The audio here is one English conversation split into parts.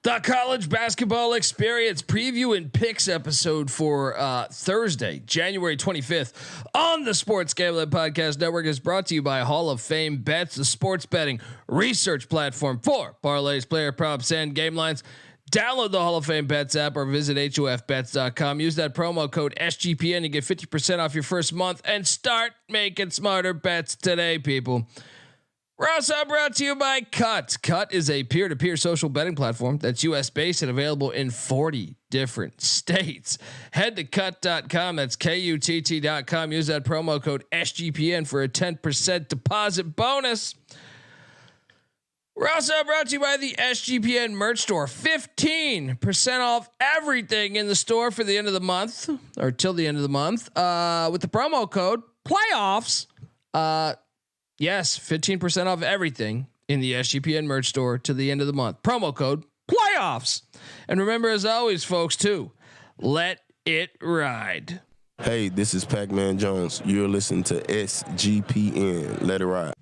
The college basketball experience preview and picks episode for Thursday, January 25th on the Sports Gambling Podcast Network is brought to you by Hall of Fame Bets, the sports betting research platform for parlays, player props, and game lines. Download the Hall of Fame Bets app or visit hofbets.com. Use that promo code SGPN to get 50% off your first month and start making smarter bets today, people. We're also brought to you by Cut. Cut is a peer-to-peer social betting platform that's US based and available in 40 different states. Head to cut.com. That's KUTT.com. Use that promo code SGPN for a 10% deposit bonus. We're also brought to you by the SGPN merch store. 15% off everything in the store for the end of the month or till the end of the month with the promo code playoffs. Yes, 15% off everything in the SGPN merch store to the end of the month. Promo code playoffs. And remember, as always, folks, too, let it ride. Hey, this is Pac-Man Jones. You're listening to SGPN. Let it ride.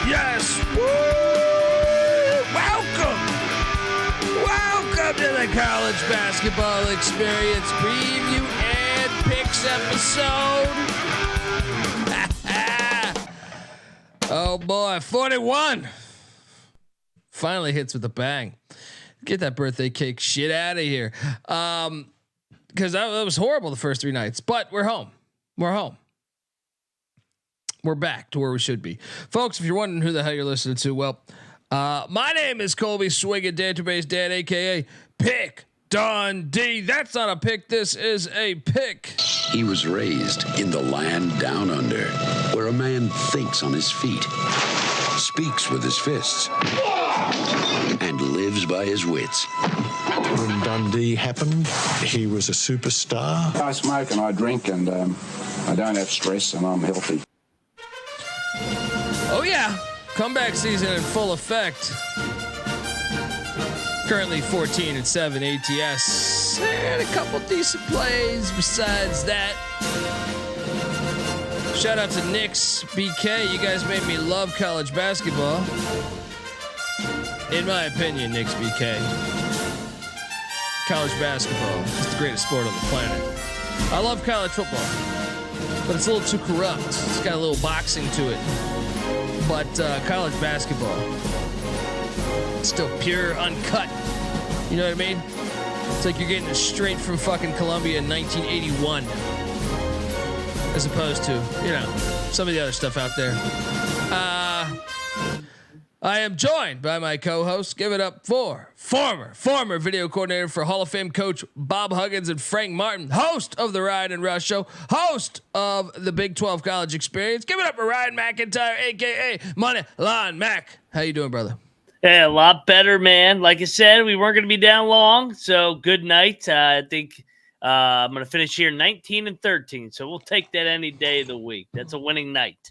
Yes. Woo! Welcome to the college basketball experience preview and picks episode. Oh boy, 41. Finally hits with a bang. Get that birthday cake shit out of here. Because that was horrible the first 3 nights, but we're home. We're back to where we should be, folks. If you're wondering who the hell you're listening to, well, my name is Colby Database Dan, aka Pick Dundee. That's not a pick. This is a pick. He was raised in the land down under, where a man thinks on his feet, speaks with his fists, and lives by his wits. When Dundee happened, he was a superstar. I smoke and I drink and I don't have stress and I'm healthy. Oh yeah, comeback season in full effect. Currently 14-7 ATS and a couple decent plays besides that. Shout out to Knicks BK. You guys made me love college basketball. In my opinion, Knicks BK. College basketball is the greatest sport on the planet. I love college football, but it's a little too corrupt. It's got a little boxing to it. But college basketball, still pure, uncut. You know what I mean? It's like you're getting it straight from fucking Columbia in 1981, as opposed to, you know, some of the other stuff out there. I am joined by my co-hosts. Give it up for former video coordinator for Hall of Fame coach Bob Huggins and Frank Martin, host of the Ryan and Rush Show, host of the Big 12 College Experience. Give it up for Ryan McIntyre, aka Money Line Mac. How you doing, brother? Hey, a lot better, man. Like I said, we weren't going to be down long, so good night. I think I'm going to finish here 19-13, so we'll take that any day of the week. That's a winning night.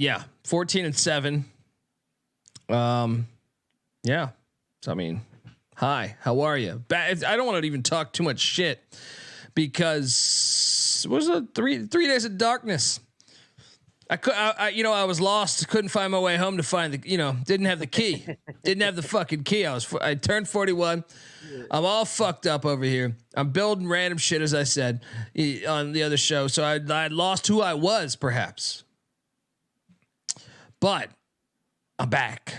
Yeah, 14-7. Yeah. So I mean, hi, how are you? I don't want to even talk too much shit because it was a three days of darkness. I was lost. Couldn't find my way home to find didn't have the key. Didn't have the fucking key. I turned 41. I'm all fucked up over here. I'm building random shit, as I said on the other show. So I lost who I was, perhaps. But I'm back.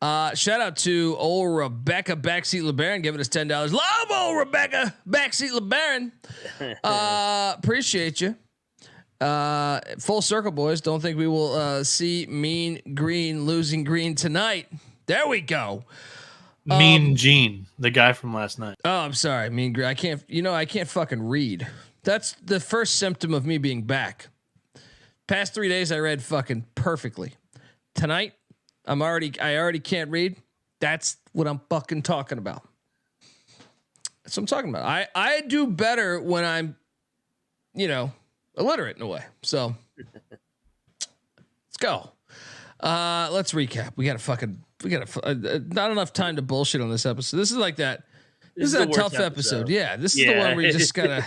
Shout out to old Rebecca Backseat LeBaron giving us $10. Love old Rebecca Backseat LeBaron. Appreciate you. Full circle, boys. Don't think we will see Mean Green losing green tonight. There we go. Mean Gene, the guy from last night. Oh, I'm sorry, Mean Green. I can't fucking read. That's the first symptom of me being back. Past 3 days, I read fucking perfectly. Tonight, I already can't read. That's what I'm fucking talking about. That's what I'm talking about. I do better when I'm, illiterate in a way. So let's go. Let's recap. We got not enough time to bullshit on this episode. This is like that. This is a tough episode. Yeah. This is the one where you just gotta.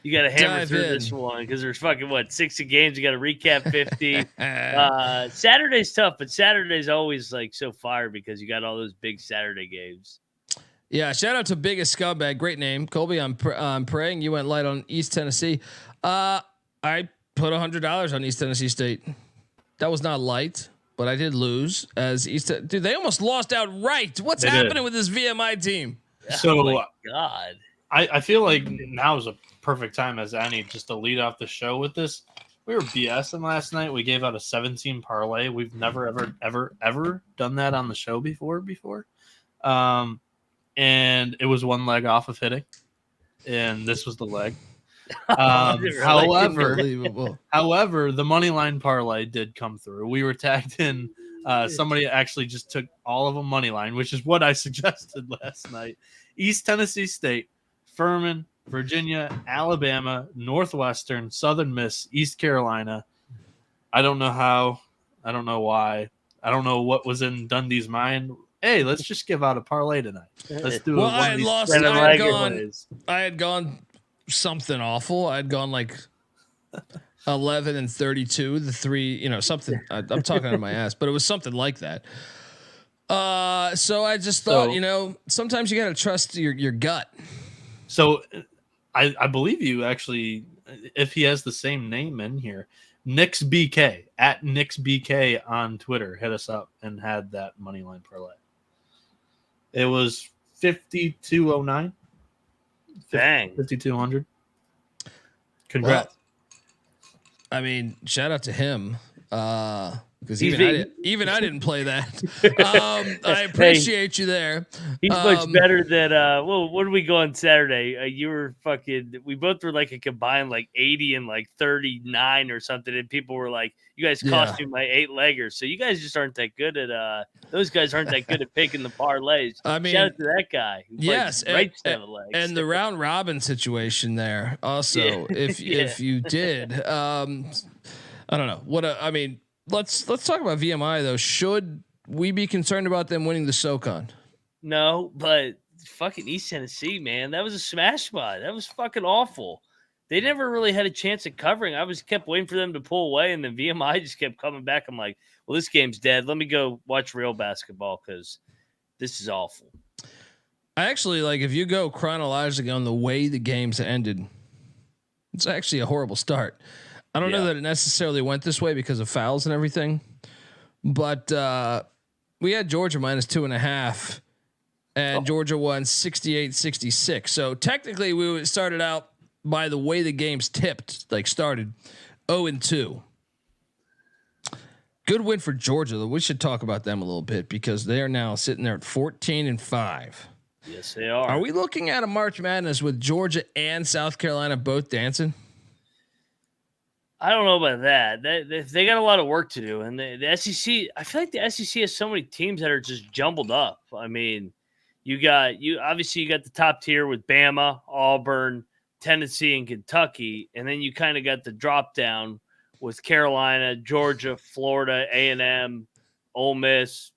You got to hammer through this one because there's 60 games. You got to recap 50. Saturday's tough, but Saturday's always like so fire because you got all those big Saturday games. Yeah, shout out to Biggest Scumbag, great name, Colby. I'm praying you went light on East Tennessee. I put $100 on East Tennessee State. That was not light, but I did lose as dude. They almost lost outright. What's happening with this VMI team? So, oh my God. I feel like now is a perfect time as any just to lead off the show with this. We were BSing last night. We gave out a 17 parlay. We've never, ever done that on the show before. And it was one leg off of hitting. And this was the leg. However, the money line parlay did come through. We were tagged in. Somebody actually just took all of a money line, which is what I suggested last night. East Tennessee State, Furman, Virginia, Alabama, Northwestern, Southern Miss, East Carolina. I don't know how. I don't know why. I don't know what was in Dundee's mind. Hey, let's just give out a parlay tonight. Let's do well, one I of had these lost. I had gone something awful. I had gone like 11 and 32. The three, something. I'm talking out of my ass, but it was something like that. So I just thought, sometimes you got to trust your gut. So I believe you actually, if he has the same name in here, Nix BK at Nix BK on Twitter hit us up and had that money line parlay. It was 5209. Dang. 5200. Congrats. Well, I mean, shout out to him. Because even I didn't play that. I appreciate you there. He's much better than what did we go on Saturday? You were we both were like a combined like 80 and like 39 or something, and people were like, "You guys cost me my 8-leggers." So you guys just aren't that good at those guys aren't that good at picking the parlays. I mean, shout out to that guy. Yes, and the round robin situation there also. If you did, I don't know what I mean. Let's talk about VMI though. Should we be concerned about them winning the SoCon? No, but fucking East Tennessee, man, that was a smash spot. That was fucking awful. They never really had a chance at covering. I kept waiting for them to pull away, and then VMI just kept coming back. I'm like, well, this game's dead. Let me go watch real basketball because this is awful. I actually if you go chronologically on the way the games ended, it's actually a horrible start. I don't know that it necessarily went this way because of fouls and everything, but we had Georgia -2.5, and Georgia won 68-66. So technically, we started out by the way the games started 0-2. Good win for Georgia, though. We should talk about them a little bit because they are now sitting there at 14-5. Yes, they are. Are we looking at a March Madness with Georgia and South Carolina both dancing? I don't know about that. They got a lot of work to do, and the SEC. I feel like the SEC has so many teams that are just jumbled up. I mean, you got the top tier with Bama, Auburn, Tennessee, and Kentucky, and then you kind of got the drop down with Carolina, Georgia, Florida, A&M, Ole Miss.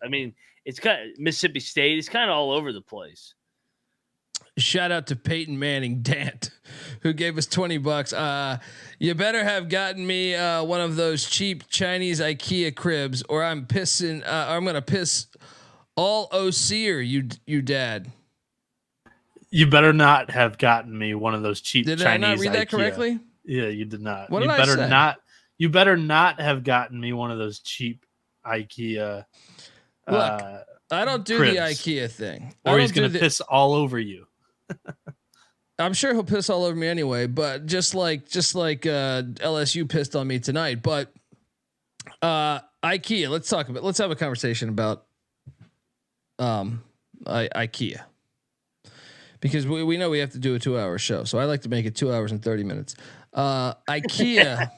I mean, it's kind of Mississippi State. It's kind of all over the place. Shout out to Peyton Manning Dant, who gave us $20. You better have gotten me one of those cheap Chinese IKEA cribs, or I'm pissing. I'm gonna piss all OC'er you dad. You better not have gotten me one of those cheap Did Chinese. I not read that IKEA. correctly? Yeah, you did not. What did I say? You better not have gotten me one of those cheap IKEA. Look, I don't do cribs. the IKEA thing, or he's gonna piss all over you. I'm sure he'll piss all over me anyway, but just like LSU pissed on me tonight. But IKEA, let's have a conversation about IKEA, because we know we have to do a 2-hour show, so I like to make it 2 hours and 30 minutes. IKEA,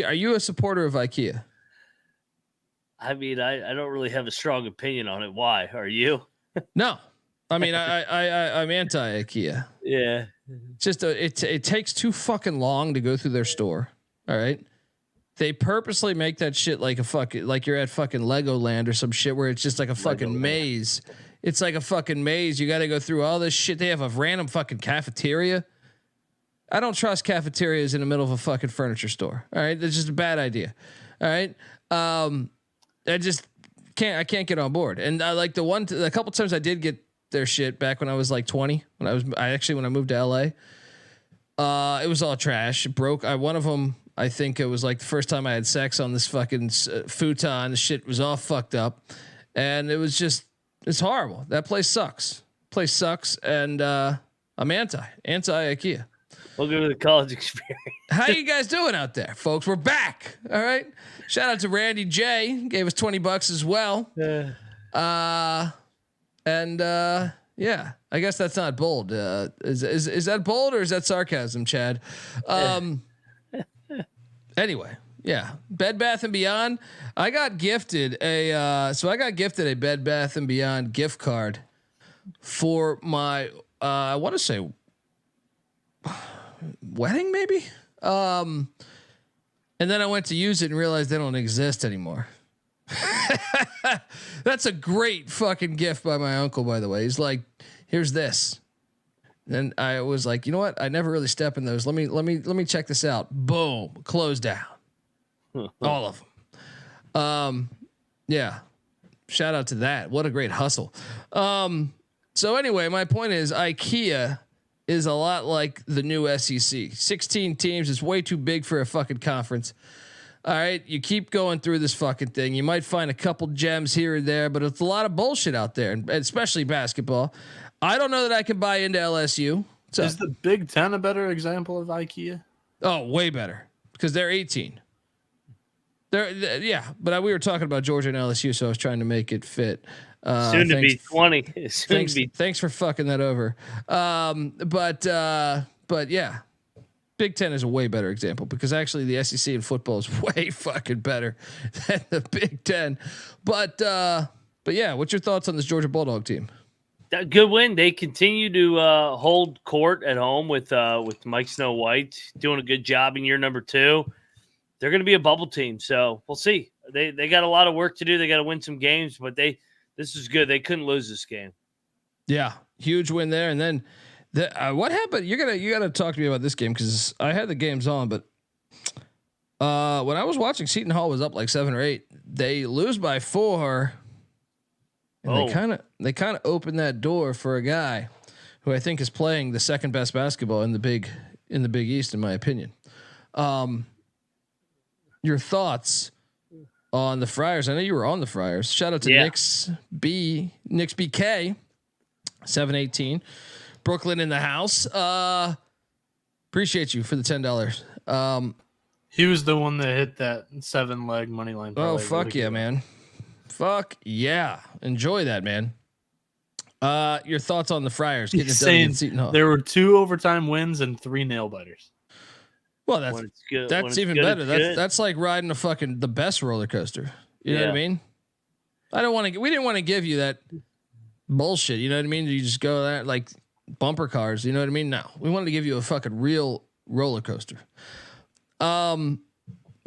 are you a supporter of IKEA? I mean, I don't really have a strong opinion on it. Why are you? No. I mean, I'm anti IKEA. Yeah. Just it takes too fucking long to go through their store. All right. They purposely make that shit like like you're at fucking Legoland or some shit where it's just like a fucking maze. It's like a fucking maze. You got to go through all this shit. They have a random fucking cafeteria. I don't trust cafeterias in the middle of a fucking furniture store. All right. That's just a bad idea. All right. I just can't get on board. And I like a couple times I did get their shit back when I was like 20, when I moved to LA, it was all trash. It broke. One of them, I think it was like the first time I had sex on this fucking futon. The shit was all fucked up, and it's horrible. That place sucks. And I'm anti IKEA. Welcome to the college experience. How you guys doing out there, folks? We're back. All right. Shout out to Randy J. Gave us $20 as well. Yeah, I guess that's not bold. Is that bold or is that sarcasm, Chad? Anyway, yeah. Bed Bath and Beyond. I got gifted a Bed Bath and Beyond gift card for my I want to say wedding, maybe. And then I went to use it and realized they don't exist anymore. That's a great fucking gift by my uncle, by the way. He's like, here's this. And I was like, you know what? I never really step in those. Let me check this out. Boom. Closed down. All of them. Yeah. Shout out to that. What a great hustle. So anyway, my point is IKEA is a lot like the new SEC. 16 teams is way too big for a fucking conference. All right, you keep going through this fucking thing. You might find a couple gems here and there, but it's a lot of bullshit out there, and especially basketball. I don't know that I can buy into LSU. So, is the Big Ten a better example of IKEA? Oh, way better because they're 18. Yeah, but we were talking about Georgia and LSU, so I was trying to make it fit. Soon to be 20. Thanks for fucking that over. But yeah. Big Ten is a way better example because actually the SEC in football is way fucking better than the Big Ten. But yeah, what's your thoughts on this Georgia Bulldog team? Good win. They continue to hold court at home with Mike Snow White doing a good job in year number 2. They're going to be a bubble team, so we'll see. They got a lot of work to do. They got to win some games, but this is good. They couldn't lose this game. Yeah, huge win there, and then. What happened? You gotta talk to me about this game because I had the games on, but when I was watching, Seton Hall was up like 7 or 8. They lose by 4, and they kind of opened that door for a guy who I think is playing the second best basketball in the Big East, in my opinion. Your thoughts on the Friars? I know you were on the Friars. Shout out to Knicks BK 718. Brooklyn in the house. Appreciate you for the $10. He was the one that hit that 7-leg money line. Oh, fuck yeah, man. Fuck yeah. Enjoy that, man. Your thoughts on the Friars getting it done against Seton Hall? There were 2 overtime wins and 3 nail biters. Well, that's even better. That's like riding the best roller coaster. You know what I mean? We didn't want to give you that bullshit. You know what I mean? You just go there like bumper cars. You know what I mean? No, we wanted to give you a fucking real roller coaster. What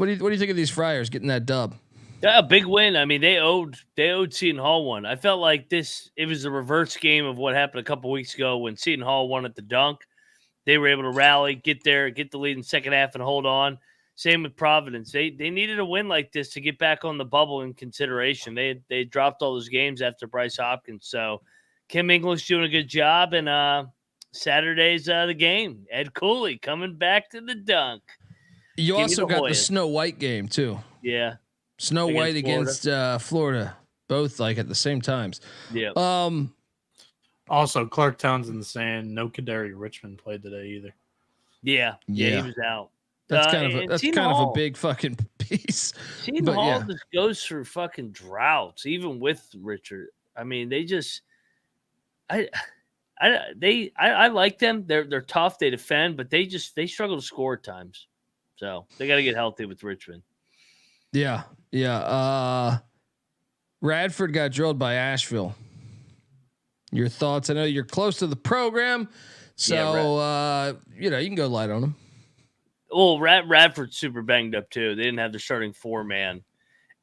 do you think of these Friars getting that dub? Yeah, a big win. I mean, they owed Seton Hall one. I felt like it was a reverse game of what happened a couple weeks ago when Seton Hall won at the dunk. They were able to rally, get the lead in the second half and hold on. Same with Providence. They needed a win like this to get back on the bubble in consideration. They dropped all those games after Bryce Hopkins. So Kim English doing a good job. And Saturday's the game. Ed Cooley coming back to the dunk. You also got the Snow White game too. Yeah. Snow White against Florida, both like at the same times. Yeah. Also, Clark Townsend saying no Kaderi Richmond played today either. Yeah, he was out. That's kind of a big fucking piece. Seton Hall just goes through fucking droughts, even with Richard. I mean, they just, I like them. They're tough. They defend, but they struggle to score at times. So they got to get healthy with Richmond. Yeah. Radford got drilled by Asheville. Your thoughts? I know you're close to the program, so you can go light on them. Well, Radford's super banged up too. They didn't have their starting 4-man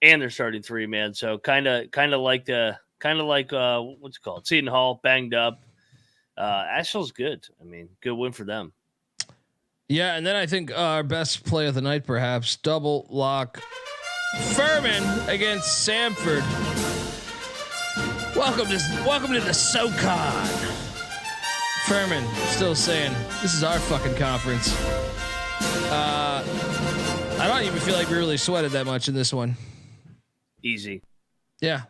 and their starting 3-man, so kind of like what's it called? Seton Hall banged up. Asheville's good. I mean, good win for them. Yeah, and then I think our best play of the night, perhaps, double lock Furman against Samford. Welcome to the SoCon. Furman still saying this is our fucking conference. I don't even feel like we really sweated that much in this one. Easy. Yeah.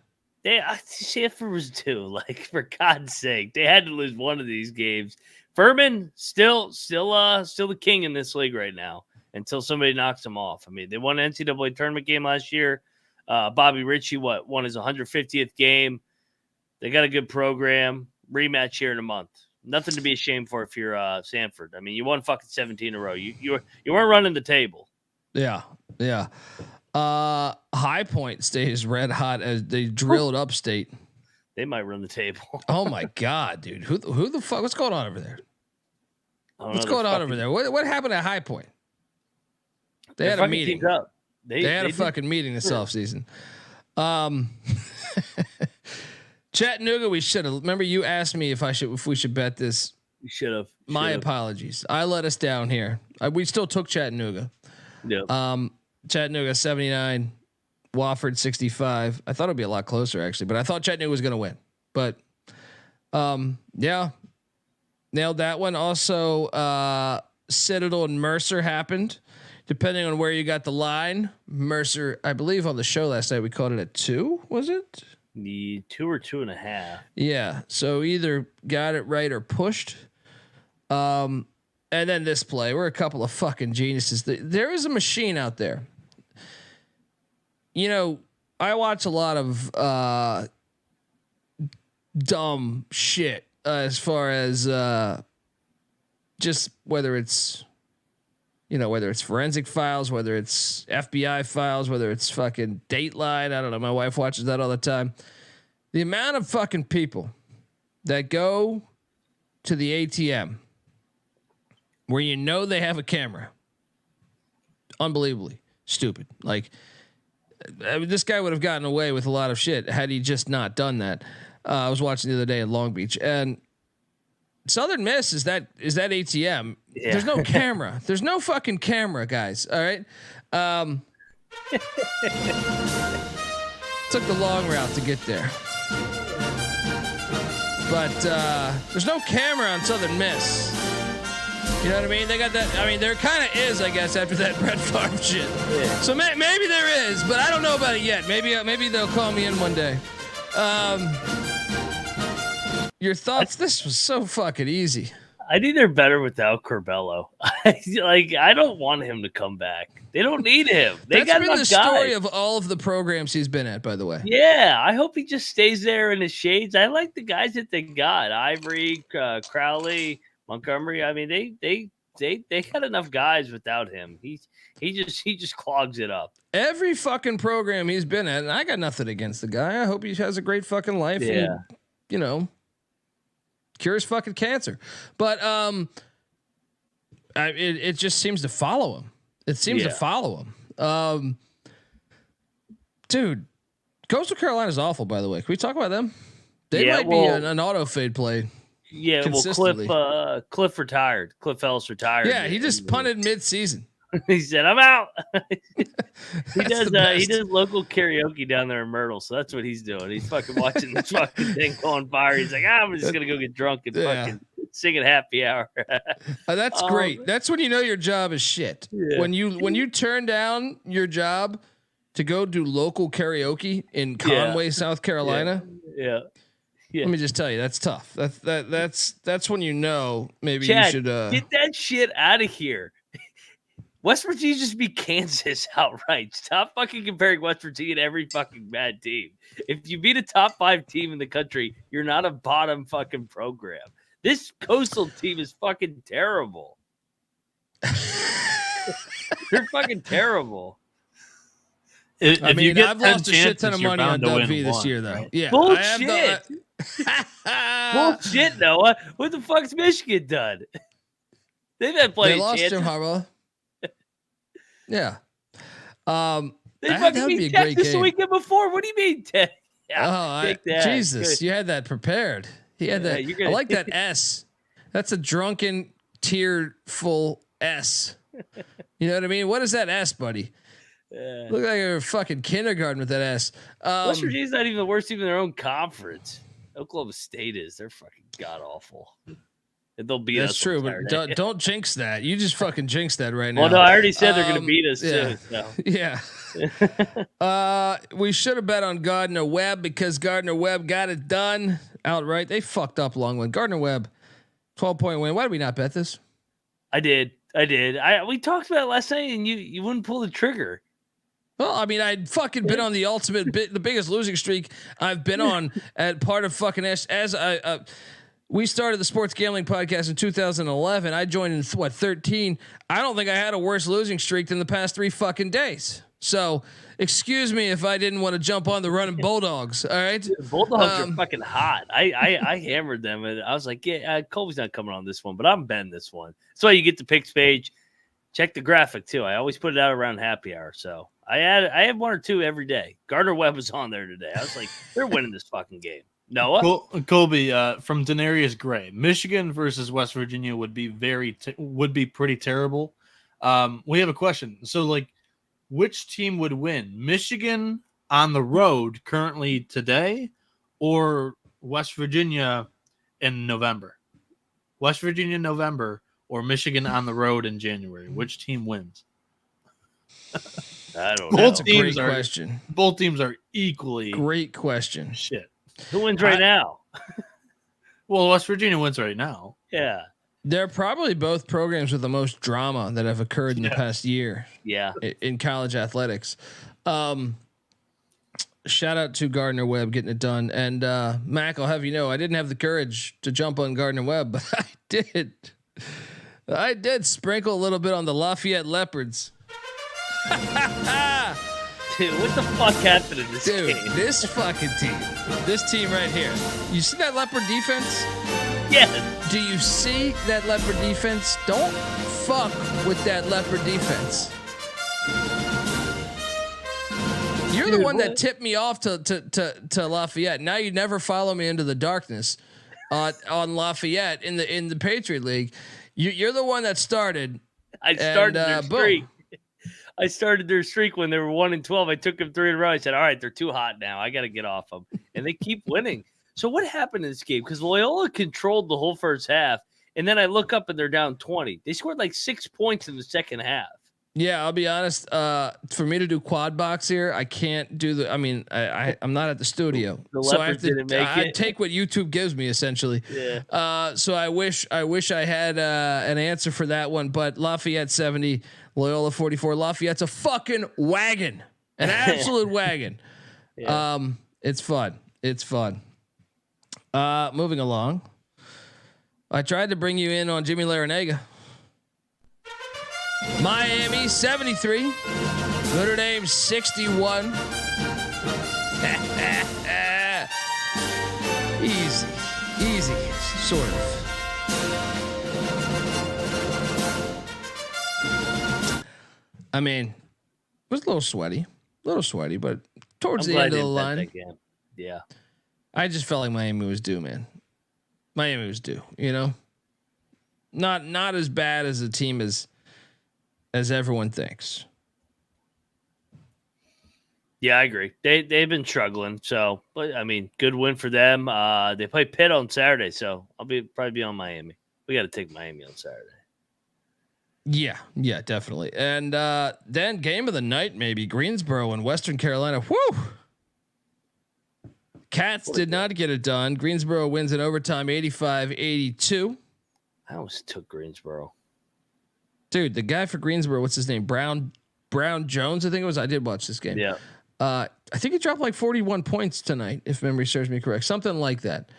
Samford was due. Like, for God's sake, they had to lose one of these games. Furman still the king in this league right now until somebody knocks them off. I mean, they won an NCAA tournament game last year. Bobby Ritchie won his 150th game. They got a good program. Rematch here in a month. Nothing to be ashamed for if you're Samford. I mean, you won fucking 17 in a row. You weren't running the table. Yeah. High Point stays red hot as they drilled Upstate. They might run the table. Oh my God, dude! Who the fuck? What's going on over there? What's going on over there? What happened at High Point? They had a meeting. They had a fucking meeting this offseason. Chattanooga, we should have. Remember, you asked me if we should bet this. You should have. My apologies. I let us down here. We still took Chattanooga. Yeah. Chattanooga 79, Wofford 65. I thought it'd be a lot closer actually, but I thought Chattanooga was gonna win. But yeah, nailed that one. Also, Citadel and Mercer happened. Depending on where you got the line, Mercer, I believe on the show last night we called it a 2. Was it? The 2 or 2.5. Yeah. So either got it right or pushed. And then this play, we're a couple of fucking geniuses. There is a machine out there. You know, I watch a lot of dumb shit as far as just whether it's forensic files, whether it's FBI files, whether it's fucking Dateline. I don't know. My wife watches that all the time. The amount of fucking people that go to the ATM where you know they have a camera, unbelievably stupid. Like, this guy would have gotten away with a lot of shit had he just not done that. I was watching the other day in Long Beach, and Southern Miss is that ATM. Yeah. There's no camera. There's no fucking camera, guys. All right. Took the long route to get there, but there's no camera on Southern Miss. You know what I mean? They got that. I mean, there kind of is, I guess, after that Brett Favre shit. Yeah. So maybe there is, but I don't know about it yet. Maybe they'll call me in one day. Your thoughts? This was so fucking easy. I think they're better without Corbello. I don't want him to come back. They don't need him. That's got been the story of all of the programs he's been at, by the way. Yeah, I hope he just stays there in his shades. I like the guys that they got: Ivory, Crowley, Montgomery. I mean, they got enough guys without him. He just clogs it up. Every fucking program he's been at, and I got nothing against the guy. I hope he has a great fucking life. Yeah, and, cures fucking cancer. But it just seems to follow him. It seems to follow him. Dude, Coastal Carolina's awful, by the way. Can we talk about them? They might be an auto fade play. Yeah, well, Cliff retired. Cliff Ellis retired. Yeah, he just punted mid-season. He said, "I'm out." He does local karaoke down there in Myrtle, so that's what he's doing. He's fucking watching this fucking thing go on fire. He's like, I'm just gonna go get drunk and fucking sing at happy hour. That's great. That's when you know your job is shit. Yeah. When you turn down your job to go do local karaoke in Conway, South Carolina. Yeah. Let me just tell you, that's tough. That's when you know maybe Chad, you should get that shit out of here. West Virginia just beat Kansas outright. Stop fucking comparing West Virginia to every fucking bad team. If you beat a top 5 team in the country, you're not a bottom fucking program. This Coastal team is fucking terrible. They're fucking terrible. I've lost a shit ton of money on Dub V this year, though. Right? Yeah, bullshit. Bullshit, Noah. What the fuck's Michigan done? They've been playing. They lost chances. Jim Harbaugh. Yeah. They that fucking would be beat a great Texas the game. weekend before. What do you mean? Oh, Jesus! You had that prepared. He had that. I like that S. That's a drunken, tearful S. You know what I mean? What is that S, buddy? Look like you're fucking kindergarten with that S. West Virginia's not even the worst team in their own conference. Oklahoma State is. They're fucking god awful. And they'll beat us. That's true, but don't jinx that. You just fucking jinxed that right now. Well, no, I already said they're going to beat us too. So. Yeah. We should have bet on Gardner Webb because Gardner Webb got it done outright. They fucked up long one. Gardner Webb, 12-point win. Why did we not bet this? I did. We talked about it last night, and you wouldn't pull the trigger. Well, I mean, I'd fucking been on the ultimate, the biggest losing streak I've been on at part of fucking we started the sports gambling podcast in 2011. I joined in 13. I don't think I had a worse losing streak than the past 3 fucking days. So excuse me if I didn't want to jump on the running Bulldogs. All right. Dude, Bulldogs are fucking hot. I hammered them and I was like, yeah, Colby's not coming on this one, but I'm betting this one. That's why you get the picks page. Check the graphic too. I always put it out around happy hour. So I had 1 or 2 every day. Gardner Webb was on there today. I was like, they're winning this fucking game. Noah? Colby from Denarius Gray. Michigan versus West Virginia would be pretty terrible. We have a question. So, like, which team would win? Michigan on the road currently today, or West Virginia in November? West Virginia in November, or Michigan on the road in January? Which team wins? I don't know. That's a great question. Both teams are equally great question. Shit. Who wins right now? Well, West Virginia wins right now. Yeah. They're probably both programs with the most drama that have occurred in the past year. Yeah. In college athletics. Shout out to Gardner Webb getting it done. And Mac, I'll have you know, I didn't have the courage to jump on Gardner Webb, but I did. I did sprinkle a little bit on the Lafayette Leopards. Dude, what the fuck happened in this game? This fucking team. This team right here. You see that Leopard defense? Yes. Do you see that Leopard defense? Don't fuck with that Leopard defense. You're the one that tipped me off to Lafayette. Now you never follow me into the darkness on Lafayette in the Patriot League. You're the one that started. I started their streak. I started their streak when they were 1-12. I took them 3 in a row. I said, all right, they're too hot now. I got to get off them. And they keep winning. So what happened in this game? Because Loyola controlled the whole first half. And then I look up and they're down 20. They scored like 6 points in the second half. Yeah, I'll be honest. For me to do quad box here, I can't do the. I mean, I'm not at the studio, so I have to take what YouTube gives me essentially. Yeah. So I wish I had an answer for that one, but Lafayette 70, Loyola 44. Lafayette's a fucking wagon, an absolute wagon. Yeah. It's fun. It's fun. Moving along. I tried to bring you in on Jimmy Larinaga. Miami 73, Notre Dame 61. Easy, sort of. I mean, it was a little sweaty, but towards the end of the line, yeah. I just felt like Miami was due, man. Miami was due, you know. Not as bad as a team as everyone thinks. Yeah, I agree. They've been struggling, so but I mean, good win for them. They play Pitt on Saturday, so I'll probably be on Miami. We got to take Miami on Saturday. Yeah, definitely. And then game of the night, maybe Greensboro and Western Carolina. Woo! Cats did not get it done. Greensboro wins in overtime, 85-82. I almost took Greensboro. Dude, the guy for Greensboro, what's his name? Brown Jones, I think it was. I did watch this game. Yeah. I think he dropped like 41 points tonight, if memory serves me correct. Something like that.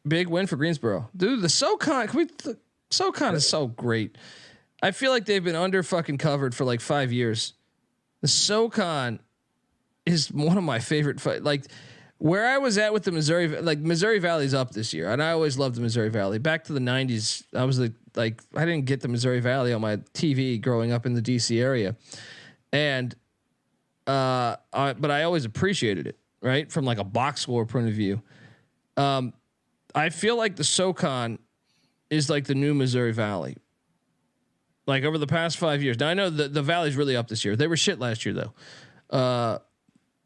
Big win for Greensboro. Dude, the SoCon, SoCon is so great. I feel like they've been under fucking covered for like 5 years. The SoCon is one of my favorite like Where I was at with the Missouri Valley's up this year, and I always loved the Missouri Valley. Back to the '90s, I was I didn't get the Missouri Valley on my TV growing up in the DC area, and but I always appreciated it, right, from like a box score point of view. I feel like the SoCon is like the new Missouri Valley. Like over the past 5 years. Now I know the Valley's really up this year. They were shit last year though.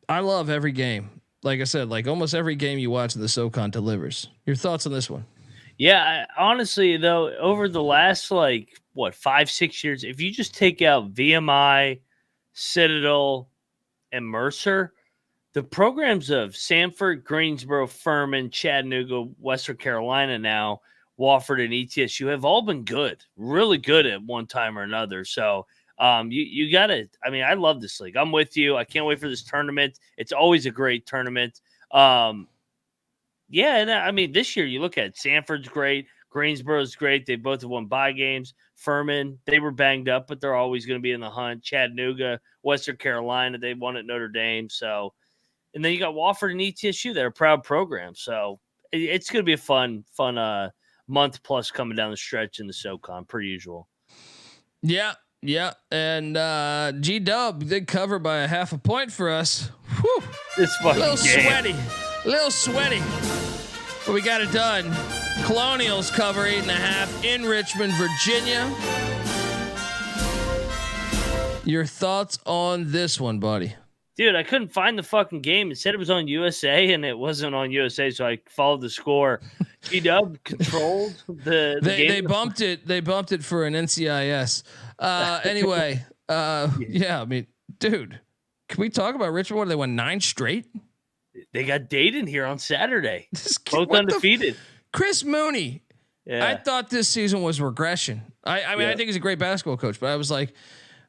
I love every game. Like I said, like almost every game you watch in the SoCon delivers. Your thoughts on this one? Yeah, honestly though, over the last 5-6 years, if you just take out VMI, Citadel, and Mercer, the programs of Sanford, Greensboro, Furman, Chattanooga, Western Carolina now, Wofford, and ETSU have all been good, really good at one time or another. So you got to – I mean, I love this league. I'm with you. I can't wait for this tournament. It's always a great tournament. And I mean, this year you look at it, Sanford's great. Greensboro's great. They both have won bye games. Furman, they were banged up, but they're always going to be in the hunt. Chattanooga, Western Carolina, they won at Notre Dame. So – and then you got Wofford and ETSU. They're a proud program. So it's going to be a fun month plus coming down the stretch in the SoCon, per usual. Yeah. And G-Dub did cover by a 0.5 point for us. Whew. This fucking little sweaty. But we got it done. Colonials cover 8.5 in Richmond, Virginia. Your thoughts on this one, buddy? Dude, I couldn't find the fucking game. It said it was on USA, and it wasn't on USA, so I followed the score. G-Dub controlled the game. They bumped it. They bumped it for an NCIS. Anyway, yeah. I mean, dude, can we talk about Richmond? What, they won 9 straight? They got Denton here on Saturday. Both undefeated. Chris Mooney. Yeah. I thought this season was regression. I mean, I think he's a great basketball coach, but I was like,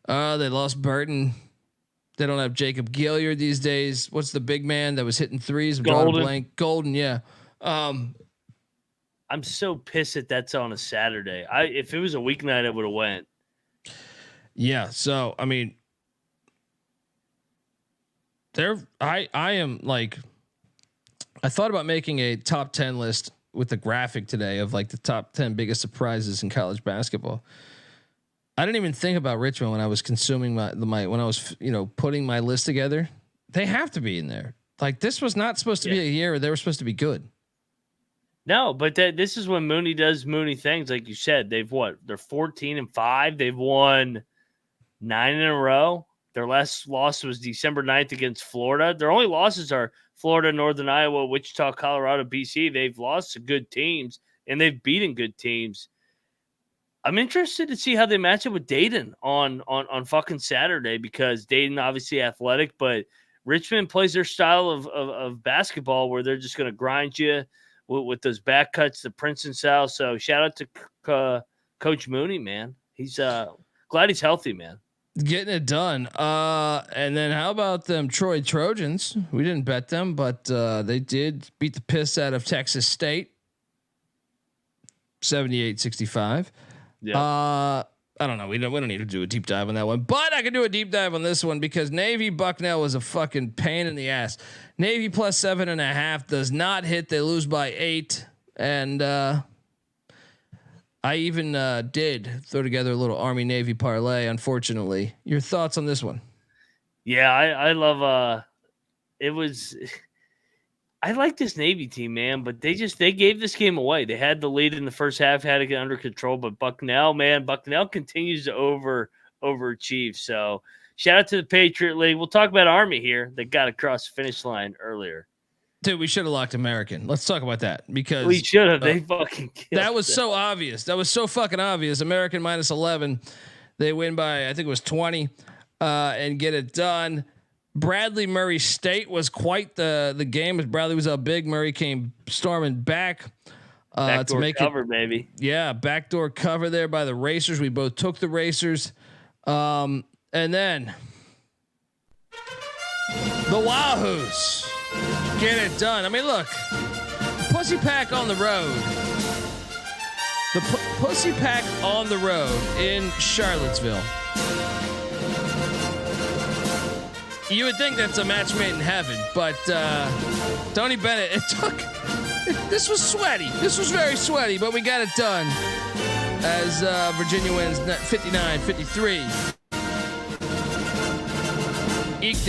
they lost Burton. They don't have Jacob Gilliard these days. What's the big man that was hitting threes? Golden, yeah. I'm so pissed that's on a Saturday. If it was a weeknight, I would have went. Yeah. So I mean, I am like, I thought about making a top 10 list with the graphic today of like the top 10 biggest surprises in college basketball. I didn't even think about Richmond when I was consuming when I was, putting my list together. They have to be in there. Like this was not supposed to be a year where they were supposed to be good. No, but this is when Mooney does Mooney things. Like you said, they're 14-5. They've won 9 in a row. Their last loss was December 9th against Florida. Their only losses are Florida, Northern Iowa, Wichita, Colorado, BC. They've lost to good teams and they've beaten good teams. I'm interested to see how they match up with Dayton on fucking Saturday, because Dayton obviously athletic, but Richmond plays their style of basketball where they're just going to grind you with those back cuts, the Princeton style. So shout out to Coach Mooney, man. He's glad he's healthy, man. Getting it done. And then how about them Troy Trojans? We didn't bet them, but they did beat the piss out of Texas State, 78-65. Yeah. I don't know. We don't need to do a deep dive on that one, but I can do a deep dive on this one because Navy Bucknell was a fucking pain in the ass. Navy plus 7.5 does not hit. They lose by 8. And, I even, did throw together a little Army Navy parlay. Unfortunately, your thoughts on this one? Yeah. I love, I like this Navy team, man, but they gave this game away. They had the lead in the first half, had to get under control, but Bucknell continues to overachieve. So shout out to the Patriot League. We'll talk about Army here. They got across the finish line earlier. Dude, we should have locked American. Let's talk about that because we should have. They fucking killed that was them. So obvious. That was so fucking obvious. American minus 11. They win by, I think it was 20, and get it done. Bradley Murray State was quite the game. As Bradley was up big, Murray came storming back to make cover, it, baby. Yeah, backdoor cover there by the Racers. We both took the Racers, and then the Wahoos get it done. I mean, look, Pussy Pack on the road. The Pussy Pack on the road in Charlottesville. You would think that's a match made in heaven, but Tony Bennett, this was sweaty. This was very sweaty, but we got it done as Virginia wins 59-53. Eked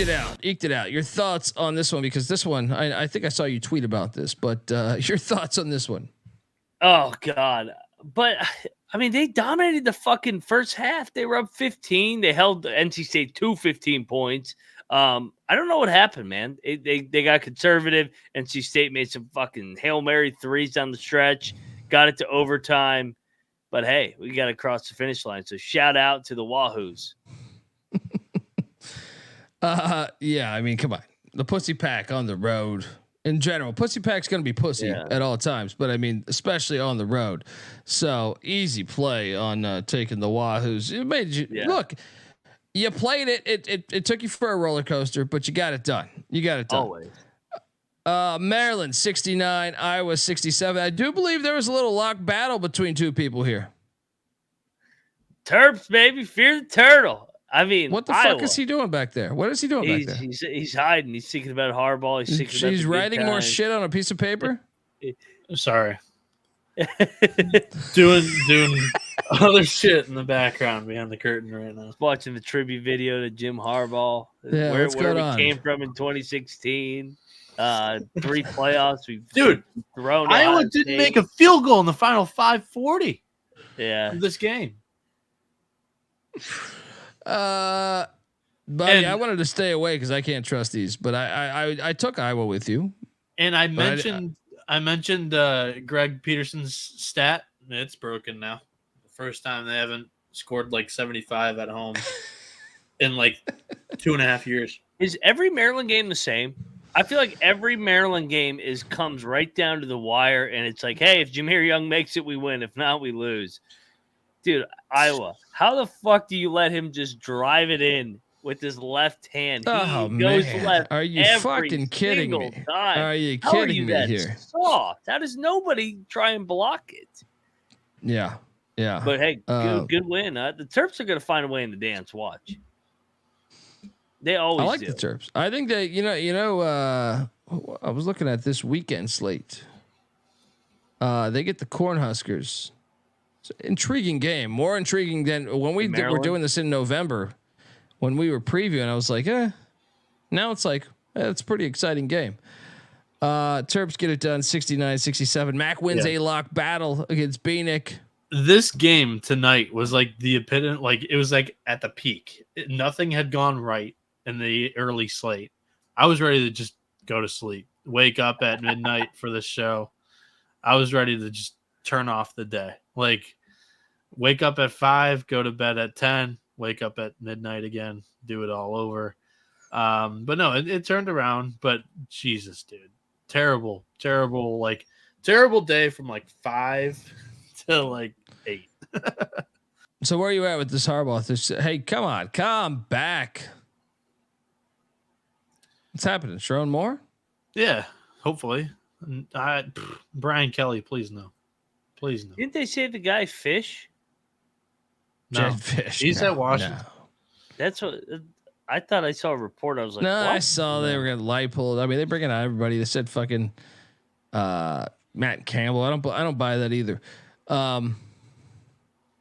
it out. Your thoughts on this one? Because this one, I think I saw you tweet about this, but your thoughts on this one? Oh, God. But, I mean, they dominated the fucking first half. They were up 15. They held NC State to 15 points. I don't know what happened, man. They got conservative. NC State made some fucking Hail Mary threes down the stretch, got it to overtime. But, hey, we got to cross the finish line. So shout out to the Wahoos. Yeah, I mean, come on. The Pussy Pack on the road in general. Pussy Pack's going to be pussy at all times, but I mean, especially on the road. So easy play on taking the Wahoos. It made you look. You played it. It took you for a roller coaster, but you got it done. Always. Maryland 69, Iowa 67. I do believe there was a little lock battle between two people here. Terps, baby, fear the turtle. I mean, what the fuck is he doing back there? What is he doing back there? He's hiding. He's thinking about Harbaugh. He's writing more shit on a piece of paper. Sorry. doing other shit in the background behind the curtain right now. Watching the tribute video to Jim Harbaugh. Yeah, where we came from in 2016. 3 playoffs. Thrown. Iowa didn't make a field goal in the final 5:40. Yeah. Of this game. Buddy, I wanted to stay away because I can't trust these, but I took Iowa with you. And I mentioned Greg Peterson's stat. It's broken now. The first time they haven't scored like 75 at home in like 2.5 years. Is every Maryland game the same? I feel like every Maryland game comes right down to the wire, and it's like, hey, if Jameer Young makes it, we win. If not, we lose. Dude, Iowa, how the fuck do you let him just drive it in with his left hand? He goes left. Are you fucking kidding me? Time. Are you kidding me here? Soft. How does nobody try and block it? Yeah. But hey, good win. The Terps are going to find a way in the dance. Watch. They always. I like do. the Terps. I think that I was looking at this weekend slate. They get the Cornhuskers. It's an intriguing game, more intriguing than when we were doing this in November. When we were previewing, I was like, now it's like it's a pretty exciting game. Terps get it done 69-67. Mac wins a lock battle against Bieniek. This game tonight was like the epitome. Like it was like at the peak. Nothing had gone right in the early slate. I was ready to just go to sleep, wake up at midnight for this show. I was ready to just turn off the day. Like wake up at 5, go to bed at 10, wake up at midnight again, do it all over. But no, it turned around. But Jesus, dude, terrible day from like 5 to like 8. So where are you at with this Harbaugh? Hey, come back. What's happening? Sharon Moore? Yeah, hopefully. Brian Kelly, please no. Please no. Didn't they say the guy Fish? No. Jed Fish. He's at Washington. No. That's what I thought. I saw a report. I was like, no, what? I saw they were gonna light pull. I mean, they bring in everybody. They said fucking Matt Campbell. I don't buy that either.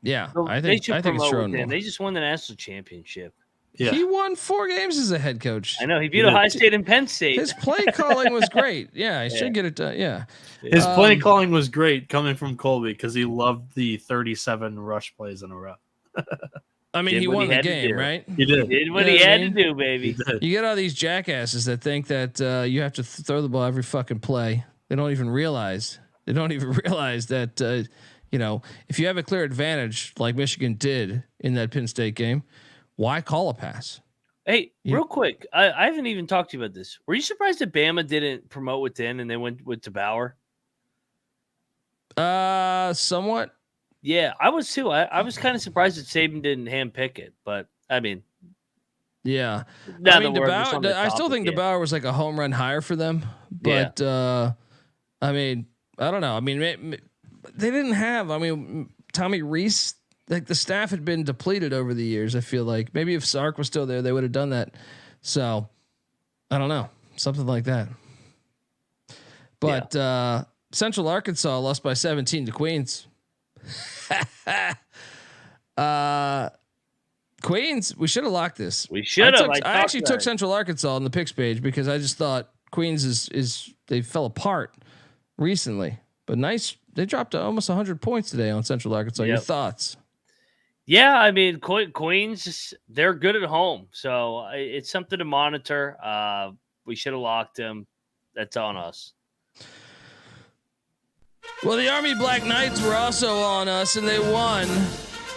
Yeah, So I think it's Sharon Moore. They just won the national championship. Yeah. He won 4 games as a head coach. I know he beat Ohio State and Penn State. His play calling was great. Yeah, he should get it done. Yeah. His play calling was great coming from Colby because he loved the 37 rush plays in a row. I mean, he won the game, right? He did. He did what he had to do, baby. You get all these jackasses that think that you have to throw the ball every fucking play. They don't even realize that if you have a clear advantage like Michigan did in that Penn State game, why call a pass? Hey, real quick, I haven't even talked to you about this. Were you surprised that Bama didn't promote within and they went to Bauer? Somewhat. Yeah, I was too. I was kind of surprised that Saban didn't handpick it, but I mean, yeah. I still think DeBauer was like a home run hire for them, but I mean, I don't know. I mean, they didn't have. I mean, Tommy Rees. Like the staff had been depleted over the years. I feel like maybe if Sark was still there, they would have done that So I don't know, something like that. But Central Arkansas lost by 17 to Queens. Queens, we should have locked this. We should have. I actually took Central Arkansas on the picks page because I just thought Queens is they fell apart recently. But nice, they dropped to almost 100 points today on Central Arkansas. Your thoughts? Yeah, I mean, Queens, they're good at home, so it's something to monitor. We should have locked them. That's on us. Well, the Army Black Knights were also on us, and they won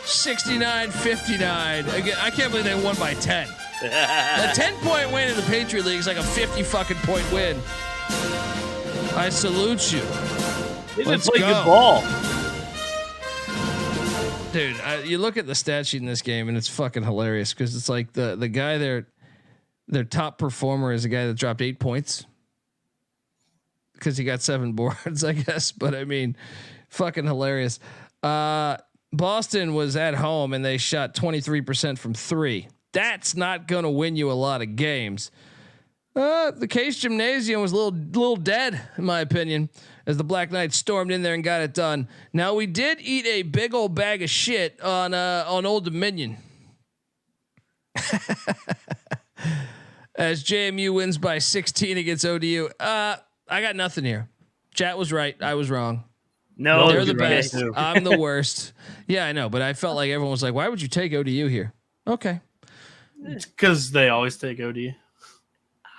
69-59. Again, I can't believe they won by 10. A 10-point win in the Patriot League is like a 50-fucking-point win. I salute you. They didn't play good ball. Dude, you look at the stat sheet in this game, and it's fucking hilarious because it's like the guy their top performer is a guy that dropped 8 points because he got 7 boards, I guess. But I mean, fucking hilarious. Boston was at home and they shot 23% from 3. That's not going to win you a lot of games. The Case Gymnasium was a little dead, in my opinion, as the Black Knights stormed in there and got it done. Now we did eat a big old bag of shit on Old Dominion. As JMU wins by 16 against ODU. I got nothing here. Chat was right. I was wrong. No, they're the best. I'm the worst. Yeah, I know, but I felt like everyone was like, "Why would you take ODU here?" Okay, It's because they always take ODU.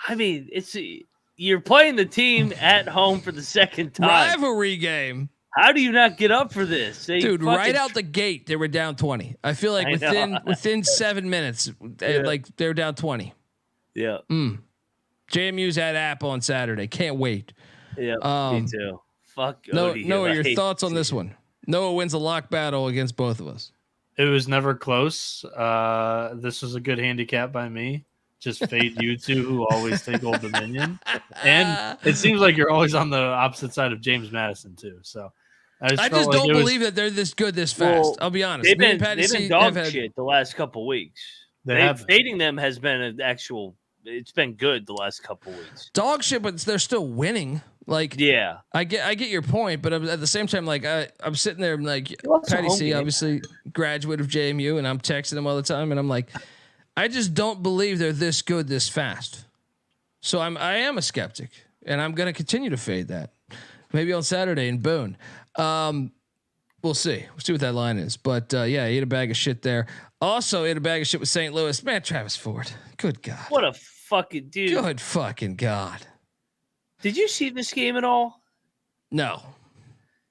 I mean, you're playing the team at home for the second time. Rivalry game. How do you not get up for this? Dude, right out the gate, they were down 20. I feel like within 7 minutes, like they were down 20. Yeah. JMU's at App on Saturday. Can't wait. Yeah, me too. Fuck. Noah, your thoughts on this one? Noah wins a lock battle against both of us. It was never close. This was a good handicap by me. Just fade you two who always take Old Dominion. And it seems like you're always on the opposite side of James Madison too. So I just don't believe that they're this good this fast. Well, I'll be honest. They've been dog shit the last couple weeks. Fading them has been an actual. It's been good the last couple weeks. Dog shit, but they're still winning. Like, yeah, I get your point, but at the same time, like I'm sitting there, I'm like, Patty C, obviously graduate of JMU, and I'm texting him all the time, and I'm like, I just don't believe they're this good this fast. So I am a skeptic, and I'm going to continue to fade that. Maybe on Saturday in Boone. We'll see. We'll see what that line is. But yeah, ate a bag of shit there. Also ate a bag of shit with St. Louis. Man, Travis Ford. Good God. What a fucking dude. Good fucking God. Did you see this game at all? No.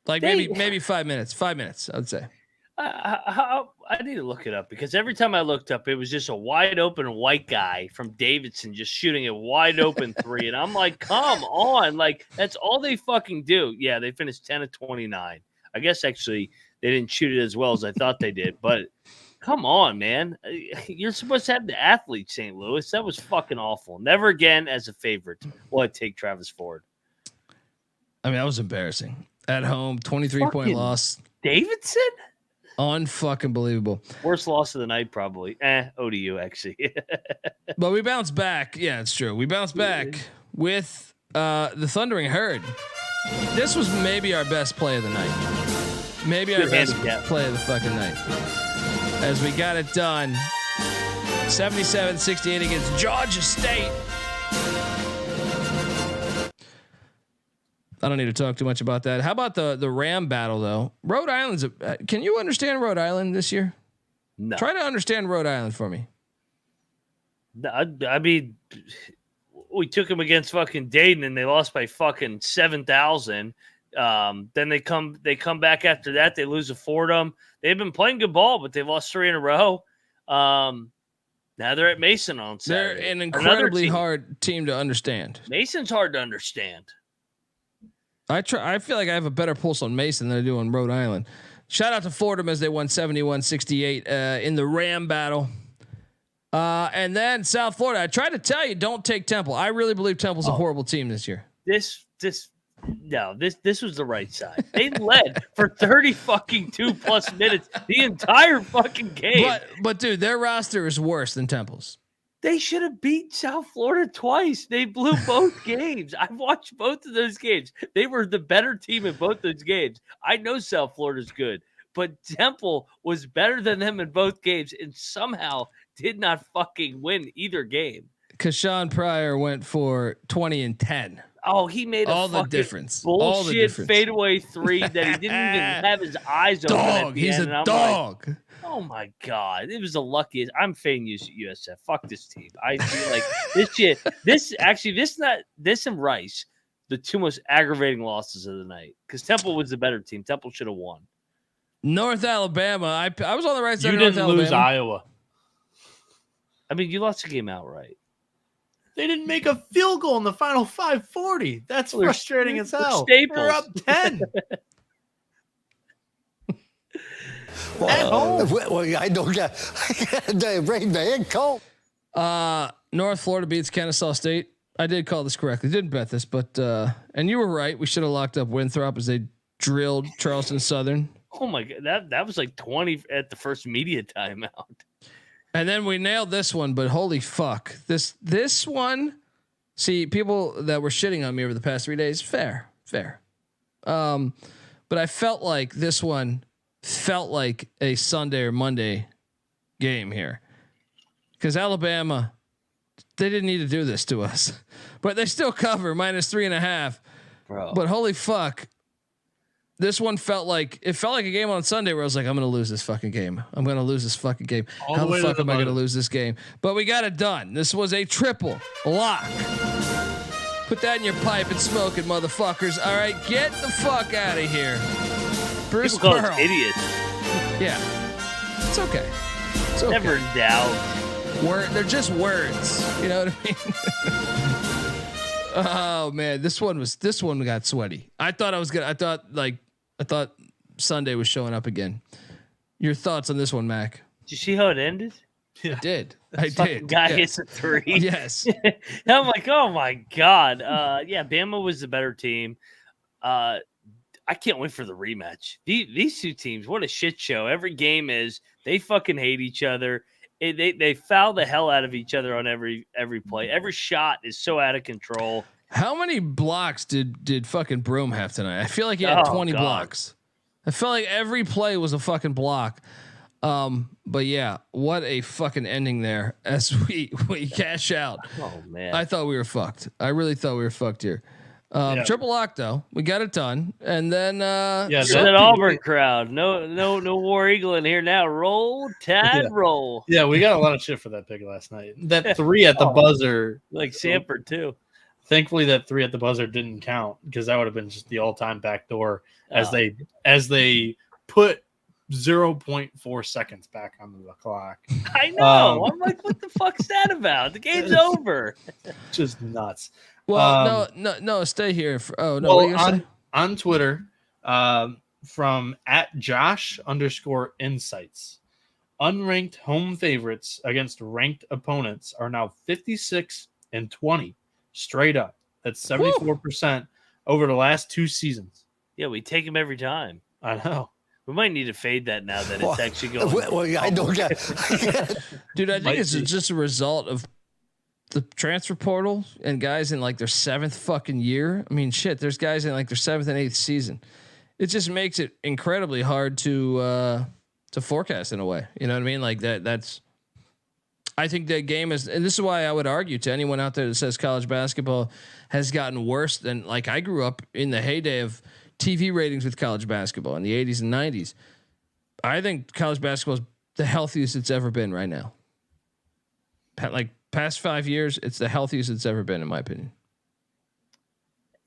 Like maybe 5 minutes. 5 minutes, I would say. I need to look it up because every time I looked up, it was just a wide open white guy from Davidson just shooting a wide open three. And I'm like, come on. Like, that's all they fucking do. Yeah, they finished 10 of 29. I guess actually they didn't shoot it as well as I thought they did. But come on, man. You're supposed to have the athlete, St. Louis. That was fucking awful. Never again as a favorite will I take Travis Ford. I mean, that was embarrassing. At home, 23-point loss. Davidson? Unfucking believable. Worst loss of the night, probably. ODU, actually. But we bounced back. Yeah, it's true. We bounced back with the Thundering Herd. This was maybe our best play of the night. Maybe our best play of the fucking night. As we got it done. 77-68 against Georgia State. I don't need to talk too much about that. How about the Ram battle though? Rhode Island's. Can you understand Rhode Island this year? No. Try to understand Rhode Island for me. I mean, we took them against fucking Dayton and they lost by fucking 7,000. Then they come back after that. They lose to Fordham. They've been playing good ball, but they've lost 3 in a row. Now they're at Mason on Saturday. They're an incredibly hard team to understand. Mason's hard to understand. I feel like I have a better pulse on Mason than I do on Rhode Island. Shout out to Fordham as they won 71-68 in the Ram battle. And then South Florida. I tried to tell you, don't take Temple. I really believe Temple's a horrible team this year. This was the right side. They led for 30 fucking 2+ minutes the entire fucking game. But dude, their roster is worse than Temple's. They should have beat South Florida twice. They blew both games. I've watched both of those games. They were the better team in both those games. I know South Florida's good, but Temple was better than them in both games and somehow did not fucking win either game. Kashawn Pryor went for 20 and 10. Oh, he made all a the difference. Bullshit all the difference. Fadeaway three that he didn't even have his eyes open. Dog. He's end, a dog. Like, oh my God. It was the luckiest. I'm fading USF. Fuck this team. I feel like this shit. This and Rice, the two most aggravating losses of the night. Because Temple was the better team. Temple should have won. North Alabama. I was on the right side. You of North didn't lose Alabama. Iowa. I mean, you lost the game outright. They didn't make a field goal in the final 5:40. That's frustrating as hell. They're up 10. At home. Well, I don't get bring man cold. North Florida beats Kennesaw State. I did call this correctly. Didn't bet this, but and you were right. We should have locked up Winthrop as they drilled Charleston Southern. Oh my God, that was like 20 at the first media timeout. And then we nailed this one, but holy fuck. This one, see, people that were shitting on me over the past 3 days, fair. But I felt like this one felt like a Sunday or Monday game here. Because Alabama, they didn't need to do this to us. But they still cover -3.5. Bro. But holy fuck. This one felt like a game on Sunday where I was like, I'm going to lose this fucking game. I'm going to lose this fucking game. How the fuck am I going to lose this game? But we got it done. This was a triple lock. Put that in your pipe and smoke it, motherfuckers. All right, get the fuck out of here. Bruce People call Pearl. us idiots. Yeah. It's okay. It's okay. Never in doubt. They're just words. You know what I mean? Oh man, this one got sweaty. I thought Sunday was showing up again. Your thoughts on this one, Mac? Did you see how it ended? Yeah. I did. Guy hits a three. Yes. I'm like, oh my God. Yeah, Bama was the better team. I can't wait for the rematch. These two teams, what a shit show. Every game is. They fucking hate each other. They foul the hell out of each other on every play. Every shot is so out of control. How many blocks did fucking Broom have tonight? I feel like he had 20 blocks. I felt like every play was a fucking block. But yeah, what a fucking ending there as we cash out. Oh man. I thought we were fucked. I really thought we were fucked here. Triple lock though. We got it done. And then that Auburn crowd. No War Eagle in here now. Roll, Tide, roll. Yeah, we got a lot of shit for that pick last night. That 3 at the buzzer. Like Sanford too. Thankfully that 3 at the buzzer didn't count because that would have been just the all-time backdoor as they put 0.4 seconds back on the clock. I know. I'm like, what the fuck's that about? The game's over. Just nuts. Well, no, stay here. On Twitter, from @Josh_insights, unranked home favorites against ranked opponents are now 56-20 straight up. That's 74% over the last 2 seasons. Yeah, we take them every time. I know. We might need to fade that now that it's actually going. Well, I don't get. Dude, I think it's just a result of the transfer portal and guys in like their 7th fucking year. I mean, shit, there's guys in like their 7th and 8th season. It just makes it incredibly hard to forecast in a way. You know what I mean? Like that's. I think that game is, and this is why I would argue to anyone out there that says college basketball has gotten worse than like I grew up in the heyday of TV ratings with college basketball in the 80s and 90s. I think college basketball is the healthiest it's ever been right now. Like past 5 years, it's the healthiest it's ever been, in my opinion.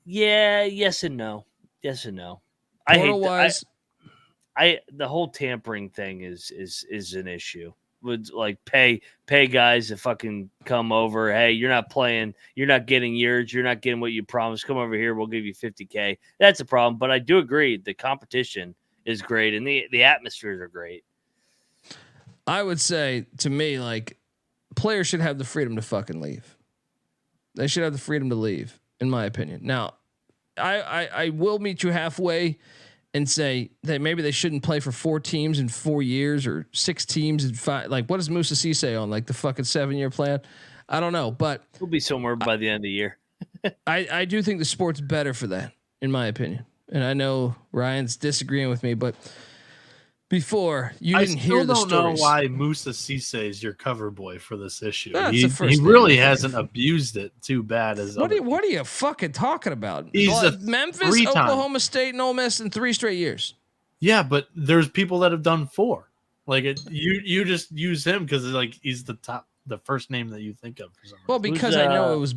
Yeah, yes and no. Yes and no. Portal-wise, the whole tampering thing is an issue. Would like pay guys to fucking come over. Hey, you're not playing. You're not getting yours. You're not getting what you promised. Come over here. We'll give you $50K. That's a problem. But I do agree. The competition is great and the atmospheres are great. I would say to me, like players should have the freedom to fucking leave. They should have the freedom to leave, in my opinion. Now, I will meet you halfway and say that maybe they shouldn't play for 4 teams in 4 years or 6 teams in 5. Like, what does Musa C say on like the fucking 7-year plan? I don't know, but We'll be somewhere by the end of the year. I do think the sport's better for that, in my opinion. And I know Ryan's disagreeing with me, but before you didn't hear the stories. I still don't know why Musa Cisse is your cover boy for this issue. That's He the first really name. hasn't abused it too bad as What are you fucking talking about? He's Memphis, 3 times. Oklahoma State, and Ole Miss in 3 straight years. Yeah, but there's people that have done 4. Like you just use him because like he's the first name that you think of. For some reason. Well, because I know it was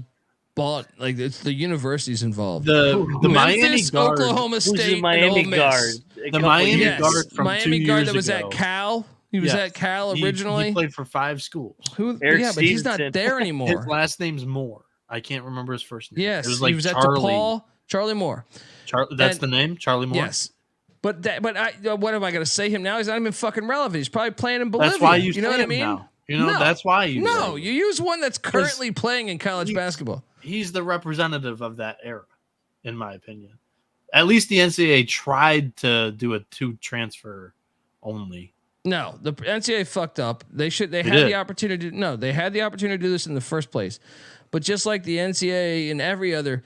bought. Like it's the universities involved. The Miami Memphis, guard, Oklahoma State, the Miami and Ole guard. Miss. the Miami Yes, guard from Miami 2 guard years that was ago. at Cal. He was at Cal originally. He played for 5 schools. Who? Eric Yeah, but he's not Stevenson. there His anymore. last name's Moore. I can't remember his first name. Yes, it was like he was at Charlie. DePaul. Charlie Moore. That's And- the name, Charlie Moore. Yes. But what am I going to say him now? He's not even fucking relevant. He's probably playing in Bolivia. That's why you know say what I him mean? now. You know, No. that's why you No, say you use one that's currently playing in college basketball. he's the representative of that era, in my opinion. At least the NCAA tried to do a 2 transfer only. No, the NCAA fucked up. They had did. the opportunity. No, they had the opportunity to do this in the first place. But just like the NCAA in every other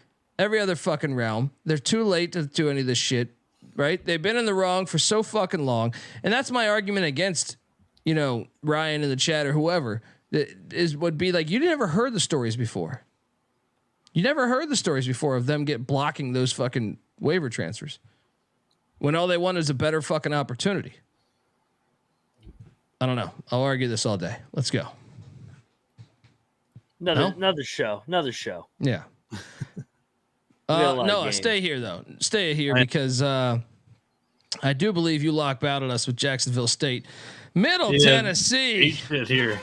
fucking realm, they're too late to do any of this shit. Right? They've been in the wrong for so fucking long, and that's my argument against, Ryan in the chat or whoever. Would be like, you never heard the stories before. You never heard the stories before of them blocking those fucking waiver transfers when all they want is a better fucking opportunity. I don't know. I'll argue this all day. Let's go. Another show. Yeah. got a lot of Noah, games. stay here though. Stay here because I do believe you lock battled us with Jacksonville State, Middle Tennessee, Shit here.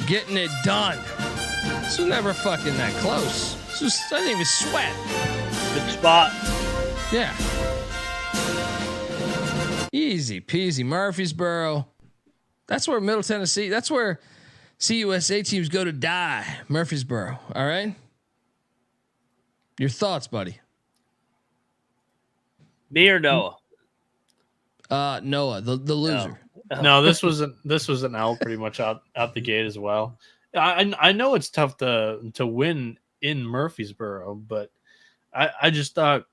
getting it done. This was never fucking that close. I didn't even sweat. Good spot. Yeah. Easy peasy. Murfreesboro. That's where Middle Tennessee. That's where CUSA teams go to die. Murfreesboro. All right. Your thoughts, buddy? Me or Noah? Noah, the loser. No, this was an L pretty much out the gate as well. I know it's tough to win in Murfreesboro, but I just thought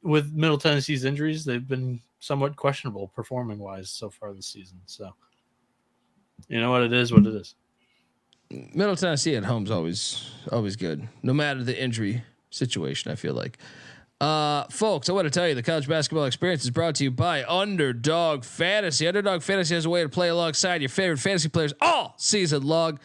with Middle Tennessee's injuries, they've been somewhat questionable performing wise so far this season. So you know what it is. Middle Tennessee at home's always good, no matter the injury situation. I feel like, folks, I want to tell you the college basketball experience is brought to you by Underdog Fantasy. Underdog Fantasy has a way to play alongside your favorite fantasy players all season long.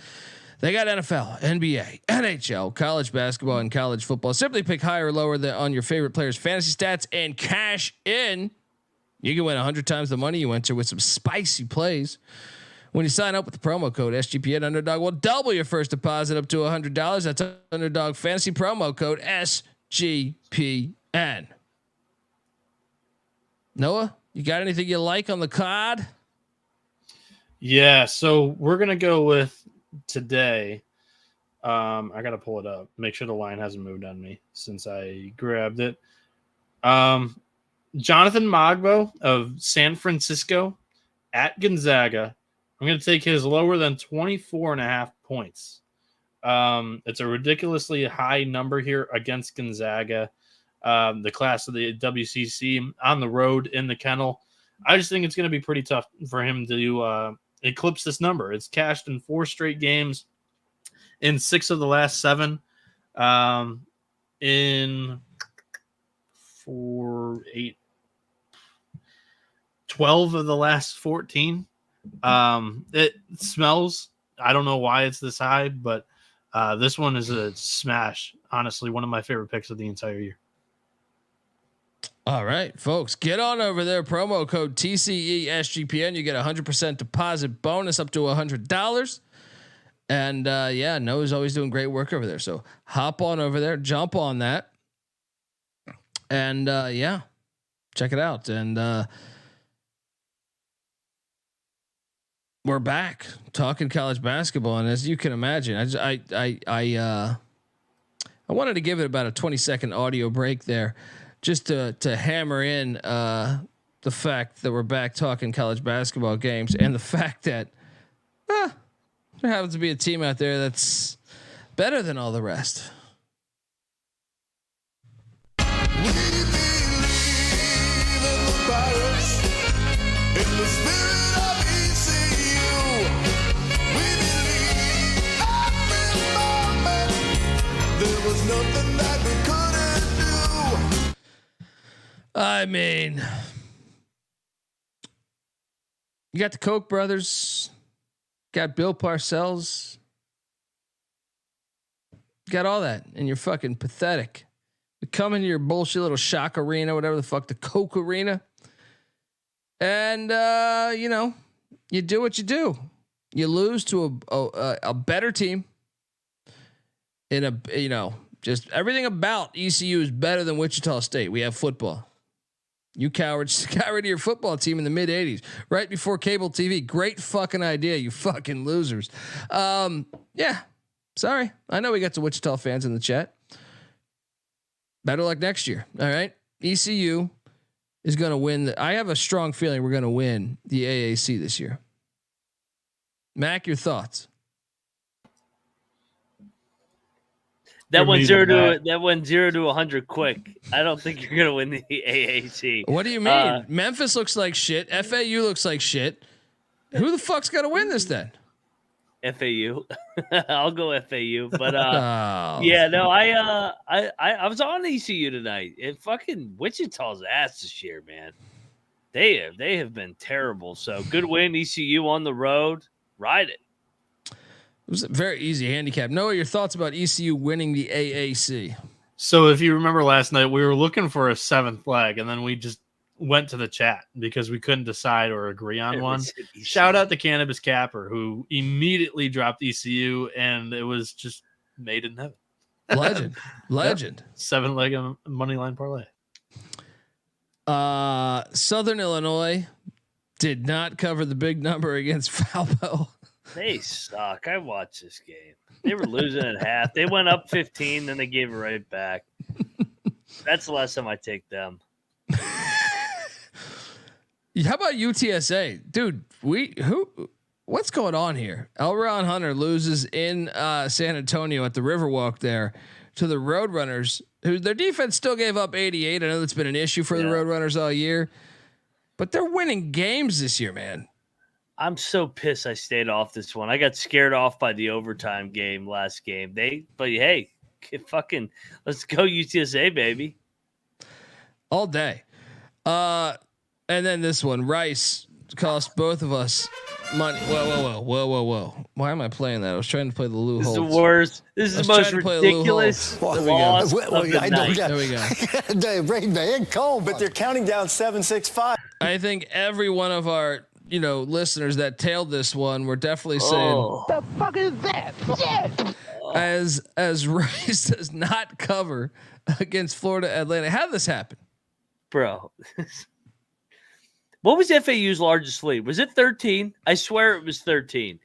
They got NFL, NBA, NHL, college basketball, and college football. Simply pick higher or lower on your favorite players' fantasy stats and cash in. You can win 100 times the money you enter with some spicy plays. When you sign up with the promo code SGPN, Underdog will double your first deposit up to $100. That's Underdog Fantasy promo code SGPN. Noah, you got anything you like on the card? Yeah, so we're gonna go with today. I gotta pull it up. Make sure the line hasn't moved on me since I grabbed it. Jonathan Magbo of San Francisco at Gonzaga. I'm going to take his lower than 24.5 points. It's a ridiculously high number here against Gonzaga. The class of the WCC on the road in the kennel. I just think it's going to be pretty tough for him to eclipse this number. It's cashed in 4 straight games, in 6 of the last 7, in 4, 8, 12 of the last 14. It smells. I don't know why it's this high, but this one is a smash. Honestly, one of my favorite picks of the entire year. All right, folks, get on over there. Promo code TCESGPN. You get 100% deposit bonus up to $100. And Noah's always doing great work over there. So hop on over there, jump on that, and check it out. And we're back talking college basketball, and as you can imagine, I wanted to give it about a 20-second audio break there, just to hammer in the fact that we're back talking college basketball games, and the fact that there happens to be a team out there that's better than all the rest. I mean, you got the Koch brothers, got Bill Parcells, got all that, and you're fucking pathetic. You come into your bullshit little Shock Arena, whatever the fuck, the Koch Arena, and you do what you do. You lose to a better team. Just everything about ECU is better than Wichita State. We have football. You cowards got rid of your football team in the mid '80s, right before cable TV. Great fucking idea, you fucking losers. Yeah, sorry. I know we got some Wichita fans in the chat. Better luck next year. All right, ECU is going to win. I have a strong feeling we're going to win the AAC this year. Mac, your thoughts? That went 0 to 100 quick. I don't think you're gonna win the AAC. What do you mean? Memphis looks like shit. FAU looks like shit. Who the fuck's gonna win this then? FAU. I'll go FAU. But yeah, no, I was on ECU tonight. It fucking Wichita's ass this year, man. They have been terrible. So good win, ECU on the road. Ride it. It was a very easy handicap. Noah, your thoughts about ECU winning the AAC? So if you remember last night, we were looking for a 7th leg, and then we just went to the chat because we couldn't decide or agree on one. Shout out to Cannabis Capper, who immediately dropped ECU, and it was just made in heaven. Legend. Yep. 7-leg money line parlay. Southern Illinois did not cover the big number against Valpo. They suck. I watched this game. They were losing at half. They went up 15, then they gave it right back. That's the last time I take them. How about UTSA, dude? What's going on here? L. Ron Hunter loses in San Antonio at the Riverwalk there to the Roadrunners, who their defense still gave up 88. I know that's been an issue for the Roadrunners all year, but they're winning games this year, man. I'm so pissed I stayed off this one. I got scared off by the overtime game last game. But hey, let's go UTSA, baby. All day. And then this one, Rice cost both of us money. Whoa. Why am I playing that? I was trying to play the Lou Holtz. This is the worst. This is the most ridiculous loss of the night. There we go. Damn, Ray Van Colby. But they're counting down 7-6-5. I think every one of our listeners that tailed this one were definitely saying, the fuck is that? Shit. As Rice does not cover against Florida Atlantic. How did this happen? Bro. What was FAU's largest lead? Was it 13? I swear it was 13.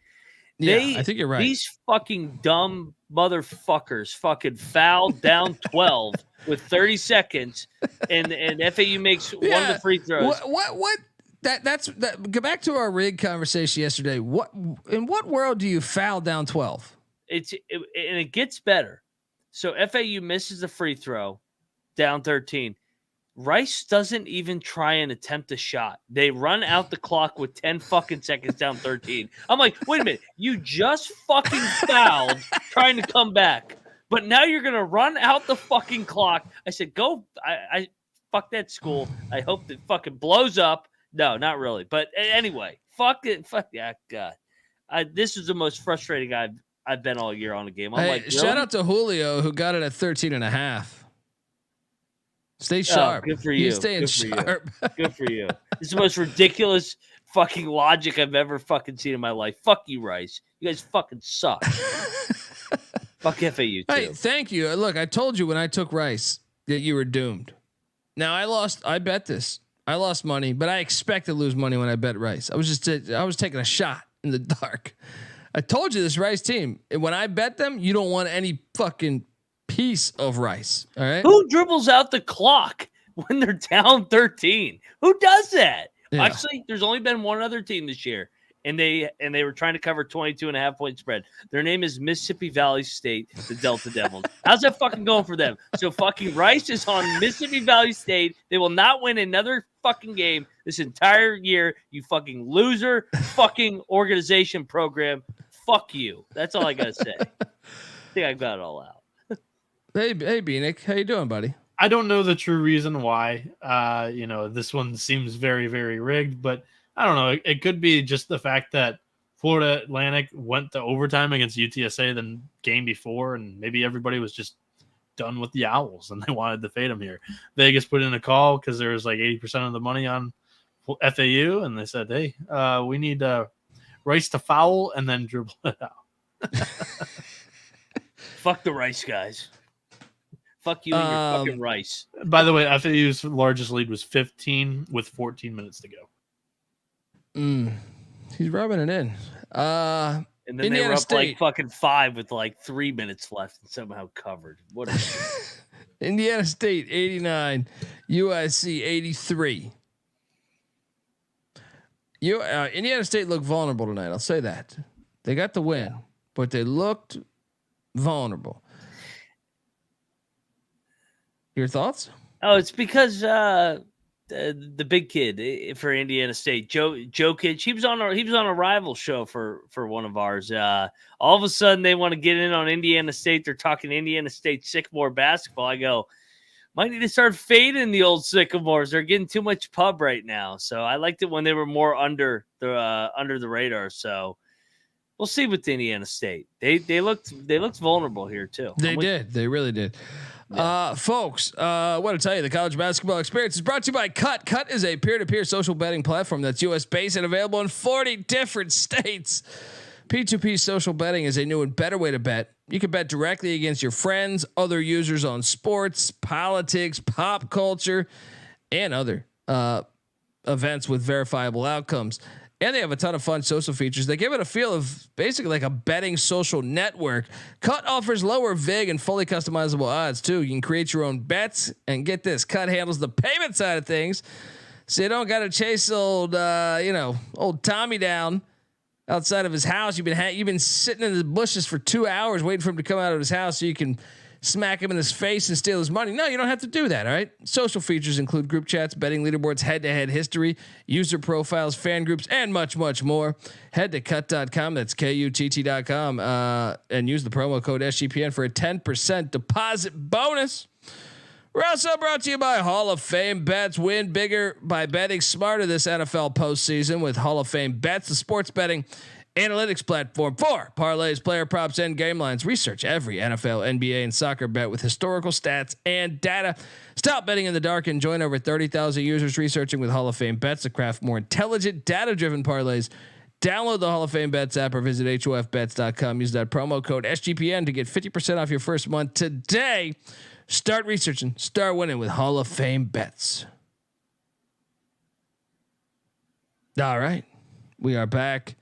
Yeah, I think you're right. These fucking dumb motherfuckers fucking fouled down 12 with 30 seconds and FAU makes one of the free throws. What? That's go back to our rig conversation yesterday. In what world do you foul down 12? And it gets better. So FAU misses the free throw, down 13. Rice doesn't even try and attempt a shot. They run out the clock with 10 fucking seconds down 13. I'm like, wait a minute, you just fucking fouled trying to come back, but now you're gonna run out the fucking clock. I said, go. I fuck that school. I hope that fucking blows up. No, not really. But anyway, fuck it. Fuck yeah, God. This is the most frustrating I've been all year on a game. I'm like, really? Shout out to Julio who got it at 13.5. Stay sharp. Good for you. You're staying sharp. Good for you. This is the most ridiculous fucking logic I've ever fucking seen in my life. Fuck you, Rice. You guys fucking suck. Fuck FAU too. Hey, thank you. Look, I told you when I took Rice that you were doomed. Now I bet this. I lost money, but I expect to lose money when I bet Rice. I was taking a shot in the dark. I told you this Rice team, when I bet them, you don't want any fucking piece of rice. All right. Who dribbles out the clock when they're down 13? Who does that? Yeah. Actually, there's only been one other team this year, and they were trying to cover 22.5 point spread. Their name is Mississippi Valley State, the Delta Devils. How's that fucking going for them? So fucking Rice is on Mississippi Valley State. They will not win another fucking game this entire year. You fucking loser, fucking organization program. Fuck you. That's all I gotta say. I think I got it all out. Hey, Bieniek, how you doing, buddy? I don't know the true reason why. This one seems very, very rigged, but I don't know. It could be just the fact that Florida Atlantic went to overtime against UTSA the game before, and maybe everybody was just done with the Owls and they wanted to fade them here. Vegas put in a call because there was like 80% of the money on FAU, and they said, "Hey, we need Rice to foul and then dribble it out." Fuck the Rice guys. Fuck you and your fucking Rice. By the way, FAU's largest lead was 15 with 14 minutes to go. He's rubbing it in. And then Indiana they were up State. like fucking 5 with like 3 minutes left and somehow covered. What a Indiana State 89, USC 83. Indiana State looked vulnerable tonight. I'll say that. They got the win, but they looked vulnerable. Your thoughts? Oh, it's because the big kid for Indiana State, Jokic, he was on a rival show for one of ours. All of a sudden they want to get in on Indiana State. They're talking Indiana State Sycamore basketball. I go, might need to start fading the old Sycamores. They're getting too much pub right now. So I liked it when they were more under the radar. So we'll see with Indiana State. They looked vulnerable here too. They did. They really did. Yeah. Folks, I want to tell you the college basketball experience is brought to you by Cut. Cut is a peer-to-peer social betting platform that's U.S. based and available in 40 different states. P2P social betting is a new and better way to bet. You can bet directly against your friends, other users on sports, politics, pop culture, and other events with verifiable outcomes. And they have a ton of fun social features. They give it a feel of basically like a betting social network. Cut offers lower vig and fully customizable odds too. You can create your own bets, and get this, Cut handles the payment side of things, so you don't got to chase old Tommy down outside of his house. You've been sitting in the bushes for 2 hours waiting for him to come out of his house so you can smack him in his face and steal his money. No, you don't have to do that. All right. Social features include group chats, betting leaderboards, head-to-head history, user profiles, fan groups, and much, much more. Head to cut.com. That's KUTT.com and use the promo code SGPN for a 10% deposit bonus. We're also brought to you by Hall of Fame Bets. Win bigger by betting smarter this NFL postseason with Hall of Fame Bets, the sports betting analytics platform for parlays, player props, and game lines. Research every NFL, NBA, and soccer bet with historical stats and data. Stop betting in the dark and join over 30,000 users researching with Hall of Fame Bets to craft more intelligent, data-driven parlays. Download the Hall of Fame Bets app or visit HOFBets.com. Use that promo code SGPN to get 50% off your first month today. Start researching, start winning with Hall of Fame Bets. All right, we are back.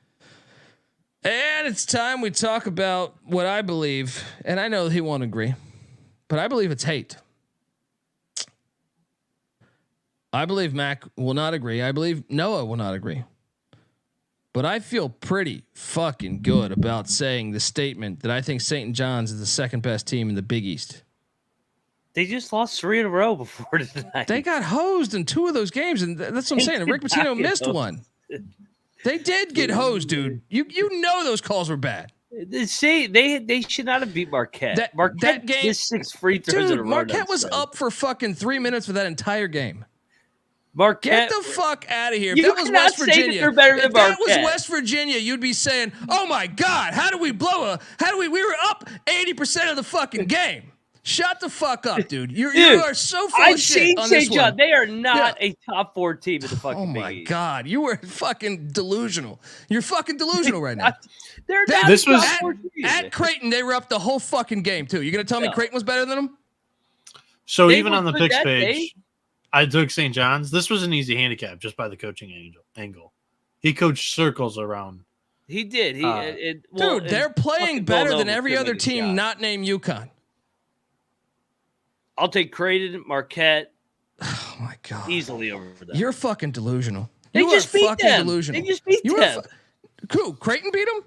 And it's time we talk about what I believe, and I know he won't agree, but I believe it's hate. I believe Mac will not agree. I believe Noah will not agree. But I feel pretty fucking good about saying the statement that I think St. John's is the second best team in the Big East. They just lost 3 in a row before tonight. They got hosed in 2 of those games, and that's what I'm saying. And Rick Pitino missed one. They did get hosed, dude. You know those calls were bad. See, they should not have beat Marquette. Marquette that game, 6 free throws dude, in a row. Marquette was up for fucking 3 minutes for that entire game. Marquette, get the fuck out of here. You if that was West Virginia, they're better than if that Marquette. was West Virginia, you'd be saying, "Oh my God, how do we we were up 80% of the fucking game." Shut the fuck up, dude. You are so full of shit on this one. They are not a top 4 team in the fucking Big East. Oh my God, you were fucking delusional. You're fucking delusional right now. They're not. This was at Creighton. They were up the whole fucking game too. You gonna tell me Creighton was better than them? So even on the picks page, I took St. John's. This was an easy handicap just by the coaching angle. He coached circles around. He did. Dude, they're playing better than every other team not named UConn. I'll take Creighton, Marquette. Oh my god! Easily over them. You're fucking delusional. They You just are beat fucking them. delusional. They just beat them. Cool. Creighton beat them.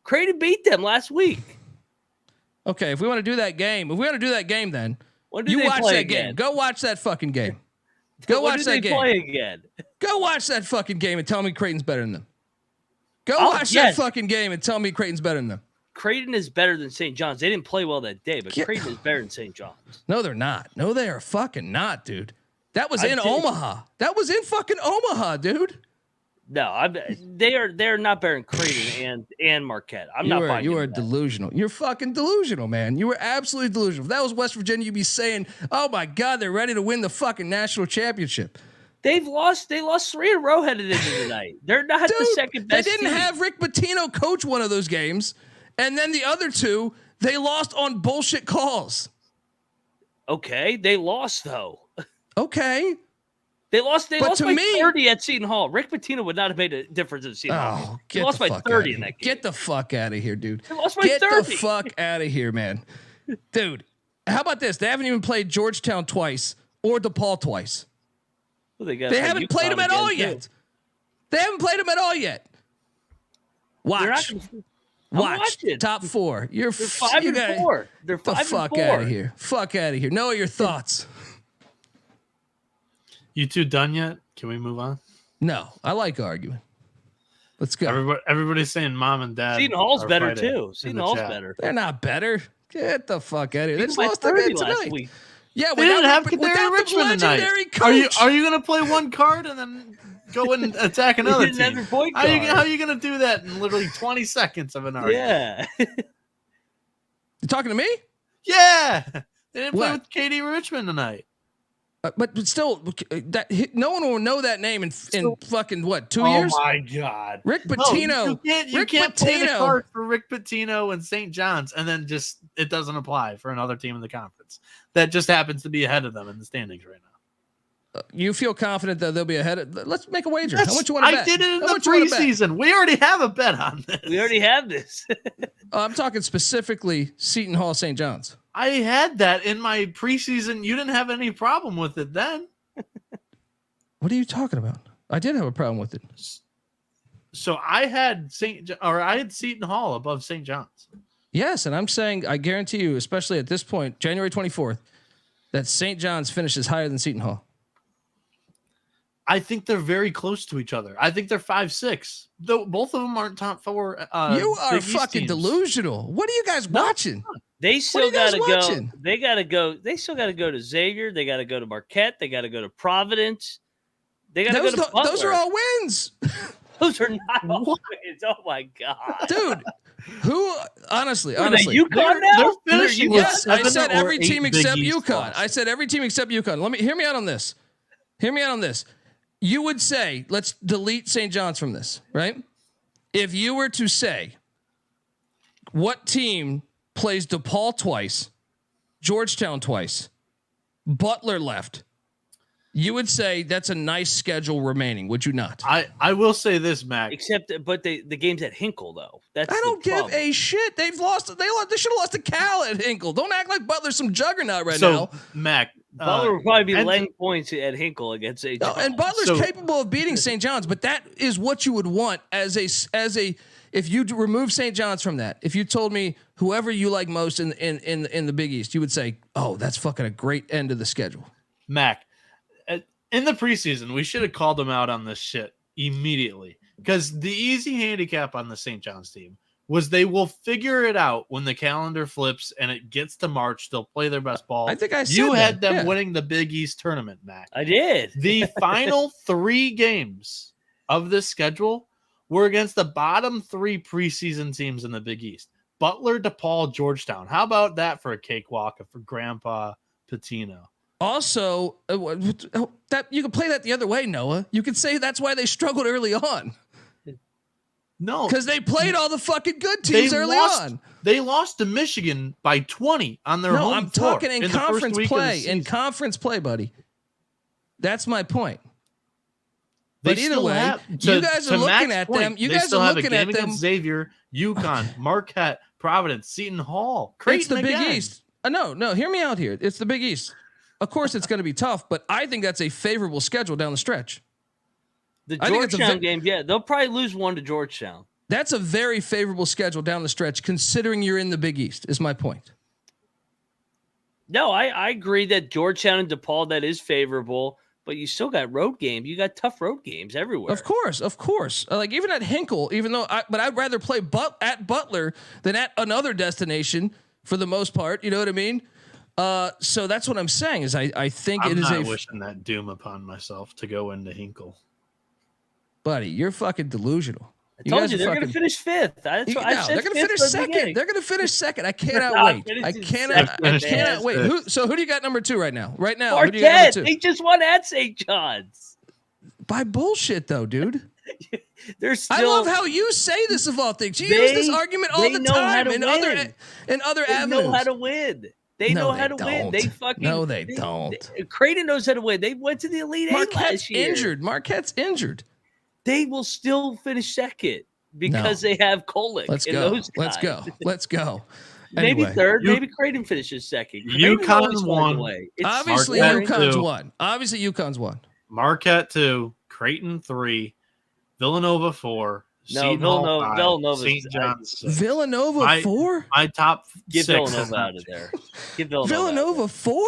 Creighton beat them last week. Okay, if we want to do that game, then When did you they watch play that again? game. Go watch that fucking game. Go When watch did that they game. play again? Go watch that fucking game and tell me Creighton's better than them. Go Oh, watch yes. that fucking game and tell me Creighton's better than them. Creighton is better than St. John's. They didn't play well that day, but Creighton is better than St. John's. No, they're not. No, they are fucking not, dude. That was I in did. Omaha. That was in fucking Omaha, dude. No, they're not better than Creighton and Marquette. You are delusional. You're fucking delusional, man. You were absolutely delusional. If that was West Virginia, you'd be saying, "Oh my God, they're ready to win the fucking national championship." They lost 3 in a row headed into tonight. They're not Dude, the second best. They didn't team. have Rick Pitino coach one of those games, and then the other two they lost on bullshit calls. Okay, they lost though. Okay. They lost by 30 at Seton Hall. Rick Pitino would not have made a difference at Seton Hall. They lost by 30 in that game. Get the fuck out of here, dude. They lost by 30. Get the fuck out of here, man. Dude, how about this? They haven't even played Georgetown twice or DePaul twice. Well, they haven't played them at all yet. They haven't played them at all yet. Watch. Watch. Top 4. They're 5-4. They're 5-4. The fuck out of here. Fuck out of here. Noah, your thoughts? You two done yet? Can we move on? No, I like arguing. Let's go. Everybody's saying mom and dad. Seton Hall's better too. Seton Hall's better. They're not better. Get the fuck out of here. They just lost 30 the game last tonight. week. Yeah, They didn't have without Kadarius the Richmond tonight. legendary coach. Are you going to play one card and then go and attack another didn't have team? your point How guard. are you going to do that in literally 20 seconds of an argument? Yeah. You talking to me? Yeah. They didn't play What? with KD Richmond tonight. But still, no one will know that name in fucking what, 2 years? Oh my God, Rick Pitino. No, you can't play the card for Rick Pitino and St. John's, and then just it doesn't apply for another team in the conference that just happens to be ahead of them in the standings right now. You feel confident that they'll be ahead? Let's make a wager. How much you want to bet? I did it in How the much you wanna bet? preseason. We already have a bet on this. We already have this. I'm talking specifically Seton Hall, St. John's. I had that in my preseason. You didn't have any problem with it then. What are you talking about? I did have a problem with it. So I had Seton Hall above St. John's. Yes, and I'm saying I guarantee you, especially at this point, January 24th, that St. John's finishes higher than Seton Hall. I think they're very close to each other. I think they're 5-6. Though both of them aren't top 4. You are Big East fucking teams. delusional. What are you guys watching? They still What are you got to guys go. watching? They got to go. They still got to go to Xavier. They got to go to Marquette. They got to go to Providence. They got to go to Butler. Those are all wins. Those are not all wins. Oh my God, Dude. Who honestly, Are they UConn now? They're finishing with yes, I 7 said or every 8 team Big except East UConn. losses. I said every team except UConn. Hear me out on this. Hear me out on this. You would say, let's delete St. John's from this, right? If you were to say, what team plays DePaul twice, Georgetown twice, Butler left, you would say that's a nice schedule remaining, would you not? I will say this, Mac. but the game's at Hinkle though. That's I don't the give problem. a shit. They should have lost to Cal at Hinkle. Don't act like Butler's some juggernaut right So, now. Mac. Butler will probably be and- laying points at Hinkle against St. No, John's. and Butler's So- capable of beating St. John's, but that is what you would want as a if you remove St. John's from that. If you told me whoever you like most in the Big East, you would say, "Oh, that's fucking a great end of the schedule." Mac, in the preseason, we should have called them out on this shit immediately because the easy handicap on the St. John's team was they will figure it out when the calendar flips and it gets to March. They'll play their best ball. I think I said you had that, them yeah. winning the Big East tournament, Mac. I did. The final 3 games of this schedule were against the bottom 3 preseason teams in the Big East: Butler, DePaul, Georgetown. How about that for a cakewalk for Grandpa Pitino? Also, that you can play that the other way, Noah. You could say that's why they struggled early on No, because they played all the fucking good teams early on. They lost to Michigan by 20 on their No, home I'm floor talking in the first conference week of the play. season. In conference play, buddy. That's my point. They But either still way, have- you guys are to looking Mac's at point, them. You they guys still are have looking a game at them. against Xavier, UConn, Marquette, Providence, Seton Hall, It's Creighton the Big again. East. No. Hear me out here. It's the Big East. Of course, it's going to be tough, but I think that's a favorable schedule down the stretch. The Georgetown game, yeah, they'll probably lose one to Georgetown. That's a very favorable schedule down the stretch, considering you're in the Big East, is my point. No, I agree that Georgetown and DePaul, that is favorable, but you still got road games. You got tough road games everywhere. Of course. Like even at Hinkle, but I'd rather play at Butler than at another destination for the most part. You know what I mean? So that's what I'm saying is I think it is I'm not wishing that doom upon myself to go into Hinkle. Buddy, you're fucking delusional. I told you they're going to finish fifth. They're going to finish second. They're going to finish second. I cannot wait. I cannot wait. So who do you got number 2 right now? Right now, who do you got number 2? They just won at St. John's. By bullshit, though, dude. I love how you say this of all things. You use this argument all the time in other avenues. They know how to win. They know how to win. They don't. Creighton knows how to win. They went to the Elite Eight last year. Marquette's injured. They will still finish second because they have Kolick. Let's go. Maybe Anyway, third. Maybe Creighton finishes second. UConn's won. Obviously, UConn's won. Marquette 2, Creighton 3, Villanova 4. Villanova. St. John's 6. Villanova 4. My top Get 6. Villanova out of there. Get Villanova 4.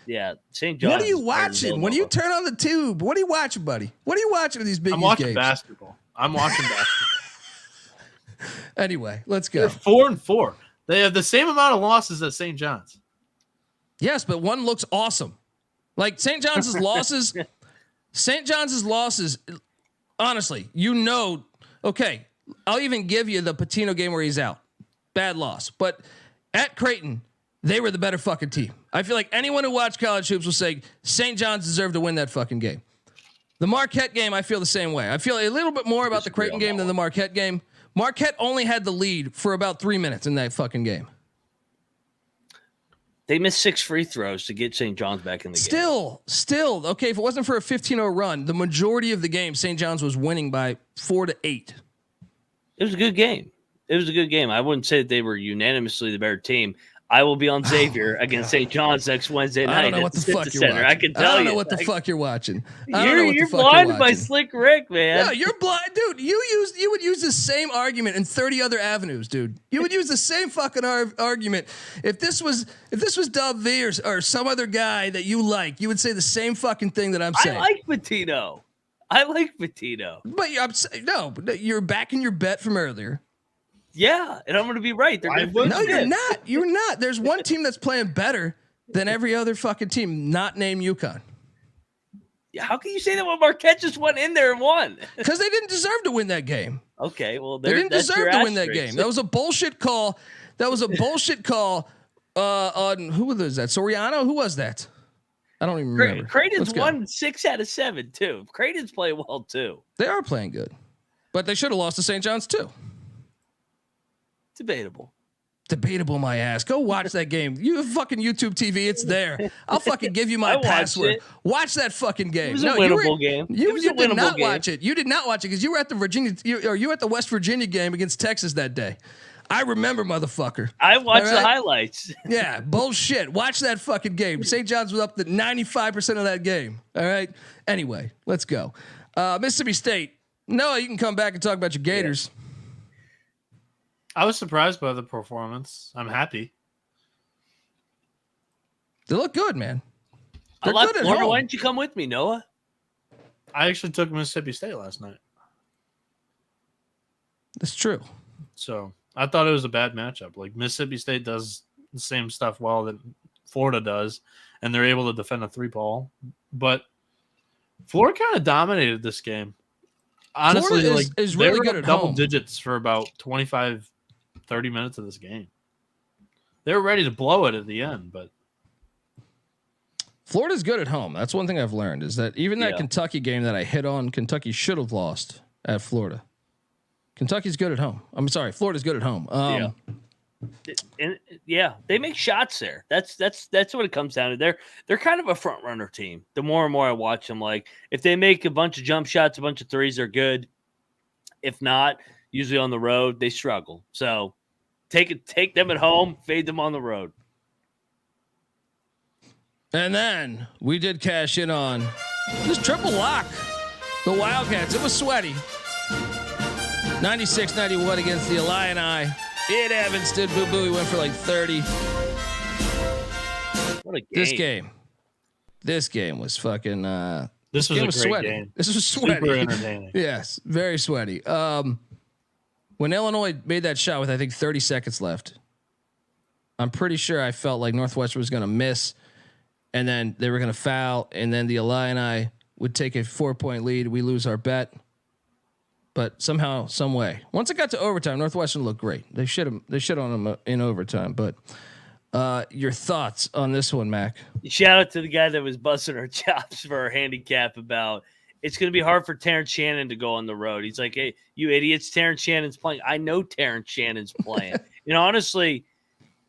Yeah, St. John's. What are you watching when you turn on the tube? What are you watching, buddy? What are you watching in these big games? I'm watching basketball. Anyway, let's go. They're 4-4. They have the same amount of losses as St. John's. Yes, but one looks awesome. Like St. John's losses. St. John's losses. Honestly, okay, I'll even give you the Patino game where he's out. Bad loss. But at Creighton, they were the better fucking team. I feel like anyone who watched college hoops will say St. John's deserved to win that fucking game. The Marquette game, I feel the same way. I feel a little bit more about the Creighton game than the Marquette game. Marquette only had the lead for about 3 minutes in that fucking game. They missed 6 free throws to get St. John's back in the game. Still, okay, if it wasn't for a 15-0 run, the majority of the game, St. John's was winning by 4-8. It was a good game. I wouldn't say that they were unanimously the better team. I will be on Xavier against St. John's next Wednesday night. I don't know what the fuck you're watching. I can tell you. I don't know what the fuck you're watching. You're blinded by Slick Rick, man. Yeah, you're blind, dude. You would use the same argument in 30 other avenues, dude. You would use the same fucking argument if this was Dub V or some other guy that you like. You would say the same fucking thing that I'm saying. I like Patino. But you're backing your bet from earlier. Yeah, and I'm going to be right. No, you're not. You're not. There's one team that's playing better than every other fucking team, not named UConn. Yeah, how can you say that when Marquette just went in there and won? Because they didn't deserve to win that game. Okay, well, they didn't deserve to win that game. That was a bullshit call. On who was that? Soriano? Who was that? I don't even remember. Creighton's won 6 out of 7 too. Creighton's playing well too. They are playing good, but they should have lost to St. John's too. Debatable, my ass. Go watch that game. You have fucking YouTube TV. It's there. I'll fucking give you my password. Watch that fucking game. It was a winnable game. You did not watch it. You did not watch it because you were at the you were at the West Virginia game against Texas that day. I remember, motherfucker. I watched the highlights. Yeah, bullshit. Watch that fucking game. St. John's was up to 95% of that game. All right. Anyway, let's go. Mississippi State. Noah, you can come back and talk about your Gators. Yeah. I was surprised by the performance. I'm happy. They look good, man. They're good at home. Why didn't you come with me, Noah? I actually took Mississippi State last night. That's true. So I thought it was a bad matchup. Like Mississippi State does the same stuff well that Florida does, and they're able to defend a 3-ball. But Florida kind of dominated this game. Honestly, is really good at double home. Digits for about 25, 30 minutes of this game. They were ready to blow it at the end, but Florida's good at home. That's one thing I've learned is that even that Kentucky game that I hit on, Kentucky should have lost at Florida. Kentucky's good at home. I'm sorry, Florida's good at home. They make shots there. That's what it comes down to. They're kind of a front runner team. The more and more I watch them, like if they make a bunch of jump shots, a bunch of threes, they're good. If not, usually on the road they struggle. So take them at home, fade them on the road. And then we did cash in on this triple lock. The Wildcats. It was sweaty. 96-91 against the Illini. In Evanston. Boo Boo. He went for like 30. What a game. This game was fucking. This was a great sweaty. game. This was sweaty. Super entertaining. Yes, very sweaty. When Illinois made that shot with I think 30 seconds left, I'm pretty sure I felt like Northwestern was going to miss, and then they were going to foul, and then the Illini would take a 4-point lead. We lose our bet, but somehow, some way, once it got to overtime, Northwestern looked great. They should on them in overtime. But your thoughts on this one, Mac? Shout out to the guy that was busting our chops for our handicap about it's going to be hard for Terrence Shannon to go on the road. He's like, hey, you idiots, Terrence Shannon's playing. I know Terrence Shannon's playing. Honestly,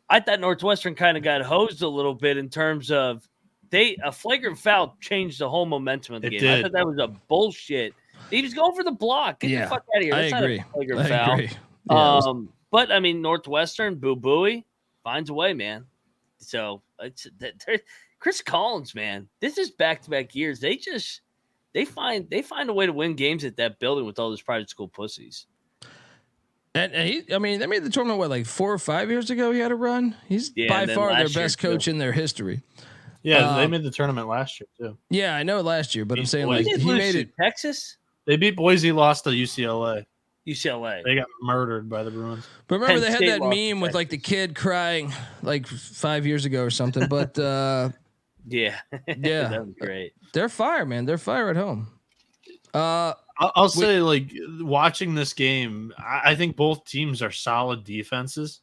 I thought Northwestern kind of got hosed a little bit in terms of a flagrant foul changed the whole momentum of the game. Did. I thought that was a bullshit. He was going for the block. Get the fuck out of here. That's I agree. not a flagrant foul. Agree. Yeah, but I mean, Northwestern, Boo Booey finds a way, man. So Chris Collins, man, this is back-to-back years. They find a way to win games at that building with all those private school pussies. And they made the tournament like 4 or 5 years ago. He had a run. He's by far their best coach in their history. Yeah, they made the tournament last year too. Yeah, I know last year, but I'm saying he made it. Texas. They beat Boise, lost to UCLA. They got murdered by the Bruins. But remember, they had that meme with like the kid crying like 5 years ago or something. But yeah, that was great. They're fire, man. They're fire at home. I'll say, like, watching this game, I think both teams are solid defenses,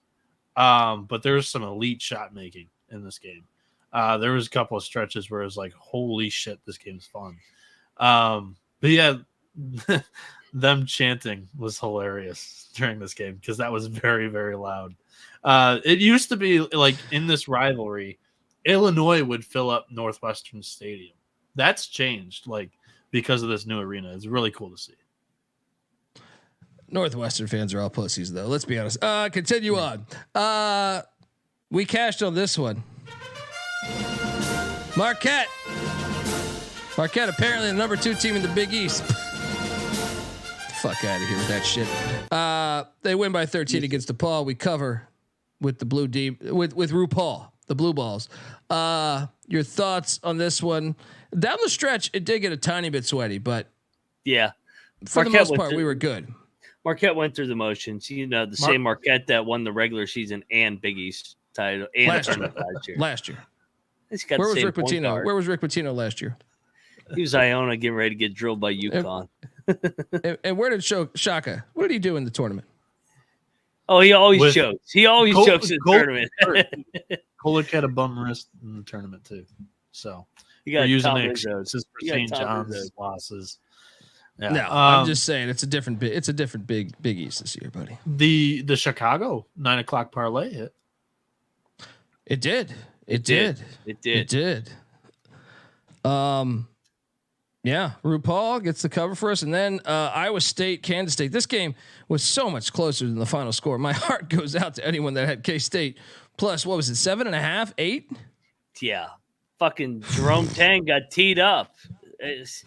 but there's some elite shot making in this game. There was a couple of stretches where it was like, holy shit, this game's fun. But yeah, them chanting was hilarious during this game because that was very, very loud. It used to be like in this rivalry, Illinois would fill up Northwestern Stadium. That's changed, like, because of this new arena. It's really cool to see. Northwestern fans are all pussies, though. Let's be honest. Continue on. We cashed on this one. Marquette, apparently the number 2 team in the Big East. Fuck out of here with that shit. They win by 13 against DePaul. We cover with the Blue D with RuPaul, the Blue Balls. Your thoughts on this one? Down the stretch, it did get a tiny bit sweaty, but yeah, for the most part, we were good. Marquette went through the motions. Same Marquette that won the regular season and Big East title and last year. Where was Rick Pitino? Where was Rick Pitino last year? He was Iona getting ready to get drilled by UConn. And where did Shaka? What did he do in the tournament? Oh, he always chokes. He always chokes in the tournament. Kolek had a bum wrist in the tournament too. So we're using the excuses for St. John's losses. Yeah. No, I'm just saying it's a different Big East this year, buddy. The Chicago 9 o'clock parlay hit. It did. Yeah, RuPaul gets the cover for us, and then Iowa State, Kansas State. This game was so much closer than the final score. My heart goes out to anyone that had K-State plus. What was it, 7.5, 8? Yeah, fucking Jerome Tang got teed up. This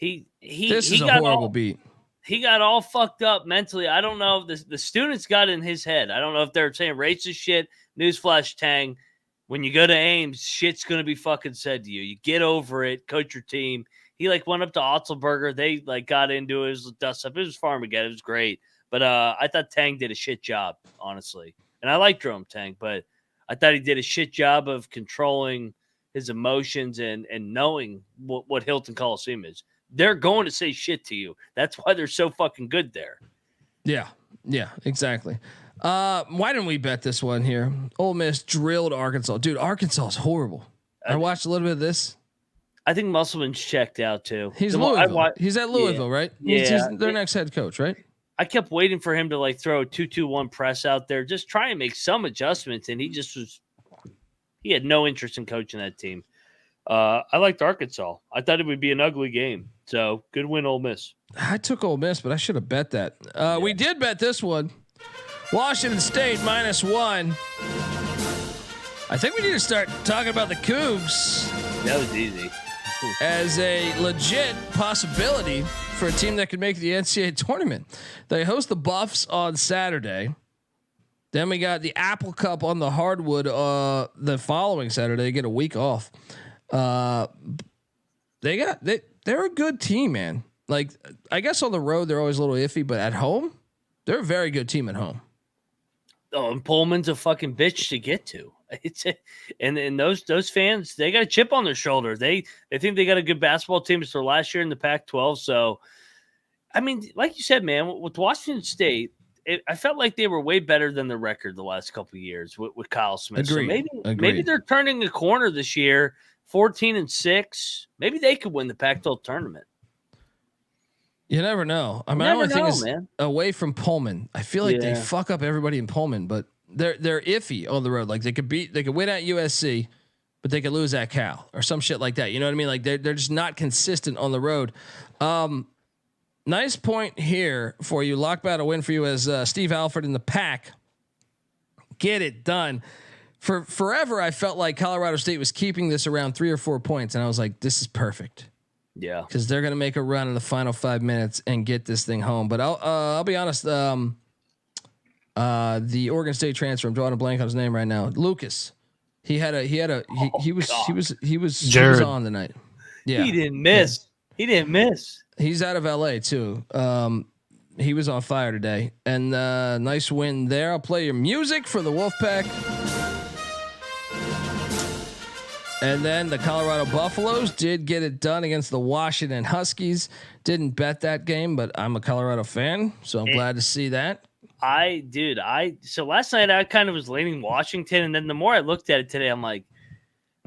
is a horrible beat. He got all fucked up mentally. I don't know if the students got in his head. I don't know if they're saying racist shit. Newsflash, Tang. When you go to Ames, shit's going to be fucking said to you. You get over it, coach your team. He went up to Otzelberger. They got into his dust up. It was Farmageddon. It was great. But I thought Tang did a shit job, honestly. And I like Jerome Tang, but I thought he did a shit job of controlling his emotions and knowing what Hilton Coliseum is. They're going to say shit to you. That's why they're so fucking good there. Yeah, exactly. Why didn't we bet this one here? Ole Miss drilled Arkansas. Dude, Arkansas is horrible. I watched a little bit of this. I think Musselman's checked out too. He's Louisville. He's at Louisville, right? He's their next head coach, right? I kept waiting for him to throw a 2-2-1 press out there, just try and make some adjustments, and he had no interest in coaching that team. I liked Arkansas. I thought it would be an ugly game. So good win, Ole Miss. I took Ole Miss, but I should have bet that. We did bet this one. Washington State -1. I think we need to start talking about the Cougs. That was easy. As a legit possibility for a team that could make the NCAA tournament. They host the Buffs on Saturday. Then we got the Apple Cup on the hardwood the following Saturday. They get a week off. They're a good team, man. Like, I guess on the road they're always a little iffy, but at home, they're a very good team at home. Oh, and Pullman's a fucking bitch to get to. And those fans, they got a chip on their shoulder. They think they got a good basketball team. It's their last year in the Pac-12. So, I mean, like you said, man, with Washington State, I felt like they were way better than the record the last couple of years with Kyle Smith. Agreed. So maybe they're turning a corner this year, 14-6. Maybe they could win the Pac-12 tournament. You never know. I mean, I don't think it's away from Pullman. I feel like they fuck up everybody in Pullman, but they're iffy on the road. Like they could win at USC, but they could lose at Cal or some shit like that. You know what I mean? Like they're just not consistent on the road. Nice point here for you. Lock battle win for you as Steve Alford in the Pac. Get it done. For forever, I felt like Colorado State was keeping this around 3 or 4 points, and I was like, this is perfect. Yeah, because they're gonna make a run in the final 5 minutes and get this thing home. But I'll be honest. The Oregon State transfer, I'm drawing a blank on his name right now. Lucas. He was on tonight. Yeah, he didn't miss. Yeah. He didn't miss. He's out of LA too. He was on fire today, and nice win there. I'll play your music for the Wolfpack. And then the Colorado Buffaloes did get it done against the Washington Huskies. Didn't bet that game, but I'm a Colorado fan, so I'm glad to see that. So last night I kind of was leaning Washington, and then the more I looked at it today, I'm like,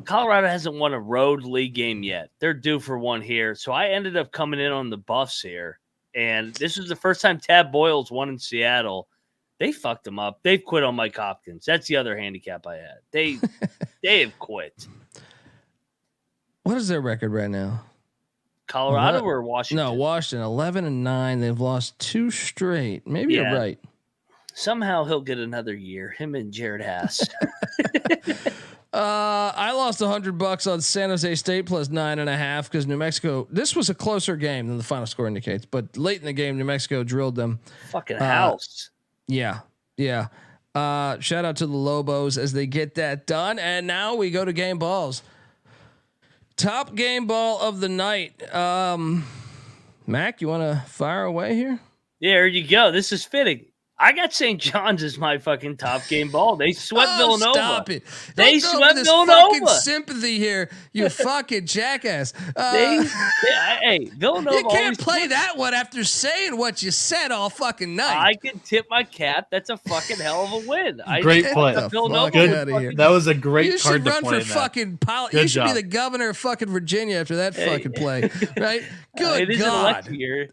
Colorado hasn't won a road league game yet. They're due for one here. So I ended up coming in on the Buffs here. And this was the first time Tab Boyles won in Seattle. They fucked him up. They've quit on Mike Hopkins. That's the other handicap I had. They have quit. What is their record right now? Colorado or Washington? No, Washington 11-9. They've lost 2 straight. Maybe you're right. Somehow he'll get another year. Him and Jared Haas. I lost $100 on San Jose State plus 9.5 because New Mexico. This was a closer game than the final score indicates, but late in the game, New Mexico drilled them. Fucking house. Yeah. Shout out to the Lobos as they get that done, and now we go to game balls. Top game ball of the night. Mac, you want to fire away here? Yeah, there you go. This is fitting. I got St. John's as my fucking top game ball. They swept Villanova. Stop it. They swept Villanova. Fucking sympathy here, you fucking jackass. Hey, Villanova. You can't play that one after saying what you said all fucking night. I can tip my cap. That's a fucking hell of a win. Great play. Good. That was a great you card should run to play. For fucking you should be the governor of fucking Virginia after that fucking play, right? Good God. Here.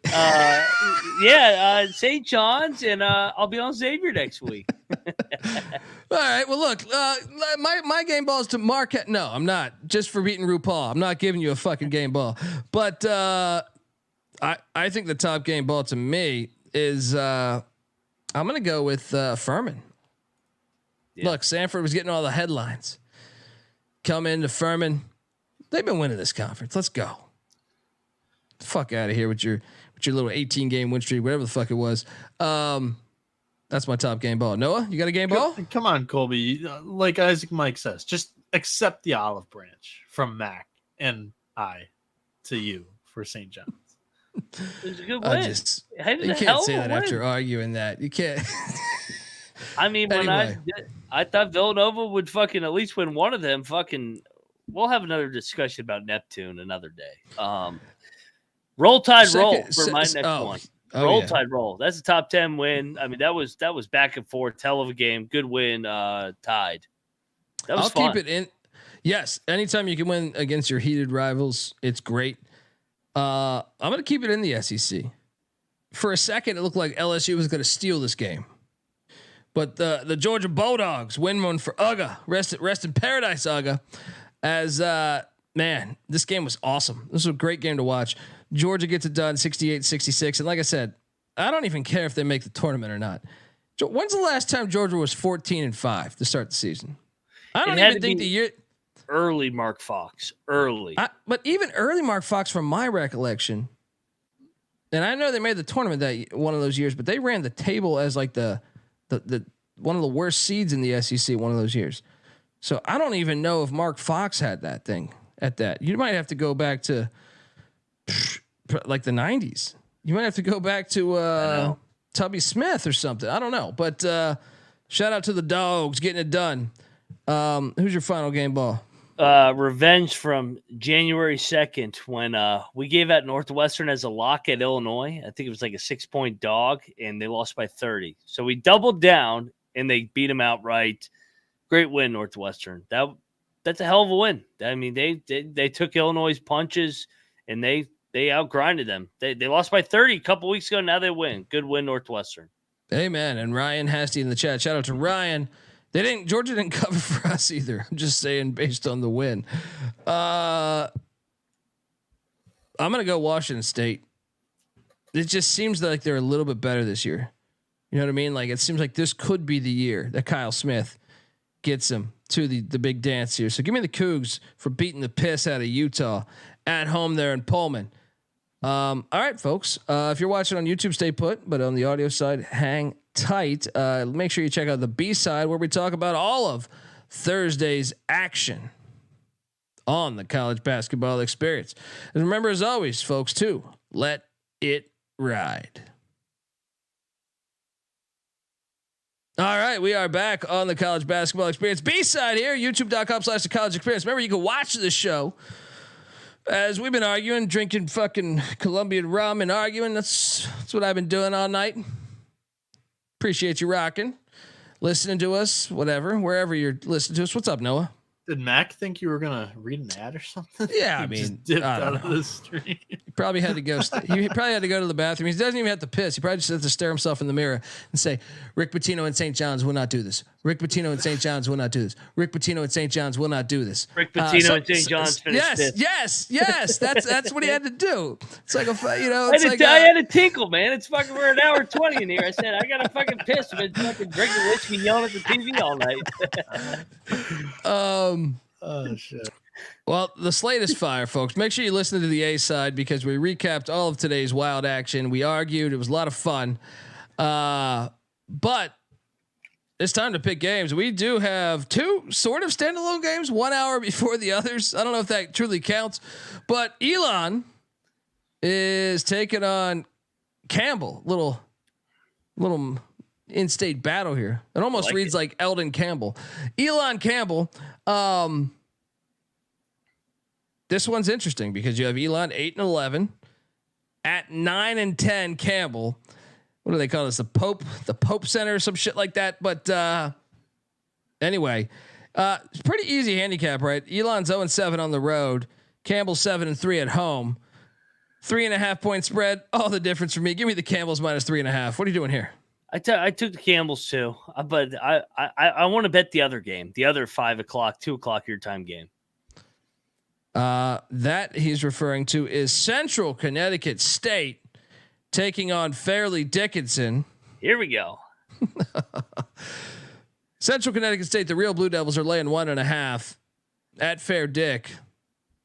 St. John's, and I'll be on Xavier next week. All right. Well, look, my game ball is to Marquette. No, I'm not. Just for beating RuPaul, I'm not giving you a fucking game ball. But I think the top game ball to me is I'm gonna go with Furman. Yeah. Look, Sanford was getting all the headlines. Come into Furman. They've been winning this conference. Let's go. Fuck out of here with your little 18 game win streak, whatever the fuck it was. That's my top game ball. Noah, you got a game ball? Come on, Colby. Like Isaac Mike says, just accept the olive branch from Mac and I to you for St. John's. It was a good win. You can't say that after arguing that. You can't. I mean, anyway. I thought Villanova would fucking at least win one of them. Fucking, we'll have another discussion about Neptune another day. Roll Tide roll for my next one. Roll Tide roll. That's a top 10 win. I mean, that was back and forth. Hell of a game. Good win. Tide. That was fun. Keep it in. Yes. Anytime you can win against your heated rivals, it's great. I'm going to keep it in the SEC. For a second, it looked like LSU was going to steal this game. But the Georgia Bulldogs win one for Uga. Rest in paradise, Uga. As man, this game was awesome. This was a great game to watch. Georgia gets it done 68-66. And like I said, I don't even care if they make the tournament or not. When's the last time Georgia was 14-5 to start the season? I don't It had even to think be the year. early Mark Fox. Early. But even early Mark Fox, from my recollection, and I know they made the tournament that one of those years, but they ran the table as like the one of the worst seeds in the SEC one of those years. So I don't even know if Mark Fox had that thing at that. You might have to go back to like the 90s. You might have to go back to Tubby Smith or something. I don't know. But shout out to the Dogs getting it done. Who's your final game ball? Revenge from January 2nd when we gave out Northwestern as a lock at Illinois. I think it was like a 6-point dog, and they lost by 30. So we doubled down, and they beat them outright. Great win, Northwestern. That's a hell of a win. I mean, they took Illinois' punches, and they outgrinded them. They lost by 30 a couple weeks ago. Now they win. Good win, Northwestern. Amen. And Ryan Hasty in the chat. Shout out to Ryan. Georgia didn't cover for us either. I'm just saying based on the win. I'm going to go Washington State. It just seems like they're a little bit better this year. You know what I mean? Like it seems like this could be the year that Kyle Smith gets them to the big dance here. So give me the Cougs for beating the piss out of Utah at home there in Pullman. All right, folks. If you're watching on YouTube, stay put, but on the audio side, hang tight. Make sure you check out the B side where we talk about all of Thursday's action on the college basketball experience. And remember, as always, folks, too, let it ride. All right, we are back on the college basketball experience B side here, youtube.com/the college experience. Remember, you can watch this show as we've been arguing, drinking fucking Colombian rum and arguing. That's what I've been doing all night. Appreciate you rocking, listening to us, whatever, wherever you're listening to us. What's up, Noah? Did Mac think you were gonna read an ad or something? Yeah, I He mean, just dipped I don't out of know. the stream. He probably had to go. He probably had to go to the bathroom. He doesn't even have to piss. He probably just has to stare himself in the mirror and say, "Rick Pitino and St. John's will not do this. Rick Pitino and St. John's will not do this. Rick Pitino and St. John's will not do this." Rick Pitino and St. John's finished fifth. Yes. That's what he had to do. It's like I had a tinkle, man. It's fucking we're an hour 20 in here. I said I gotta fucking piss. I've been fucking drinking whiskey, yelling at the TV all night. Oh shit. Well, the slate is fire, folks. Make sure you listen to the A side because we recapped all of today's wild action. We argued. It was a lot of fun. But it's time to pick games. We do have two sort of standalone games, 1 hour before the others. I don't know if that truly counts, but Elon is taking on Campbell. Little in-state battle here. It almost reads like Eldon Campbell. Elon Campbell. This one's interesting because you have Elon 8-11 at 9-10 Campbell. What do they call this? The Pope Center or some shit like that. But anyway, it's pretty easy handicap, right? Elon's 0-7 on the road. Campbell's 7-3 at home. 3.5 point spread. All the difference for me. Give me the Campbells minus 3.5. What are you doing here? I took the Campbells too, but I want to bet the other game, the other 5 o'clock, 2 o'clock your time game. That he's referring to is Central Connecticut State taking on Fairleigh Dickinson. Here we go. Central Connecticut State, the real Blue Devils are laying 1.5 at Fair Dick.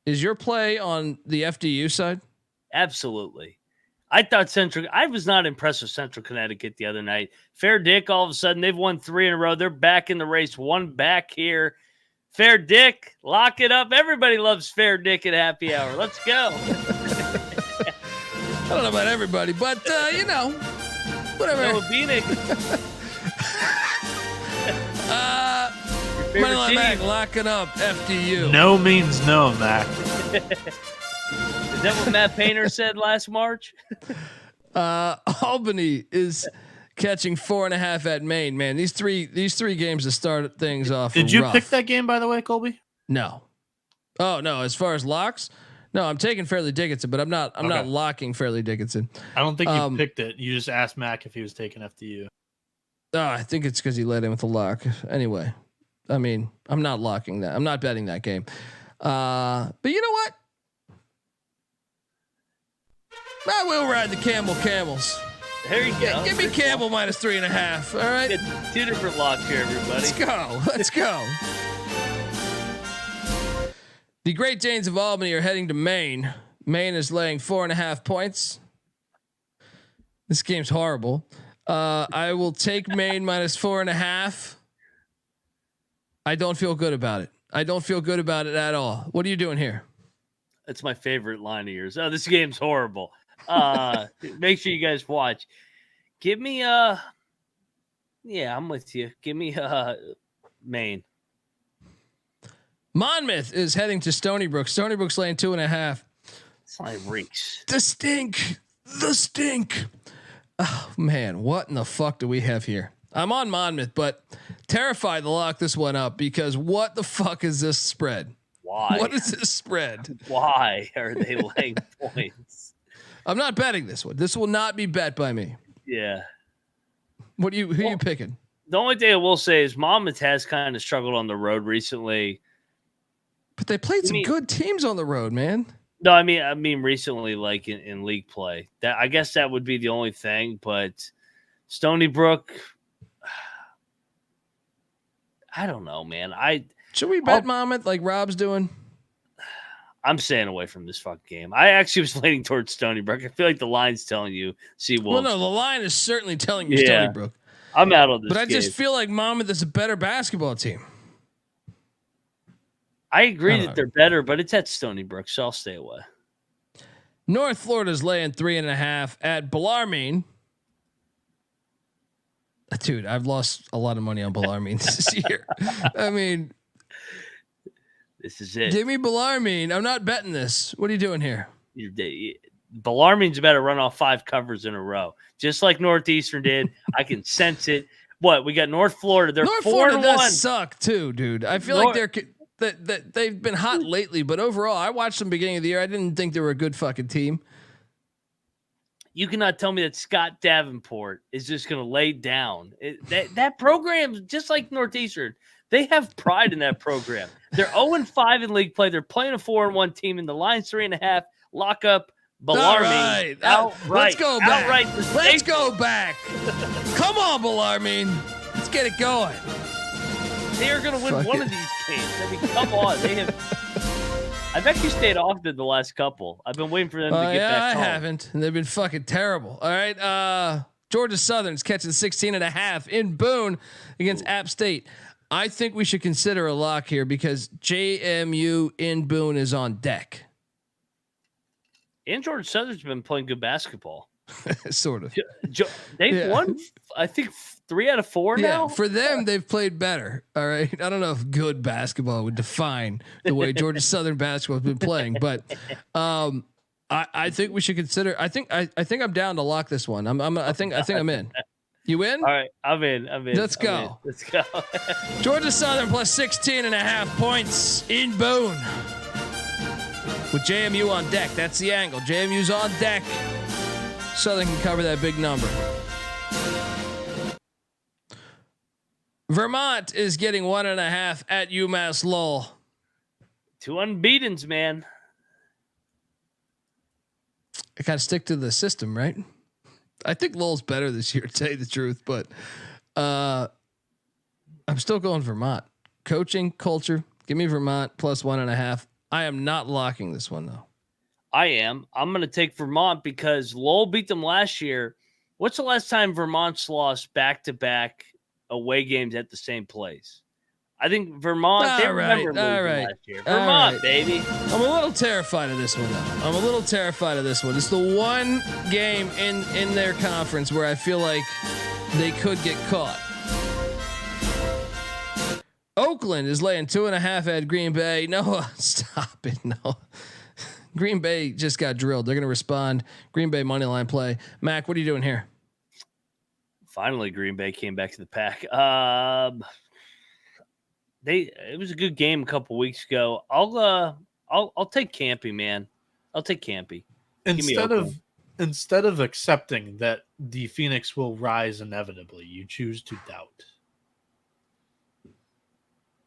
Is your play on the FDU side? Absolutely. I was not impressed with Central Connecticut the other night. Fair Dick, all of a sudden, they've won 3 in a row. They're back in the race, one back here. Fair Dick, lock it up. Everybody loves Fair Dick at happy hour. Let's go. I don't know about everybody, but whatever. Noah Bieniek. Moneyline Mac, locking up FDU. No means no, Mac. Is that what Matt Painter said last March? Albany is catching 4.5 at Maine. Man, these three games to start things off. Did you rough. pick that game, by the way, Colby? No. Oh no. As far as locks, no. I'm taking Fairleigh Dickinson, but I'm not locking Fairleigh Dickinson. I don't think you picked it. You just asked Mac if he was taking FDU. I think it's because he led in with a lock. Anyway, I mean, I'm not locking that. I'm not betting that game. But you know what? I will ride the Camels. There you go. Give me Campbell minus 3.5. All right. Two different locks here, everybody. Let's go. The Great Danes of Albany are heading to Maine. Maine is laying 4.5 points. This game's horrible. I will take Maine minus 4.5. I don't feel good about it. I don't feel good about it at all. What are you doing here? That's my favorite line of yours. Oh, this game's horrible. Make sure you guys watch. Give me yeah, I'm with you. Give me Maine. Monmouth is heading to Stony Brook. Stony Brook's laying 2.5. It's like rinks. The stink. Oh man, what in the fuck do we have here? I'm on Monmouth, but terrified to lock this one up because what the fuck is this spread? Why? What is this spread? Why are they laying points? I'm not betting this one. This will not be bet by me. Yeah. Who are you picking? The only thing I will say is Monmouth has kind of struggled on the road recently. But they played some good teams on the road, man. No, I mean recently, like in league play. That I guess that would be the only thing. But Stony Brook, I don't know, man. Should we bet Monmouth like Rob's doing? I'm staying away from this fucking game. I actually was leaning towards Stony Brook. I feel like the line's telling you see Wolves. Well, no, the line is certainly telling you Stony Brook. I'm out on this. But I just feel like Monmouth is a better basketball team. I agree that they're better, but it's at Stony Brook, so I'll stay away. North Florida's laying 3.5 at Bellarmine. Dude, I've lost a lot of money on Bellarmine this year. I mean, this is it. Give me Bellarmine. I'm not betting this. What are you doing here? Bellarmine's about to run off 5 covers in a row, just like Northeastern did. I can sense it. What we got? North Florida. They're North 4-1. Florida does suck too, dude. I feel like they've been hot lately, but overall, I watched them beginning of the year. I didn't think they were a good fucking team. You cannot tell me that Scott Davenport is just going to lay down. That program, just like Northeastern, they have pride in that program. They're 0-5 in league play. They're playing a 4-1 team, and the line's 3.5. Lock up Bellarmine. Let's go back. Let's go back. Come on, Bellarmine. Let's get it going. They are going to win one of these games. I mean, come on. I've actually stayed off the last couple. I've been waiting for them to get back home. I haven't. And they've been fucking terrible. All right. Georgia Southern's catching 16.5 in Boone against App State. I think we should consider a lock here because JMU in Boone is on deck. And Georgia Southern's been playing good basketball. Sort of. They've won, I think, 3 out of 4 now. For them, they've played better. All right. I don't know if good basketball would define the way Georgia Southern basketball has been playing, but I think we should consider. I think I'm down to lock this one. I think I'm in. You in? All right, I'm in. Let's go. Let's go. Georgia Southern plus 16.5 points in Boone with JMU on deck. That's the angle. JMU's on deck. Southern can cover that big number. Vermont is getting 1.5 at UMass Lowell. 2 unbeatens, man. I gotta stick to the system, right? I think Lowell's better this year, to tell you the truth, but I'm still going Vermont. Coaching, culture, give me Vermont plus 1.5. I am not locking this one though. I am. I'm going to take Vermont because Lowell beat them last year. What's the last time Vermont's lost back-to-back away games at the same place? I think Vermont. Remember losing last year. Vermont, baby. I'm a little terrified of this one, though. It's the one game in their conference where I feel like they could get caught. Oakland is laying 2.5 at Green Bay. Noah, stop it, Noah. Green Bay just got drilled. They're going to respond. Green Bay money line play. Mac, what are you doing here? Finally, Green Bay came back to the pack. It was a good game a couple weeks ago. I'll take Campy, man. I'll take Campy. Instead of accepting that the Phoenix will rise inevitably, you choose to doubt.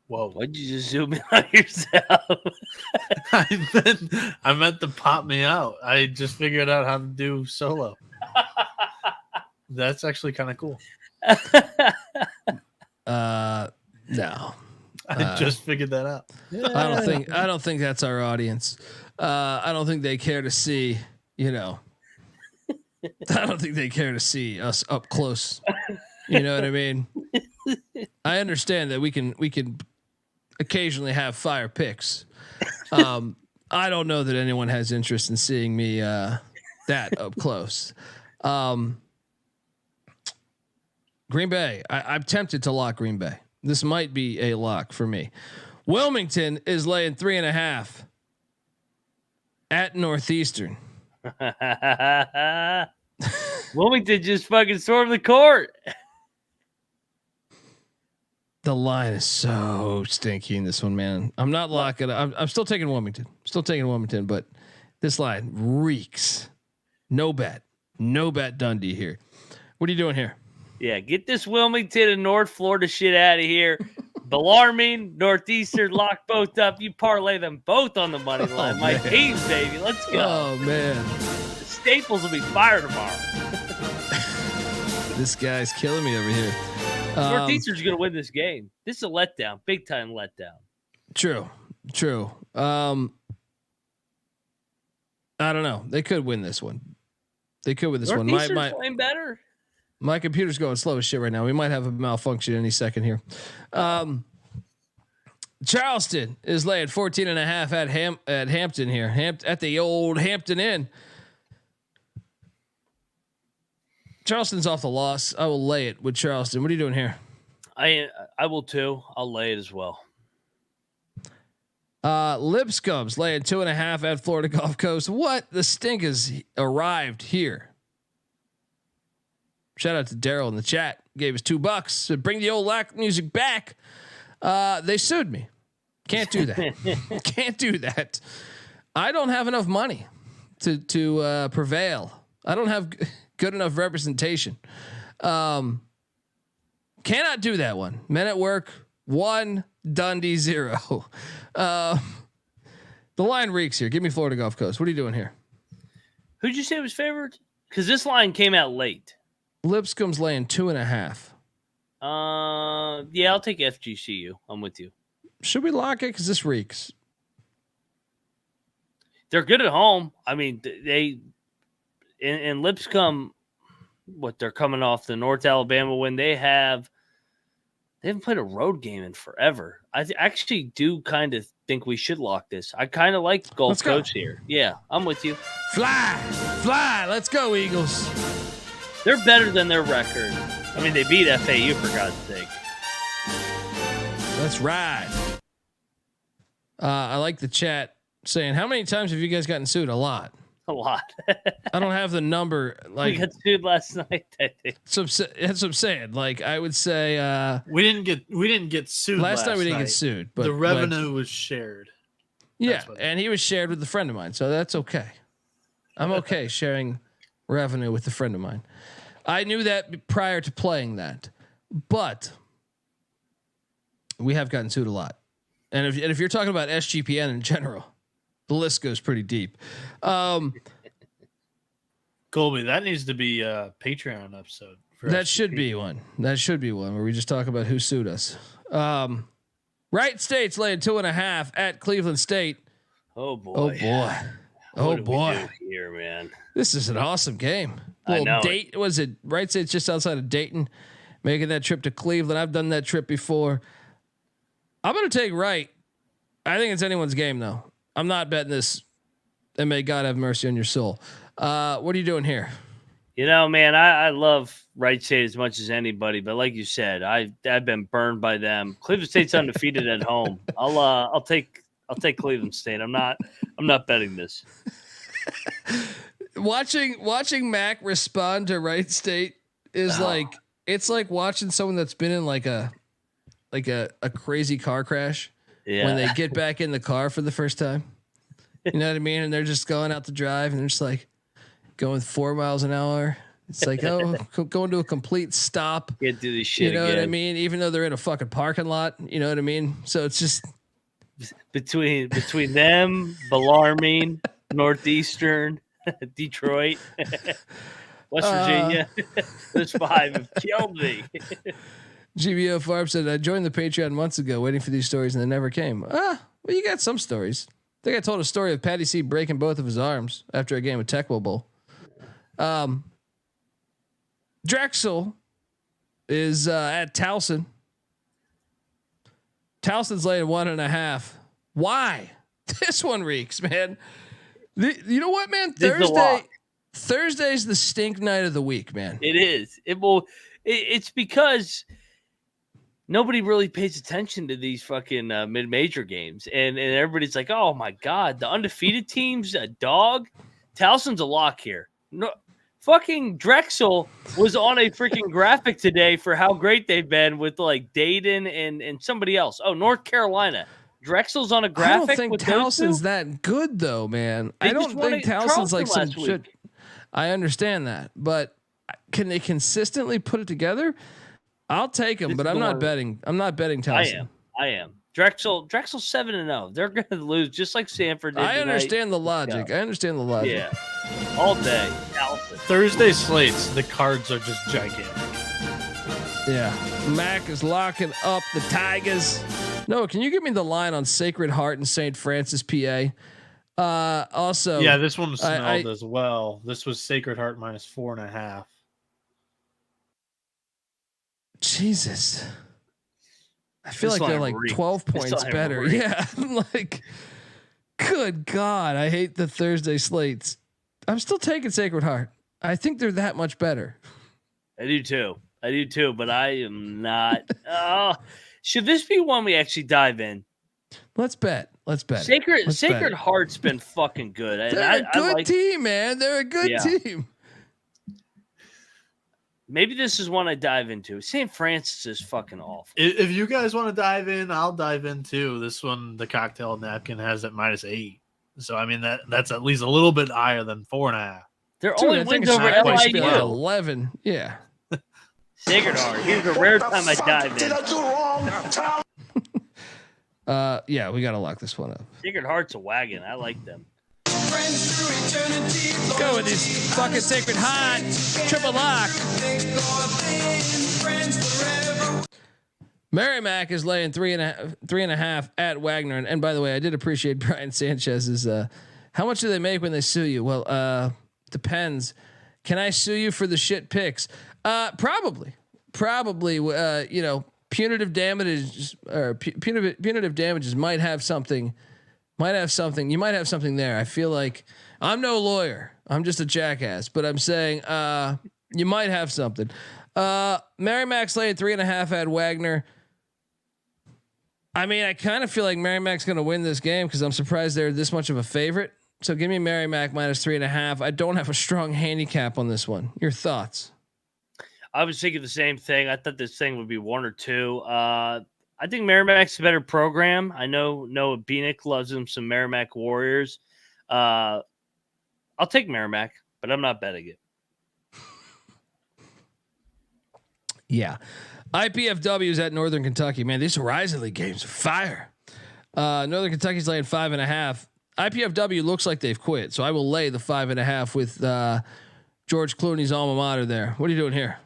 Whoa! Why'd you just zoom in on yourself? I meant to pop me out. I just figured out how to do solo. That's actually kind of cool. No. I just figured that out. I don't think that's our audience. I don't think they care to see, I don't think they care to see us up close. You know what I mean? I understand that we can occasionally have fire picks. I don't know that anyone has interest in seeing me that up close. Green Bay. I'm tempted to lock Green Bay. This might be a lock for me. Wilmington is laying 3.5 at Northeastern. Wilmington just fucking stormed the court. The line is so stinky in this one, man. I'm not locking. I'm still taking Wilmington. But this line reeks. No bet Dundee here. What are you doing here? Yeah, get this Wilmington and North Florida shit out of here. Bellarmine, Northeastern, lock both up. You parlay them both on the money line. My team, baby. Let's go. Oh, man. The Staples will be fired tomorrow. This guy's killing me over here. Northeastern's going to win this game. This is a letdown. Big time letdown. True. I don't know. They could win this one. Northeastern's playing better. My computer's going slow as shit right now. We might have a malfunction any second here. Charleston is laying 14.5 at Hampton here. At the old Hampton Inn. Charleston's off the loss. I will lay it with Charleston. What are you doing here? I will too. I'll lay it as well. Lipscomb's laying 2.5 at Florida Gulf Coast. What? The stink has arrived here. Shout out to Daryl in the chat. Gave us $2. Said, bring the old lack music back. They sued me. Can't do that. Can't do that. I don't have enough money to prevail. I don't have good enough representation. Cannot do that one. Men at Work 1, Dundee 0. The line reeks here. Give me Florida Gulf Coast. What are you doing here? Who'd you say was favored? Because this line came out late. Lipscomb's laying 2.5. Yeah, I'll take FGCU. I'm with you. Should we lock it? Because this reeks. They're good at home. I mean, they in Lipscomb, they're coming off the North Alabama win. They haven't played a road game in forever. I actually do kind of think we should lock this. I kind of like Gulf Coast here. Yeah, I'm with you. Fly. Let's go, Eagles. They're better than their record. I mean, they beat FAU for God's sake. Let's ride. I like the chat saying, how many times have you guys gotten sued? A lot. A lot. I don't have the number. Like, we got sued last night, I think. So that's what I'm saying. Like, I would say we didn't get sued last night. We didn't get sued, but the revenue was shared. Yeah, and he was shared with a friend of mine, so that's okay. I'm okay sharing revenue with a friend of mine. I knew that prior to playing that, but we have gotten sued a lot. And if you're talking about SGPN in general, the list goes pretty deep. Colby, that needs to be a Patreon episode. That should be one. That should be one where we just talk about who sued us. Wright State's laying 2.5 at Cleveland State. Oh boy. Oh boy. Oh boy. Here, man. This is an awesome game. I know. Was it Wright State's just outside of Dayton, making that trip to Cleveland? I've done that trip before. I'm going to take Wright. I think it's anyone's game though. I'm not betting this. And may God have mercy on your soul. What are you doing here? You know, man, I love Wright State as much as anybody, but like you said, I've been burned by them. Cleveland State's undefeated at home. I'll take Cleveland State. I'm not betting this. Watching Mac respond to Wright State is like, it's like watching someone that's been in like a crazy car crash. Yeah. When they get back in the car for the first time. You know what I mean? And they're just going out to drive and they're just like going 4 miles an hour. It's like, going to a complete stop. Can't do this shit. You know again. what I mean? Even though they're in a fucking parking lot, you know what I mean? So it's just between them, Bellarmine, Northeastern, Detroit, West Virginia. Those 5 have killed me. GBO Farm said, I joined the Patreon months ago waiting for these stories and they never came. Well, you got some stories. I think I told a story of Patty C breaking both of his arms after a game of Tecmo Bowl. Drexel is at Towson. Towson's laying 1.5. Why? This one reeks, man. You know what, man? Thursday's the stink night of the week, man. It is. It's because nobody really pays attention to these fucking mid-major games, and everybody's like, "Oh my god, the undefeated team's a dog." Towson's a lock here. No, fucking Drexel was on a freaking graphic today for how great they've been with like Dayton and somebody else. Oh, North Carolina. Drexel's on a graphic. I don't think Towson's that good though, man. I don't think Towson's like some shit. I understand that, but can they consistently put it together? I'll take them, but I'm not betting. I'm not betting Towson. I am. Drexel 7-0. They're going to lose just like Sanford did tonight. I understand the logic. Yeah, all day. Towson. Thursday slates. The cards are just gigantic. Yeah, Mac is locking up the Tigers. Noah, can you give me the line on Sacred Heart and St. Francis, PA? Also, yeah, this one smelled as well. This was Sacred Heart -4.5. Jesus, I feel like they're like 12 points better. Yeah, I'm like, good God, I hate the Thursday slates. I'm still taking Sacred Heart. I think they're that much better. I do too, but I am not. Should this be one we actually dive in? Let's bet. Sacred Heart's been fucking good. They're a good team, man. They're a good team. Maybe this is one I dive into. St. Francis is fucking awful. If you guys want to dive in, I'll dive in too. This one, the cocktail napkin has at -8. So I mean that's at least a little bit higher than 4.5. Their only wins over LIU. 11. Yeah. Sacred Heart. Here's a rare time I dive in. Did I do wrong? Yeah, we gotta lock this one up. Sacred Heart's a wagon. I like them. Let's go with this fucking Sacred Heart triple lock. Merrimack is laying 3.5 at Wagner. And by the way, I did appreciate Brian Sanchez's. How much do they make when they sue you? Well, depends. Can I sue you for the shit picks? Probably. You know, punitive damages or punitive damages might have something. You might have something there. I feel like I'm no lawyer. I'm just a jackass, but I'm saying you might have something. Merrimack's laying 3.5 at Wagner. I mean, I kind of feel like Merrimack's going to win this game because I'm surprised they're this much of a favorite. So give me Merrimack -3.5. I don't have a strong handicap on this one. Your thoughts? I was thinking the same thing. I thought this thing would be 1 or 2. I think Merrimack's a better program. I know Noah Bieniek loves him some Merrimack Warriors. I'll take Merrimack, but I'm not betting it. Yeah. IPFW is at Northern Kentucky. Man, these Horizon League games are fire. Northern Kentucky's laying 5.5. IPFW looks like they've quit, so I will lay the 5.5 with George Clooney's alma mater there. What are you doing here?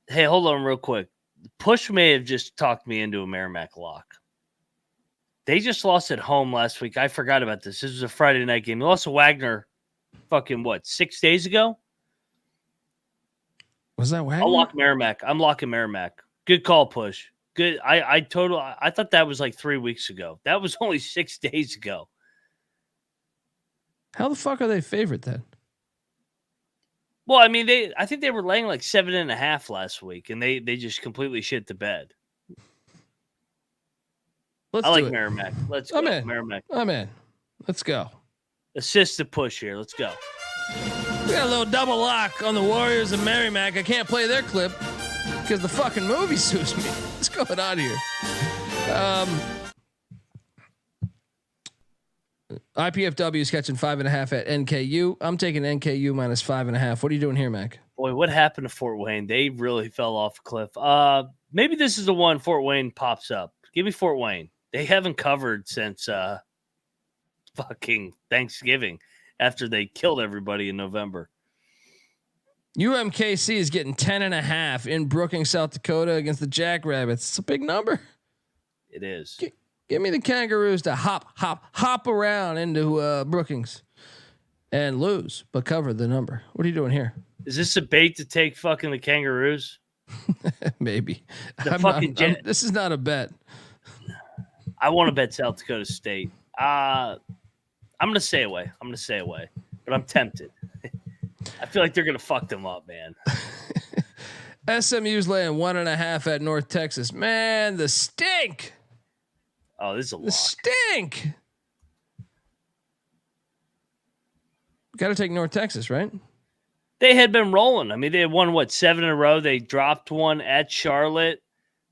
Hey, hold on real quick. Push may have just talked me into a Merrimack lock. They just lost at home last week. I forgot about this. This was a Friday night game. They lost to Wagner 6 days ago? Was that Wagner? I'll lock Merrimack. I'm locking Merrimack. Good call, Push. Good. I thought that was like 3 weeks ago. That was only 6 days ago. How the fuck are they favorite then? Well, I mean, I think they were laying like 7.5 last week, and they just completely shit the bed. I like Merrimack. Let's go. Merrimack. I'm in. Let's go. Assist the Push here. Let's go. We got a little double lock on the Warriors and Merrimack. I can't play their clip because the fucking movie sues me. What's going on here? IPFW is catching 5.5 at NKU. I'm taking NKU -5.5. What are you doing here, Mac? Boy, what happened to Fort Wayne? They really fell off a cliff. Maybe this is the one Fort Wayne pops up. Give me Fort Wayne. They haven't covered since fucking Thanksgiving after they killed everybody in November. UMKC is getting 10.5 in Brookings, South Dakota against the Jackrabbits. It's a big number. It is. Give me the Kangaroos to hop around into Brookings and lose, but cover the number. What are you doing here? Is this a bait to take fucking the Kangaroos? Maybe. This is not a bet. I want to bet South Dakota State. I'm going to stay away. But I'm tempted. I feel like they're going to fuck them up, man. SMU's laying 1.5 at North Texas. Man, the stink. Oh, this is a lot. The stink. Got to take North Texas, right? They had been rolling. I mean, they had won 7 in a row. They dropped one at Charlotte.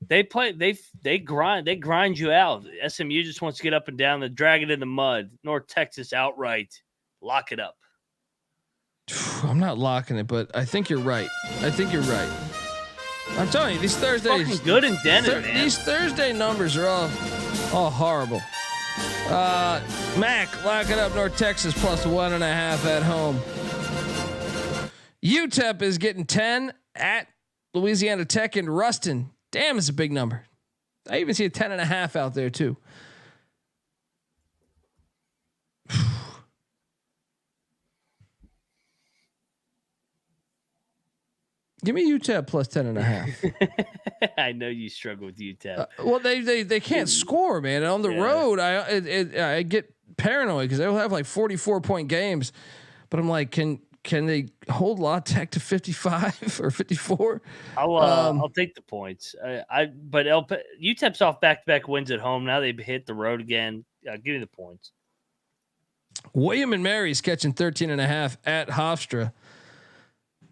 They grind you out. SMU just wants to get up and down. They drag it in the mud. North Texas outright. Lock it up. I'm not locking it, but I think you're right. I'm telling you, these Thursdays fucking good in Denton, man. These Thursday numbers are all horrible. Mac, lock it up. North Texas plus 1.5 at home. UTEP is getting 10 at Louisiana Tech in Ruston. Damn, it's a big number. I even see a 10.5 out there too. Give me UTEP plus 10.5. I know you struggle with UTEP. Well, they can't score, man. On the road, I get paranoid because they'll have like 44-point games, but I'm like, can they hold La Tech to 55 or 54? I'll take the points. But UTEP's off back-to-back wins at home. Now they hit the road again. Give me the points. William and Mary's catching 13.5 at Hofstra.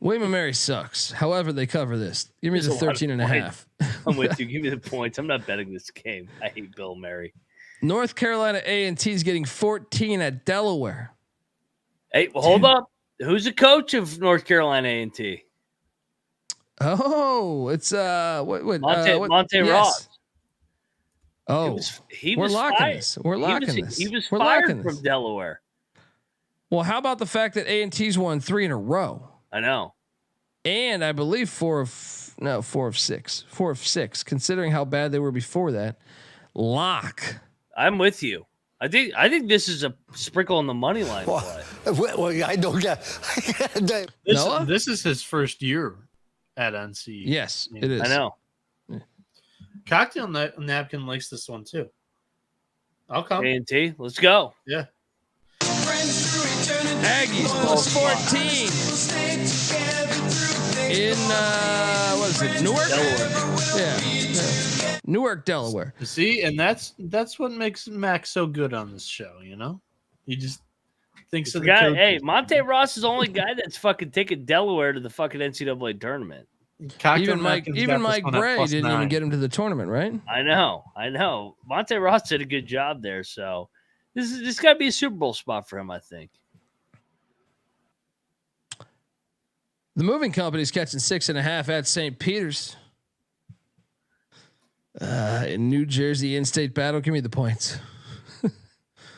William and Mary sucks. However, they cover this. Give me the 13.5. I'm with you. Give me the points. I'm not betting this game. I hate Bill Mary. North Carolina A&T is getting 14 at Delaware. Hey, well, hold up. Who's the coach of North Carolina A&T? Oh, it's Monte Ross. Oh, we're locking this. He was fired from Delaware. Well, how about the fact that A&T's won 3 in a row? I know. And I believe 4 of 6, considering how bad they were before that. Lock. I'm with you. I think this is a sprinkle on the money line play. Well, I don't get. This is his first year at NC. Yes, it is. I know. Cocktail Napkin likes this one too. I'll come. A&T, let's go. Yeah. Aggies plus 14 in what is it? Newark, Delaware. Yeah. Newark, Delaware. See, and that's what makes Max so good on this show. You know, he just thinks of the guy. coaches. Hey, Monte Ross is the only guy that's fucking taking Delaware to the fucking NCAA tournament. Even Mike Bray didn't even get him to the tournament, right? I know. Monte Ross did a good job there, so this got to be a Super Bowl spot for him, I think. The moving company's catching 6.5 at St. Peter's. In New Jersey in-state battle. Give me the points.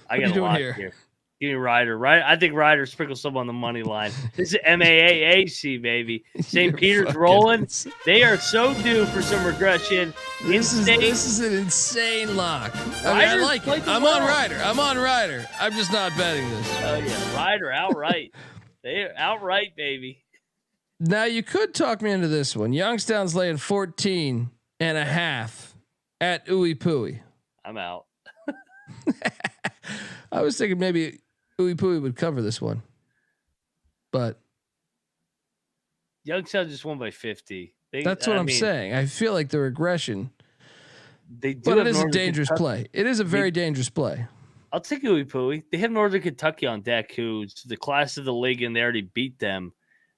I got a lot here. Give me Ryder. Right? I think Ryder sprinkles some on the money line. This is MAAAC, baby. St. Peter's rolling. They are so due for some regression. This is an insane lock. I like it. I'm on Ryder. I'm just not betting this. Oh yeah, Ryder outright. They're outright, baby. Now you could talk me into this one. Youngstown's laying 14.5 at Ooey Pooey. I'm out. I was thinking maybe Ooey Pooey would cover this one, but Youngstown just won by 50. That's what I'm saying. I feel like the regression. But it is a dangerous play. It is a very dangerous play. I'll take Ooey Pooey. They have Northern Kentucky on deck, who's the class of the league, and they already beat them.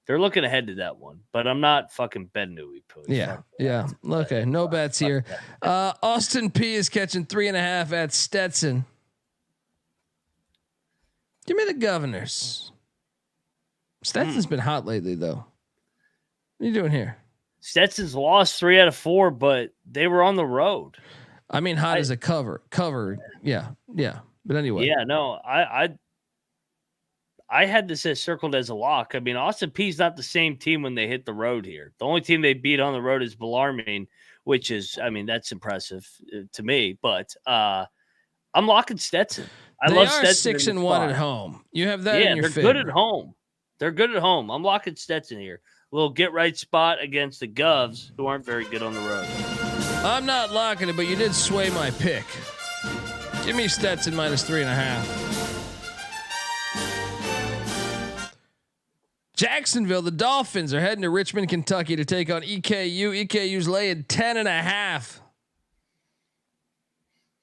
They're looking ahead to that one, but I'm not fucking betting Ooey Pooey. Yeah. Okay, no bets here. Austin P is catching 3.5 at Stetson. Give me the Governors. Stetson's been hot lately, though. What are you doing here? Stetson's lost 3 out of 4, but they were on the road. I mean, hot as a cover. Yeah. But anyway. Yeah, no, I I had this as circled as a lock. I mean, Austin Peay's not the same team when they hit the road here. The only team they beat on the road is Bellarmine, which is, I mean, that's impressive to me. But I'm locking Stetson. They are 6-1 at home. You have that in your favor. They're good at home. They're good at home. I'm locking Stetson here. A little get-right spot against the Govs, who aren't very good on the road. I'm not locking it, but you did sway my pick. Give me Stetson -3.5. Jacksonville, the Dolphins are heading to Richmond, Kentucky to take on EKU. EKU's laying 10.5.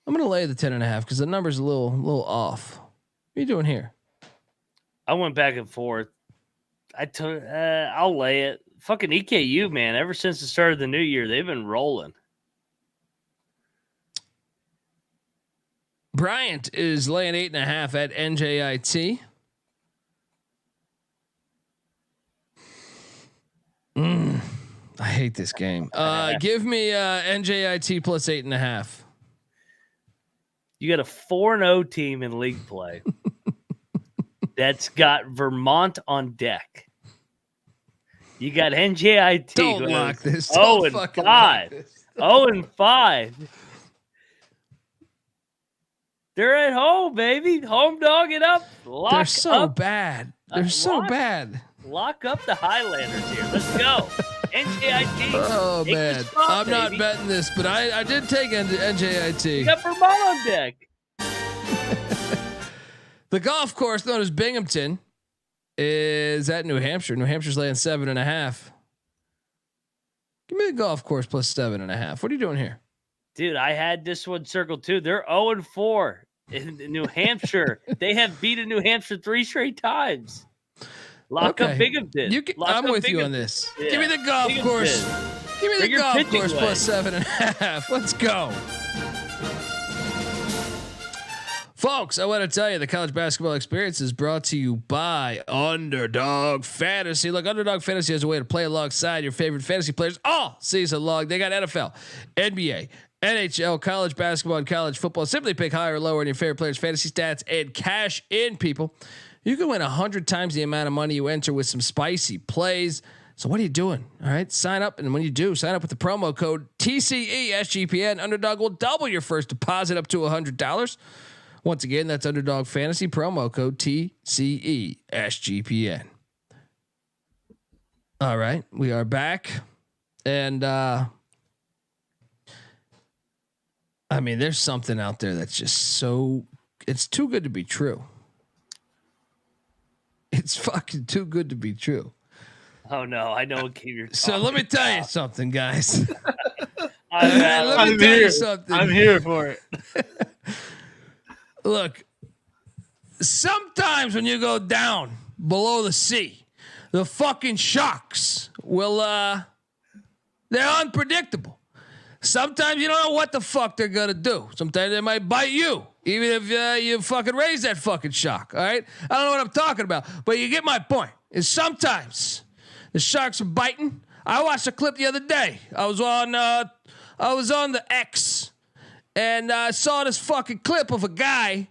I'm going to lay the 10.5 because the number's a little off. What are you doing here? I went back and forth. I'll lay it. Fucking EKU, man. Ever since the start of the new year, they've been rolling. Bryant is laying 8.5 at NJIT. I hate this game. Give me NJIT plus 8.5. You got a 4-0 team in league play that's got Vermont on deck. You got NJIT. Don't lock this. 0-5. 0-5. They're at home, baby. Home dog it up. They're so bad. They're so bad. Lock up the Highlanders here. Let's go. NJIT. Oh, man. I'm not betting this, but I did take NJIT. You got Vermont on deck. The golf course known as Binghamton is at New Hampshire. New Hampshire's laying 7.5. Give me the golf course plus 7.5. What are you doing here? Dude, I had this one circled too. They're 0-4 in New Hampshire. They have beaten New Hampshire 3 straight times. Lock up Binghamton. I'm with you on this. Yeah. Give me the golf course. Give me the golf course plus 7.5. Let's go. Folks, I want to tell you the college basketball experience is brought to you by Underdog Fantasy. Look, Underdog Fantasy has a way to play alongside your favorite fantasy players all season long. They got NFL, NBA, NHL, college basketball, and college football. Simply pick higher or lower in your favorite players' fantasy stats and cash in, people. You can win 100 times the amount of money you enter with some spicy plays. So what are you doing? All right, sign up. And when you do, sign up with the promo code TCESGPN. Underdog will double your first deposit up to $100. Once again, that's Underdog Fantasy, promo code TCESGPN. All right, we are back. And I mean, there's something out there that's just it's too good to be true. It's fucking too good to be true. Oh no, I know what game you're talking So let me tell you something, guys. I'm here for it. Look, sometimes when you go down below the sea, the fucking sharks will they're unpredictable. Sometimes you don't know what the fuck they're gonna do. Sometimes they might bite you, even if you fucking raise that fucking shark. All right, I don't know what I'm talking about, but you get my point. Is sometimes the sharks are biting. I watched a clip the other day. I was on the X. And I saw this fucking clip of a guy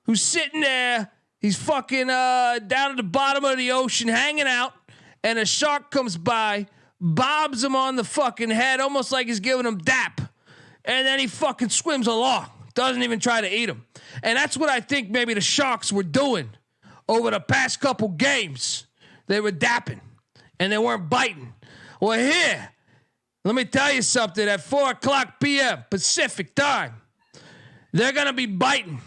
who's sitting there. He's fucking down at the bottom of the ocean hanging out. And a shark comes by, bobs him on the fucking head, almost like he's giving him dap. And then he fucking swims along. Doesn't even try to eat him. And that's what I think maybe the Sharks were doing over the past couple games. They were dapping. And they weren't biting. Well, here. Let me tell you something. At 4:00 p.m. Pacific time, they're going to be biting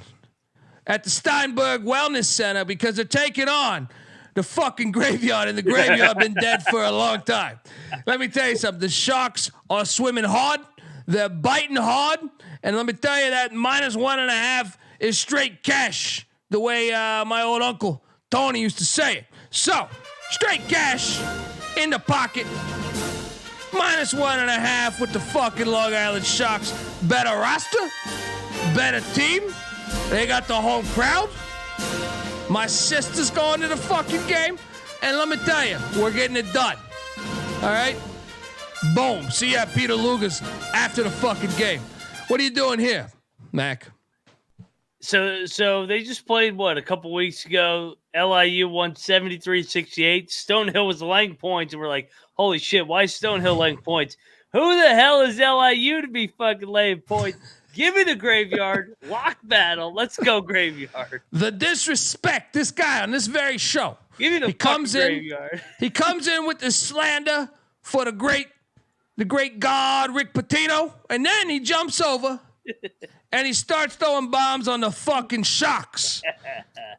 at the Steinberg Wellness Center because they're taking on the fucking graveyard, and the graveyard been dead for a long time. Let me tell you something. The Sharks are swimming hard. They're biting hard. And let me tell you that -1.5 is straight cash, the way my old uncle Tony used to say it. So, straight cash in the pocket. -1.5 with the fucking Long Island Sharks. Better roster, better team. They got the home crowd. My sister's going to the fucking game. And let me tell you, we're getting it done. All right? Boom. See you at Peter Luger's after the fucking game. What are you doing here, Mac? So they just played a couple weeks ago. LIU won 73-68. Stonehill was laying points, and we're like, holy shit, why is Stonehill laying points? Who the hell is LIU to be fucking laying points? Give me the Graveyard. Lock battle. Let's go, Graveyard. The disrespect, this guy on this very show. Give me the Graveyard. He comes in with the slander for the great God, Rick Pitino, and then he jumps over and he starts throwing bombs on the fucking Sharks.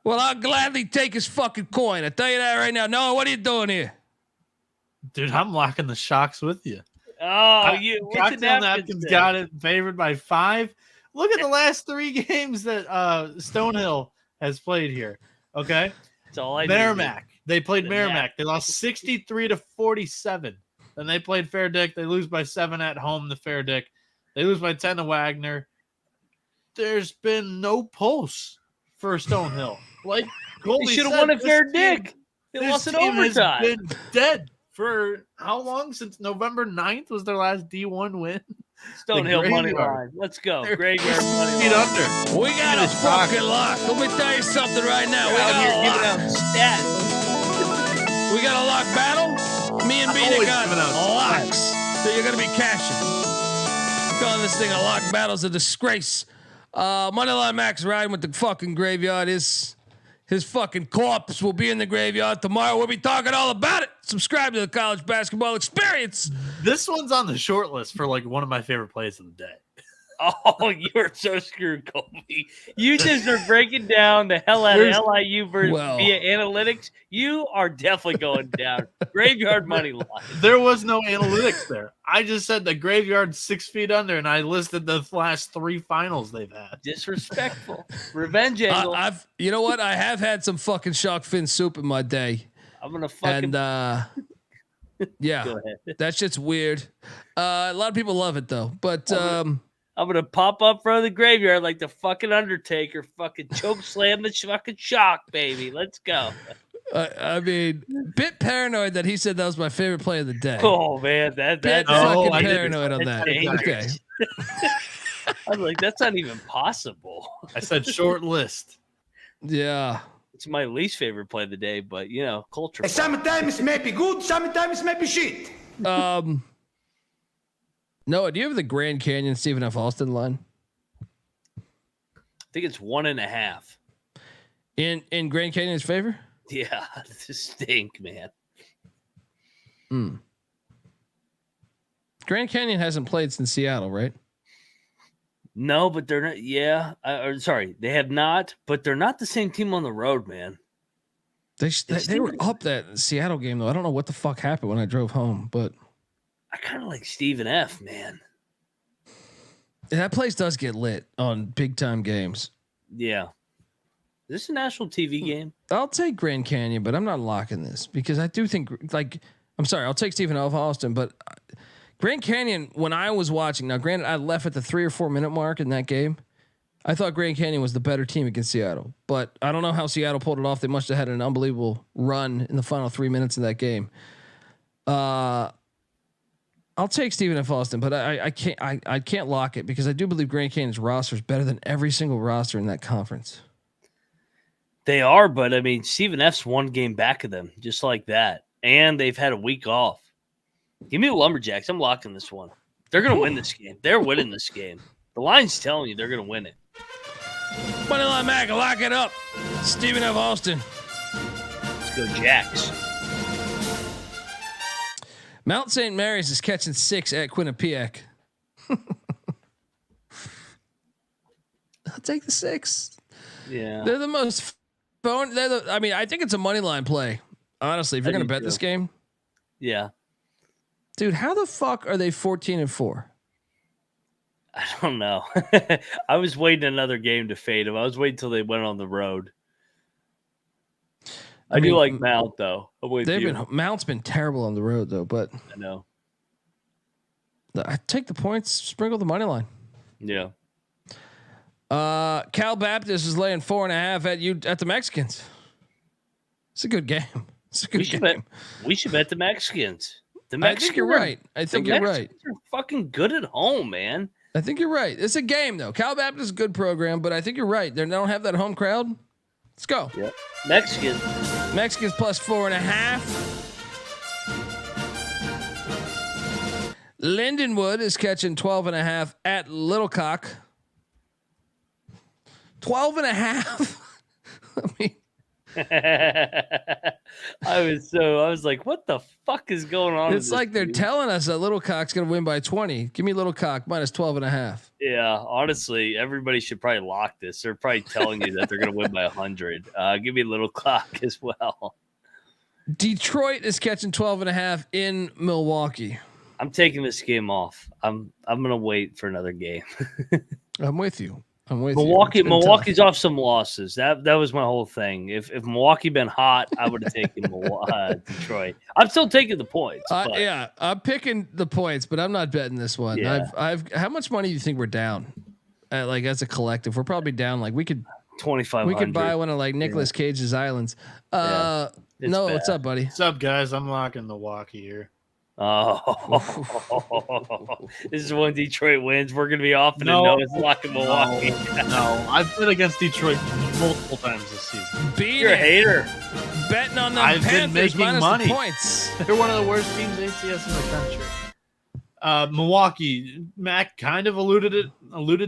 Well, I'll gladly take his fucking coin. I tell you that right now. Noah, what are you doing here? Dude, I'm locking the Sharks with you. Oh, Cocktail Napkins got it favored by 5. Look at the last 3 games that Stonehill has played here. Okay. That's all I Merrimack. They played Merrimack. They lost 63-47. Then they played Fair Dick. They lose by 7 at home to Fair Dick. They lose by 10 to Wagner. There's been no pulse for Stonehill. Like Colby should have won at Fair Dick. They lost in overtime. Has been dead for how long? Since November 9th was their last D1 win. Stonehill money line. Let's go. Graveyard money line. Under. We got a fucking lock. Let me tell you something right now. We out here got giving out stats. We got a lock battle. Me and Bieniek got locks. So you're gonna be cashing. Calling this thing a lock battle's a disgrace. Moneyline Max riding with the fucking Graveyard. His fucking corpse will be in the graveyard tomorrow. We'll be talking all about it. Subscribe to the College Basketball Experience. This one's on the short list for one of my favorite plays of the day. Oh, you're so screwed, Colby. You just are breaking down the hell out of LIU via analytics. You are definitely going down. Graveyard money line. There was no analytics there. I just said the Graveyard's 6 feet under, and I listed the last 3 finals they've had. Disrespectful. Revenge angle. You know what? I have had some fucking shark fin soup in my day. I'm gonna fucking. And yeah, that shit's weird. A lot of people love it though, but I'm going to pop up front of the Graveyard like the fucking Undertaker, fucking choke slam the fucking Shock, baby. Let's go. I mean, bit paranoid that he said that was my favorite play of the day. Oh, man. That's fucking paranoid on that. Okay. I was like, that's not even possible. I said short list. Yeah. It's my least favorite play of the day, but, culture. Sometimes it may be good, sometimes it may be shit. Noah, do you have the Grand Canyon Stephen F. Austin line? I think it's 1.5. In Grand Canyon's favor? Yeah, this stink, man. Grand Canyon hasn't played since Seattle, right? No, but they're not. Yeah, sorry, they have not. But they're not the same team on the road, man. They were up that Seattle game though. I don't know what the fuck happened when I drove home, but. I kind of like Stephen F, man. That place does get lit on big time games. Yeah. Is this a national TV game? I'll take Grand Canyon, but I'm not locking this because I do think I'm sorry, I'll take Stephen F. Austin, but Grand Canyon, when I was watching, now granted I left at the 3 or 4 minute mark in that game. I thought Grand Canyon was the better team against Seattle, but I don't know how Seattle pulled it off. They must have had an unbelievable run in the final 3 minutes of that game. I'll take Stephen F. Austin, but I can't lock it because I do believe Grand Canyon's roster is better than every single roster in that conference. They are, but I mean, Stephen F's 1 game back of them, just like that, and they've had a week off. Give me the Lumberjacks. I'm locking this one. They're going to win this game. They're winning this game. The line's telling you they're going to win it. Moneyline Mac, lock it up. Stephen F. Austin. Let's go Jacks. Mount St. Mary's is catching 6 at Quinnipiac. I'll take the 6. Yeah, they're the most phone. I mean, I think it's a money line play. Honestly, if you're gonna bet this game, yeah, dude, how the fuck are they 14-4? I don't know. I was waiting another game to fade them. I was waiting until they went on the road. I do like Mount though. Mount's been terrible on the road though, but I know. I take the points, sprinkle the money line. Yeah. Cal Baptist is laying 4.5 at the Mexicans. It's a good game. It's a good game. We should bet the Mexicans. I think you're right. I think you're right. They're fucking good at home, man. I think you're right. It's a game though. Cal Baptist is a good program, but I think you're right. They don't have that home crowd. Let's go. Yep. Mexicans plus 4.5. Lindenwood is catching 12.5 at Littlecock. 12.5. I mean, I was like, what the fuck is going on? It's like they're telling us that Littlecock's going to win by 20. Give me Littlecock minus 12.5. Yeah, honestly, everybody should probably lock this. They're probably telling you that they're going to win by 100. Give me Littlecock as well. Detroit is catching 12.5 in Milwaukee. I'm taking this game off. I'm going to wait for another game. I'm with you. Milwaukee's off some losses. That was my whole thing. If Milwaukee been hot, I would have taken Detroit. I'm still taking the points. Yeah, I'm picking the points, but I'm not betting this one. Yeah. I've. How much money do you think we're down? Like as a collective, we're probably down. Like we could 2,500. We could buy one of like Nicolas Cage's islands. No, what's up, buddy? What's up, guys? I'm locking Milwaukee here. Oh, this is when Detroit wins. We're gonna be off and Noah's locking Milwaukee. No, I've bet against Detroit multiple times this season. You're a hater. Betting on them I've Panthers been making minus money. The points. They're one of the worst teams ACS in the country. Milwaukee, Mac kind of alluded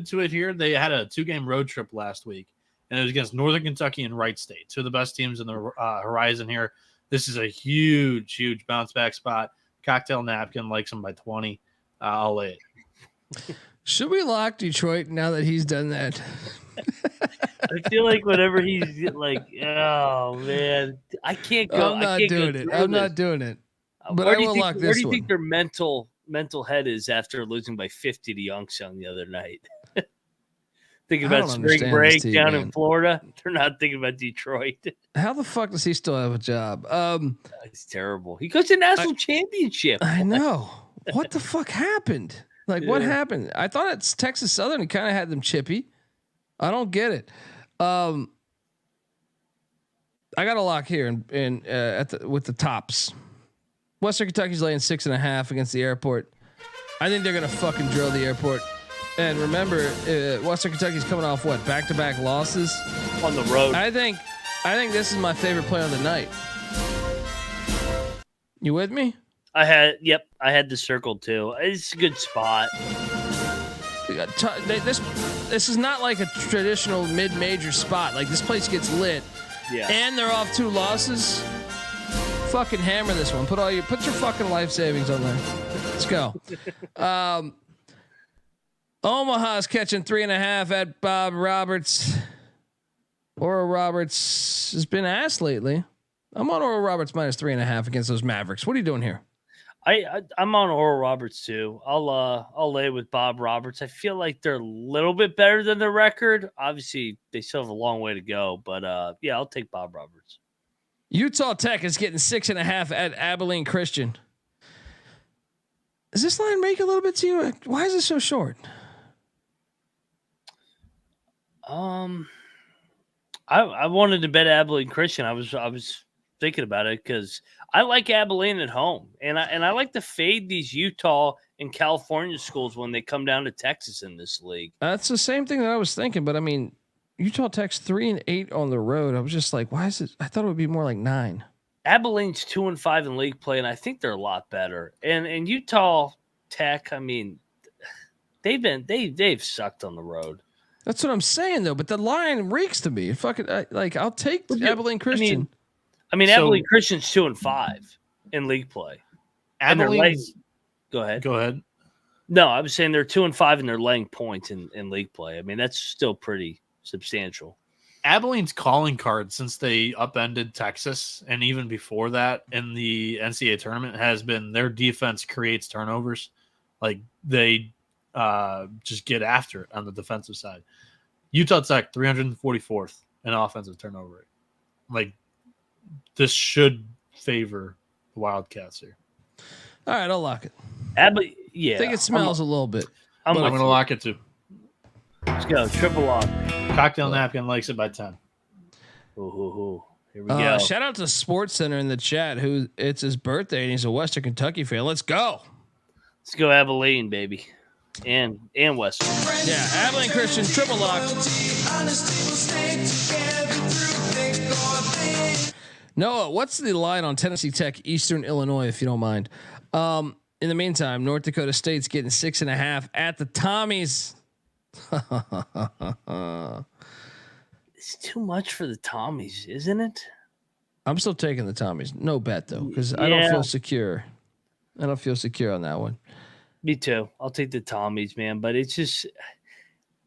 to it here. They had a 2-game road trip last week, and it was against Northern Kentucky and Wright State, two of the best teams in the horizon here. This is a huge bounce back spot. Cocktail napkin likes him by 20. I'll lay it. Should we lock Detroit now that he's done that? I feel like whenever he's like, oh man, I can't go. I'm not doing it. But I will lock this one. Where do you think their mental head is after losing by 50 to Youngstown the other night? Thinking about spring break down in Florida. They're not thinking about Detroit. How the fuck does he still have a job? It's terrible. He goes to national championship. I know. What the fuck happened? Like, what happened? I thought it's Texas Southern. He kind of had them chippy. I don't get it. I got a lock here with the tops. Western Kentucky's laying 6.5 against the Airport. I think they're gonna fucking drill the Airport. And remember, Western Kentucky's coming off what, back-to-back losses on the road. I think this is my favorite play of the night. You with me? I had the circle too. It's a good spot. This is not like a traditional mid-major spot. Like this place gets lit. Yeah. And they're off 2 losses. Fucking hammer this one. Put your fucking life savings on there. Let's go. Omaha's catching 3.5 at Bob Roberts. Oral Roberts has been ass lately. I'm on Oral Roberts minus 3.5 against those Mavericks. What are you doing here? I'm on Oral Roberts too. I'll lay with Bob Roberts. I feel like they're a little bit better than the record. Obviously, they still have a long way to go, but I'll take Bob Roberts. Utah Tech is getting 6.5 at Abilene Christian. Does this line make a little bit to you? Why is it so short? I wanted to bet Abilene Christian. I was thinking about it because I like Abilene at home, and I like to fade these Utah and California schools when they come down to Texas in this league. That's the same thing that I was thinking, but I mean, Utah Tech's 3-8 on the road. I was just like, why is it? I thought it would be more like 9. Abilene's 2-5 in league play, and I think they're a lot better. And Utah Tech, I mean, they've sucked on the road. That's what I'm saying though. But the line reeks to me. I'll take Abilene Christian. I mean, Abilene Christian's 2-5 in league play. Abilene's. Go ahead. Go ahead. No, I was saying they're 2-5 and they're laying points in league play. I mean, that's still pretty substantial. Abilene's calling card since they upended Texas, and even before that in the NCAA tournament, has been their defense creates turnovers. Like they just get after it on the defensive side. Utah Tech 344th in offensive turnover rate. Like this should favor the Wildcats here. All right, I'll lock it. I think it smells a little bit. I'm going to lock it too. Let's go. Triple lock. Cocktail Napkin likes it by 10. Ooh. Here we go. Shout out to Sports Center in the chat, who it's his birthday and he's a Western Kentucky fan. Let's go. Let's go Abilene, baby. and Western. Yeah, Abilene Christian triple lock. Noah, what's the line on Tennessee Tech, Eastern Illinois, if you don't mind? In the meantime, North Dakota State's getting 6.5 at the Tommies. It's too much for the Tommies, isn't it? I'm still taking the Tommies. No bet though, because I don't feel secure. I don't feel secure on that one. Me too. I'll take the Tommies, man. But it's just,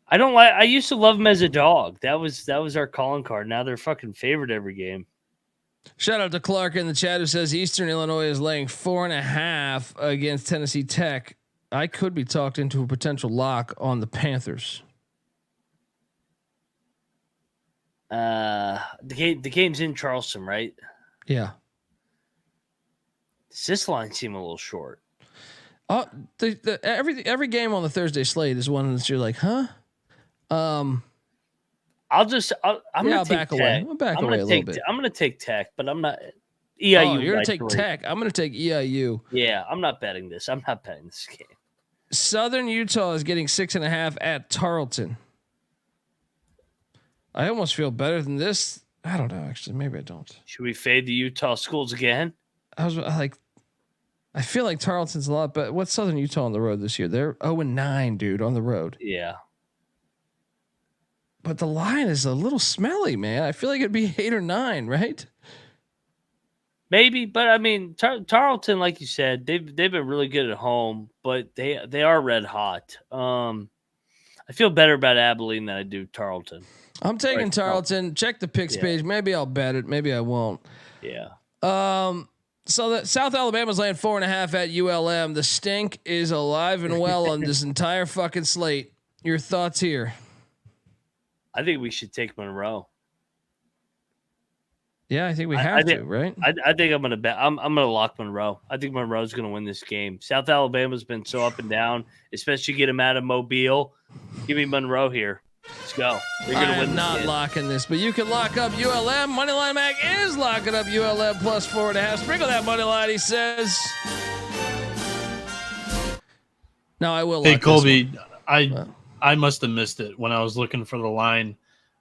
I don't like. I used to love them as a dog. That was our calling card. Now they're fucking favorite every game. Shout out to Clark in the chat who says Eastern Illinois is laying 4.5 against Tennessee Tech. I could be talked into a potential lock on the Panthers. The game's in Charleston, right? Yeah. Does this line seem a little short? Oh, every game on the Thursday slate is one that you're like, huh? I'm gonna back away. I'll back away a little bit. I'm gonna take Tech, but I'm not. EIU. Oh, you're gonna take Tech. I'm gonna take EIU. Yeah, I'm not betting this. I'm not betting this game. Southern Utah is getting 6.5 at Tarleton. I almost feel better than this. I don't know. Actually, maybe I don't. Should we fade the Utah schools again? I feel like Tarleton's a lot, but what's Southern Utah on the road this year? They're 0-9, dude, on the road. Yeah. But the line is a little smelly, man. I feel like it'd be 8 or 9, right? Maybe, but I mean, Tarleton, like you said, they've been really good at home, but they are red hot. I feel better about Abilene than I do Tarleton. I'm taking Tarleton. Check the picks page. Maybe I'll bet it. Maybe I won't. Yeah. So that South Alabama's laying 4.5 at ULM. The stink is alive and well on this entire fucking slate. Your thoughts here? I think we should take Monroe. Yeah, I think we have to, right? I think I'm gonna bet. I'm gonna lock Monroe. I think Monroe's gonna win this game. South Alabama's been so up and down, especially get them out of Mobile. Give me Monroe here. Let's go. They're gonna win. I'm not locking this, but you can lock up ULM. Moneyline Mac is locking up ULM plus 4.5. Sprinkle that money line, he says. No, I will. Hey, Colby, I must have missed it when I was looking for the line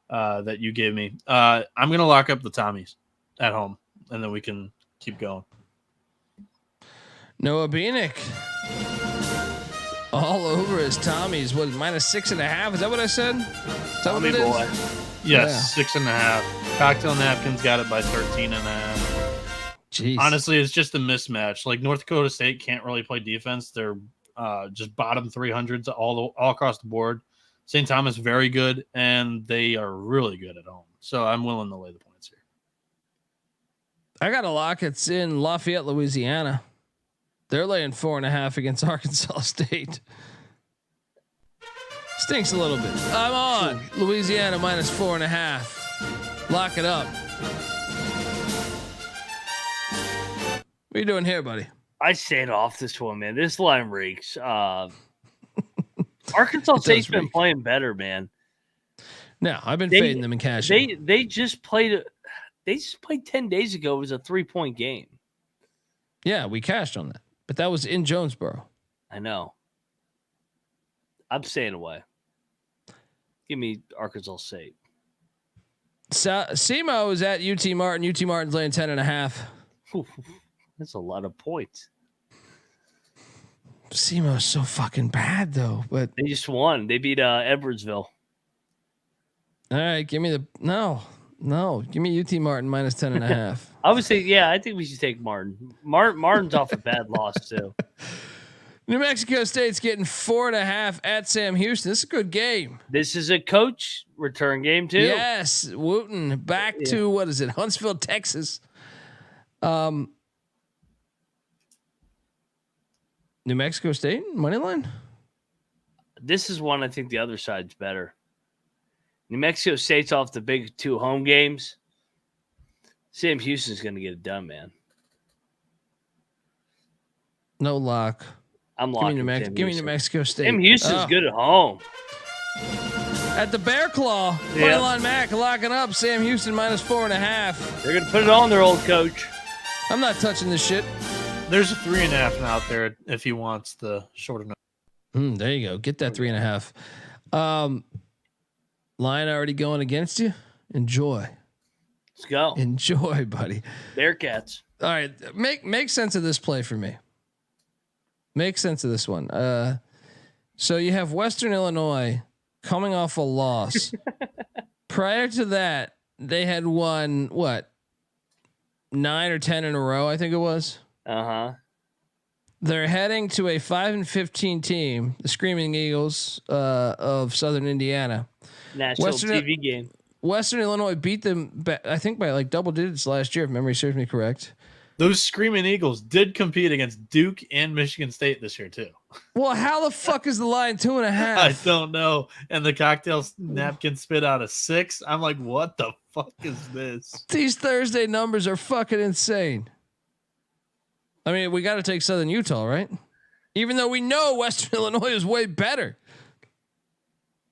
that you gave me. I'm gonna lock up the Tommies at home, and then we can keep going. Noah Bieniek. All over his Tommies. What, minus 6.5? Is that what I said? Is that Tommy what it boy. is? Yes, 6.5. Cocktail Napkins got it by 13.5. Jeez. Honestly, it's just a mismatch. Like North Dakota State can't really play defense. They're just bottom 300s all across the board. St. Thomas very good, and they are really good at home. So I'm willing to lay the points here. I got a lock. It's in Lafayette, Louisiana. They're laying 4.5 against Arkansas State. Stinks a little bit. I'm on Louisiana minus 4.5. Lock it up. What are you doing here, buddy? I stayed off this one, man. This line reeks. Arkansas State's been playing better, man. No, I've been fading them in cash. They just played 10 days ago. It was a 3-point game. Yeah, we cashed on that, but that was in Jonesboro. I know. I'm staying away. Give me Arkansas State. SEMO is at UT Martin. UT Martin's laying 10.5. That's a lot of points. SEMO is so fucking bad though, but they just won. They beat Edwardsville. All right, give me no. Give me UT Martin minus 10.5. I would say, yeah, I think we should take Martin. Martin's off a bad loss too. New Mexico State's getting 4.5 at Sam Houston. This is a good game. This is a coach return game too. Yes, Wooten back to what is it? Huntsville, Texas. New Mexico State money line. This is one I think the other side's better. New Mexico State's off the big 2 home games. Sam Houston's going to get it done, man. No lock. I'm locking. Give me New Mexico State. Sam Houston's good at home. At the Bear Claw, Moneyline Mac locking up Sam Houston minus 4.5. They're going to put it on their old coach. I'm not touching this shit. There's a 3.5 out there if he wants the shorter number. There you go. Get that 3.5. Line already going against you. Enjoy. Let's go. Enjoy, buddy. Bearcats. All right, make sense of this play for me. Make sense of this one. So you have Western Illinois coming off a loss. Prior to that, they had won 9 or 10 in a row, I think it was. They're heading to a 5-15 team, the Screaming Eagles of Southern Indiana. National TV game. Western Illinois beat them, I think, by like double digits last year, if memory serves me correct. Those Screaming Eagles did compete against Duke and Michigan State this year too. Well, how the fuck is the line 2.5? I don't know. And the cocktail napkin spit out a 6. I'm like, what the fuck is this? These Thursday numbers are fucking insane. I mean, we got to take Southern Utah, right? Even though we know Western Illinois is way better.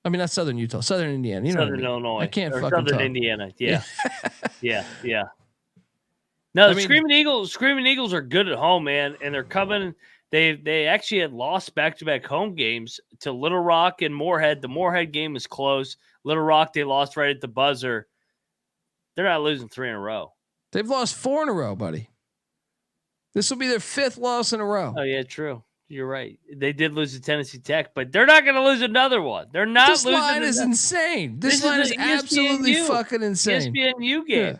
I mean, not Southern Utah, Southern Indiana. You know Southern Illinois. I can't or fucking Southern talk. Indiana. Yeah. yeah. No, the Screaming Eagles are good at home, man, and they're coming. They actually had lost back-to-back home games to Little Rock and Moorhead. The Moorhead game was close. Little Rock, they lost right at the buzzer. They're not losing 3 in a row. They've lost 4 in a row, buddy. This will be their 5th loss in a row. Oh yeah, true. You're right. They did lose to Tennessee Tech, but they're not going to lose another one. They're not this losing. This line is insane. This line is absolutely fucking insane. ESPNU game. Yeah.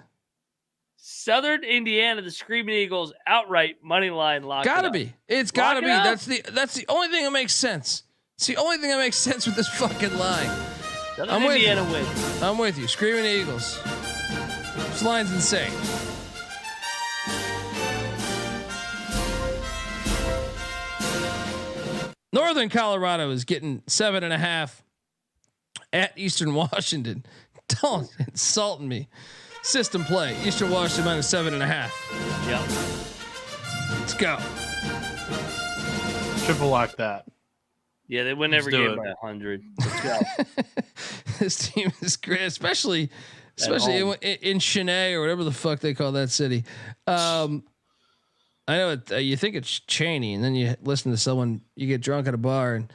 Southern Indiana, the Screaming Eagles, outright money line lock. Gotta be. It's gotta be. That's the only thing that makes sense. It's the only thing that makes sense with this fucking line. Southern Indiana wins. I'm with you. Screaming Eagles. This line's insane. Northern Colorado is getting 7.5 at Eastern Washington. Don't insult me. System play. Eastern Washington minus 7.5. Yep. Let's go. Triple lock that. Yeah, they win every game by 100. Let's go. This team is great, especially in Chennai or whatever the fuck they call that city. I know you think it's Cheney, and then you listen to someone, you get drunk at a bar in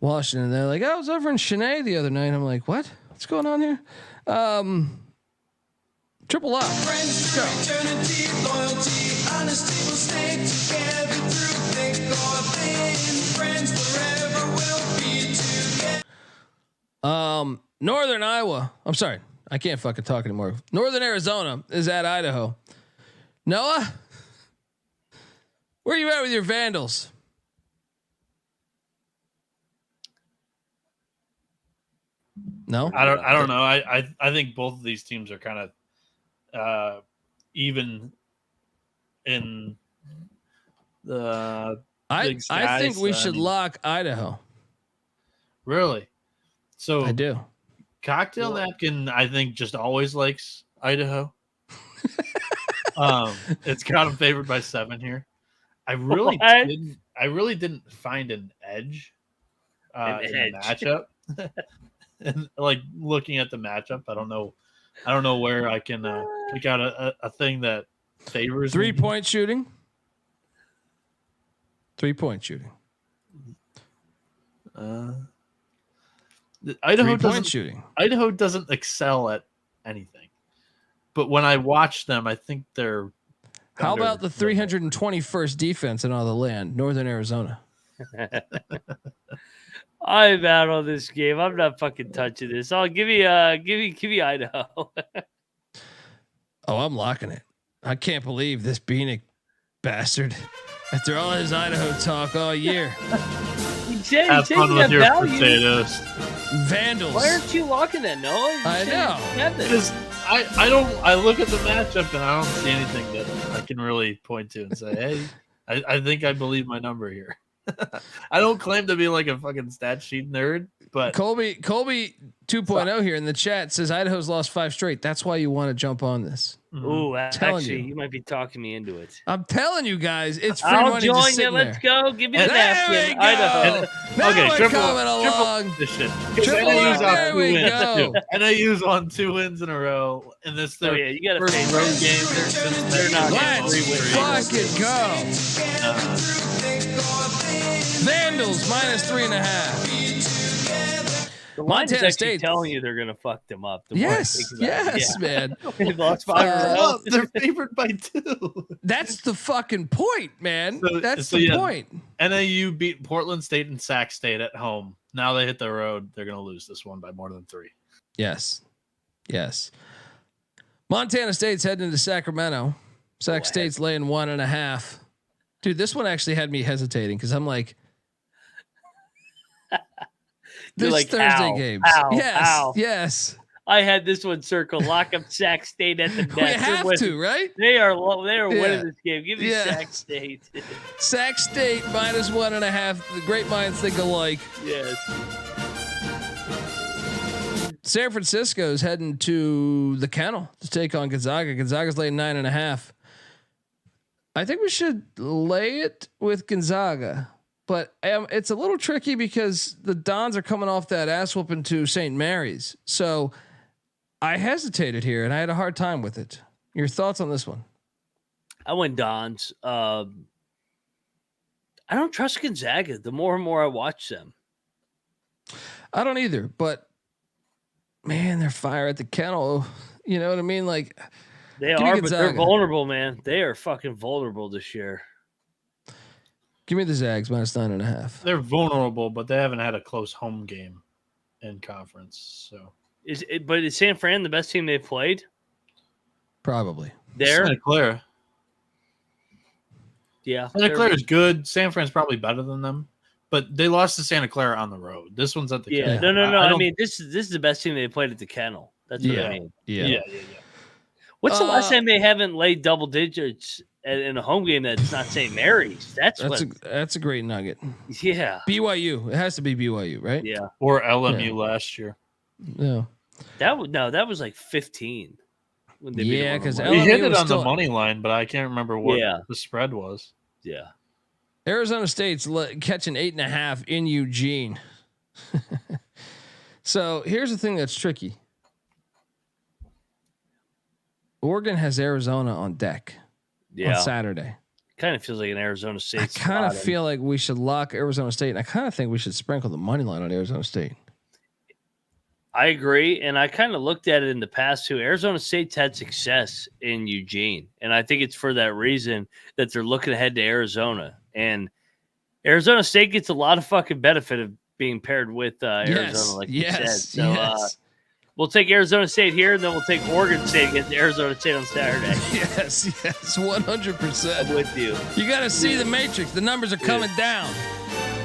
Washington, and they're like, I was over in Chennai the other night. I'm like, what? What's going on here? Triple up. Let's go. Northern Iowa. I'm sorry. I can't fucking talk anymore. Northern Arizona is at Idaho. Noah, where you at with your Vandals? No, I don't know. I think both of these teams are kind of even in the. I think we should lock Idaho. Really? So I do. Cocktail napkin, I think, just always likes Idaho. It's got them favored by 7 here. I really didn't find an edge in the matchup. And like looking at the matchup, I don't know where I can pick out a thing that favors 3-point shooting. 3-point shooting. Idaho doesn't excel at anything, but when I watch them, I think they're. How about the 321st defense in all the land, Northern Arizona? I'm out on this game. I'm not fucking touching this. I'll give me Idaho. Oh, I'm locking it. I can't believe this Bieniek bastard. After all his Idaho talk all year. Have fun with your potatoes. Vandals. Why aren't you locking that, Noah? I know. Because I look at the matchup and I don't see anything that I can really point to and say, hey, I think I believe my number here. I don't claim to be like a fucking stat sheet nerd, but Colby 2.0 here in the chat says Idaho's lost 5 straight. That's why you want to jump on this. Ooh, actually, you might be talking me into it. I'm telling you guys, it's free I'll money. join just you. Let's go. Give me the napkin. Idaho. Idaho. Okay, coming along. This shit. There we go. And I use on 2 wins in a row, and this their you got first road game. They're not. Let's fucking go. Vandals -3.5. The line is Montana actually State telling you they're going to fuck them up. Yes, man. They lost 5 in a row. They're favored by 2. That's the fucking point, man. That's the yeah, point. NAU beat Portland State and Sac State at home. Now they hit the road. They're going to lose this one by more than 3. Yes. Montana State's heading into Sacramento. Sac State's laying 1.5. Dude, this one actually had me hesitating because I'm like, this like, Thursday games. Yes. I had this one circled. Lock up Sac State at the net. We have to, right? They are winning this game. Give me Sac State. Sac State -1.5. The great minds think alike. Yes. San Francisco's heading to the Kennel to take on Gonzaga. Gonzaga's laying 9.5. I think we should lay it with Gonzaga, but it's a little tricky because the Dons are coming off that ass whooping to St. Mary's. So I hesitated here and I had a hard time with it. Your thoughts on this one? I went Dons. I don't trust Gonzaga. The more and more I watch them, I don't either. But man, they're fire at the Kennel. You know what I mean? Like they are, but they're vulnerable, man. They are fucking vulnerable this year. Give me the Zags -9.5. They're vulnerable, but they haven't had a close home game in conference. So But is San Fran the best team they've played? Probably. Santa Clara. Yeah. Santa Clara is good. San Fran's probably better than them, but they lost to Santa Clara on the road. This one's at the Kennel. No. I mean, this is the best team they played at the Kennel. That's what I mean. Yeah. What's the last time they haven't laid double digits in a home game that's not St. Mary's? That's a great nugget. Yeah. BYU. It has to be BYU, right? Yeah. Or LMU last year. No. That was like 15. When they beat because we hit it on the money line, but I can't remember what the spread was. Yeah. Arizona State's catching 8.5 in Eugene. So here's the thing that's tricky. Oregon has Arizona on deck on Saturday. Kind of feels like an Arizona State. I kind of feel like we should lock Arizona State, and I kind of think we should sprinkle the money line on Arizona State. I agree, and I kind of looked at it in the past too. Arizona State's had success in Eugene, and I think it's for that reason that they're looking ahead to Arizona. And Arizona State gets a lot of fucking benefit of being paired with Arizona, like you said. So we'll take Arizona State here, and then we'll take Oregon State against Arizona State on Saturday. Yes, 100%. I'm with you. You got to see the matrix. The numbers are coming down.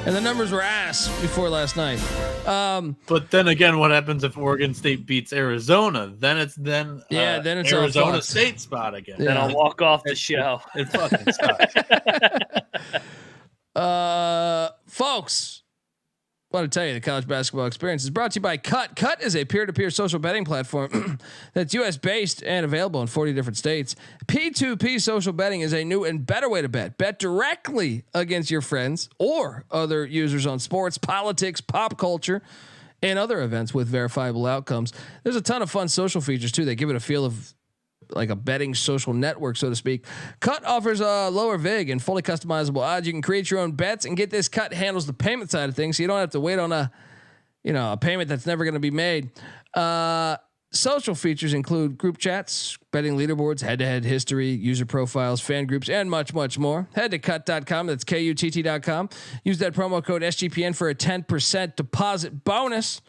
And the numbers were ass before last night. But then again, what happens if Oregon State beats Arizona? Then it's Arizona State spot again. Then I'll walk off the show. It fucking sucks. Folks, I want to tell you the college basketball experience is brought to you by Cut. Cut is a peer-to-peer social betting platform that's U.S. based and available in 40 different states. P2P social betting is a new and better way to bet. Bet directly against your friends or other users on sports, politics, pop culture, and other events with verifiable outcomes. There's a ton of fun social features too. They give it a feel of like a betting social network, so to speak. Cut offers a lower vig and fully customizable odds. You can create your own bets, and get this, Cut handles the payment side of things, so you don't have to wait on a payment that's never going to be made. Social features include group chats, betting leaderboards, head-to-head history, user profiles, fan groups, and much, much more. Head to cut.com. That's KUTT.com. Use that promo code SGPN for a 10% deposit bonus.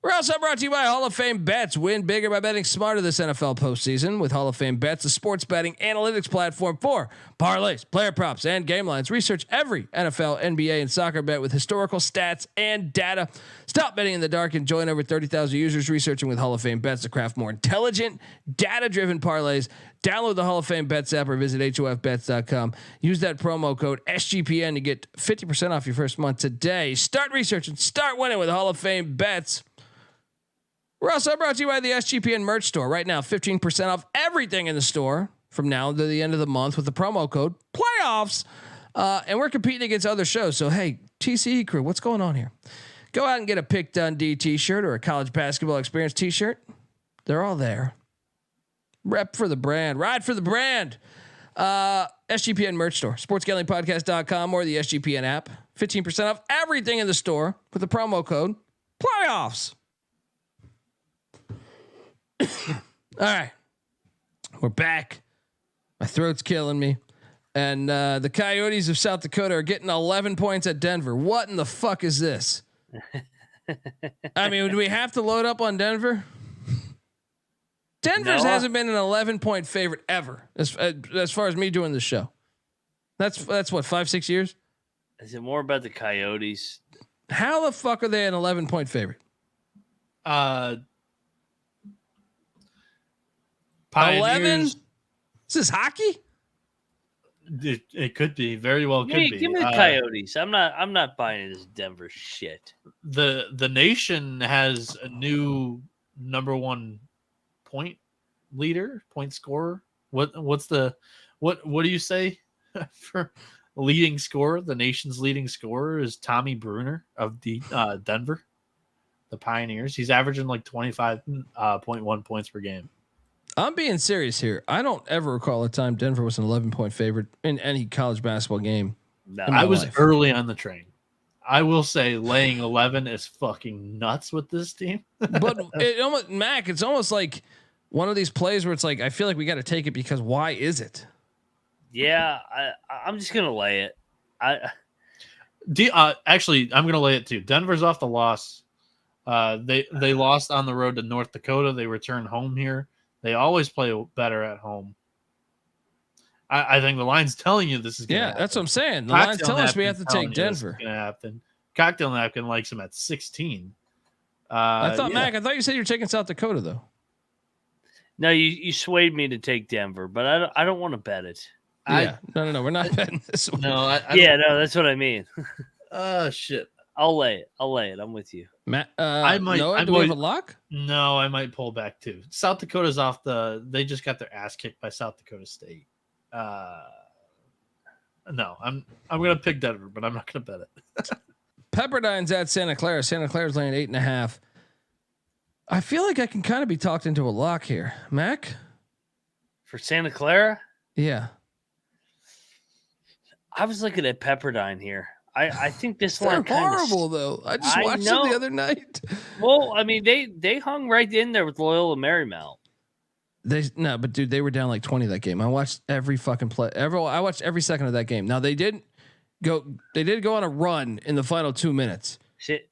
We're also brought to you by Hall of Fame Bets. Win bigger by betting smarter this NFL postseason with Hall of Fame Bets, a sports betting analytics platform for parlays, player props, and game lines. Research every NFL, NBA, and soccer bet with historical stats and data. Stop betting in the dark and join over 30,000 users researching with Hall of Fame Bets to craft more intelligent, data-driven parlays. Download the Hall of Fame Bets app or visit HOFBets.com. Use that promo code SGPN to get 50% off your first month today. Start researching, start winning with Hall of Fame Bets. We're also brought to you by the SGPN merch store. Right now, 15% off everything in the store from now to the end of the month with the promo code PLAYOFFS. And we're competing against other shows. So, hey, TCE crew, what's going on here? Go out and get a Pick Dundee t-shirt or a college basketball experience t-shirt. They're all there. Rep for the brand. Ride for the brand. SGPN merch store, sportsgamblingpodcast.com or the SGPN app. 15% off everything in the store with the promo code playoffs. All right. We're back. My throat's killing me. And the Coyotes of South Dakota are getting 11 points at Denver. What in the fuck is this? I mean, do we have to load up on Denver? Denver's hasn't been an 11-point favorite ever, as far as me doing this show. That's what, 5-6 years? Is it more about the Coyotes? How the fuck are they an 11-point favorite? Pioneers. 11? This is hockey? It could be, very well could be. Give me the Coyotes. I'm not buying this Denver shit. The nation has a new number one point scorer. What do you say for leading scorer? The nation's leading scorer is Tommy Bruner of the Denver, the Pioneers. He's averaging like 25.1 points per game. I'm being serious here. I don't ever recall a time Denver was an 11-point favorite in any college basketball game. No, I was early on the train. I will say laying 11 is fucking nuts with this team. But Mac, it's almost like one of these plays where it's like, I feel like we got to take it because why is it? Yeah, I'm just gonna lay it. Actually, I'm gonna lay it too. Denver's off the loss. They lost on the road to North Dakota. They return home here. They always play better at home. I think the line's telling you this is going to happen. That's what I'm saying. The line's telling us we have to take Denver. Going to happen. Cocktail Napkin likes him at 16. Mac, I thought you said you were taking South Dakota though. No, you swayed me to take Denver, but I don't want to bet it. No, we're not betting this one. No, that's what I mean. Shit. I'll lay it. I'm with you. Matt, I might. Noah, do we have a lock? No, I might pull back too. South Dakota's off they just got their ass kicked by South Dakota State. No, I'm gonna pick Denver, but I'm not gonna bet it. Pepperdine's at Santa Clara. Santa Clara's laying 8.5. I feel like I can kind of be talked into a lock here, Mac. For Santa Clara? Yeah. I was looking at Pepperdine here. I think this line horrible though. I just watched it the other night. Well, I mean they hung right in there with Loyola Marymount. But dude, they were down like 20 that game. I watched every fucking play. I watched every second of that game. Now they did go on a run in the final 2 minutes.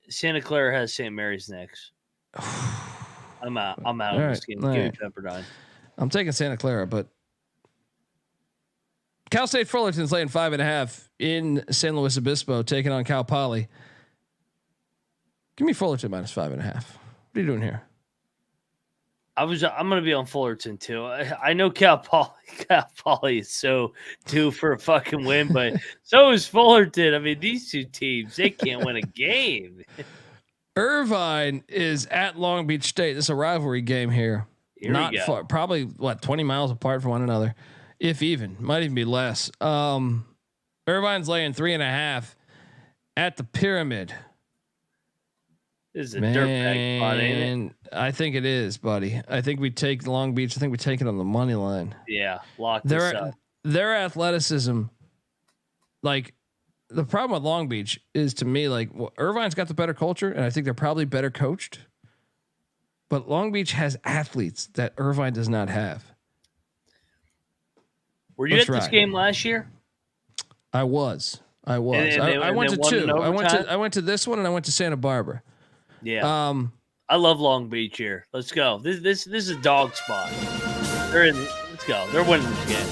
Santa Clara has St. Mary's next. I'm out of this game. Give me Pepperdine. I'm taking Santa Clara, but Cal State Fullerton's laying 5.5 in San Luis Obispo, taking on Cal Poly. Give me Fullerton minus 5.5. What are you doing here? I'm going to be on Fullerton too. I know Cal Poly is so due for a fucking win, but so is Fullerton. I mean, these two teams, they can't win a game. Irvine is at Long Beach State. This is a rivalry game here. Not far, probably 20 miles apart from one another. If even, might even be less. Irvine's laying 3.5 at the Pyramid. This is a dirtbag spot, ain't it? I think it is, buddy. I think we take Long Beach. I think we take it on the money line. Yeah, lock this up. Their athleticism, like the problem with Long Beach is to me, like Irvine's got the better culture, and I think they're probably better coached. But Long Beach has athletes that Irvine does not have. Were you at this game last year? I was. I went to two. I went to this one and I went to Santa Barbara. Yeah. I love Long Beach here. Let's go. This is a dog spot. Let's go. They're winning this game.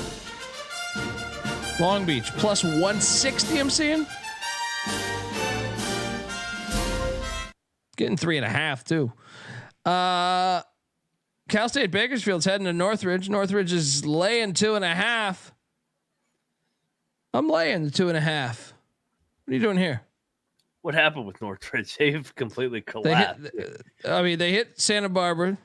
Long Beach plus 160. I'm seeing. Getting 3.5 too. Cal State Bakersfield's heading to Northridge. Northridge is laying 2.5. I'm laying the 2.5. What are you doing here? What happened with Northridge? They've completely collapsed. They hit Santa Barbara.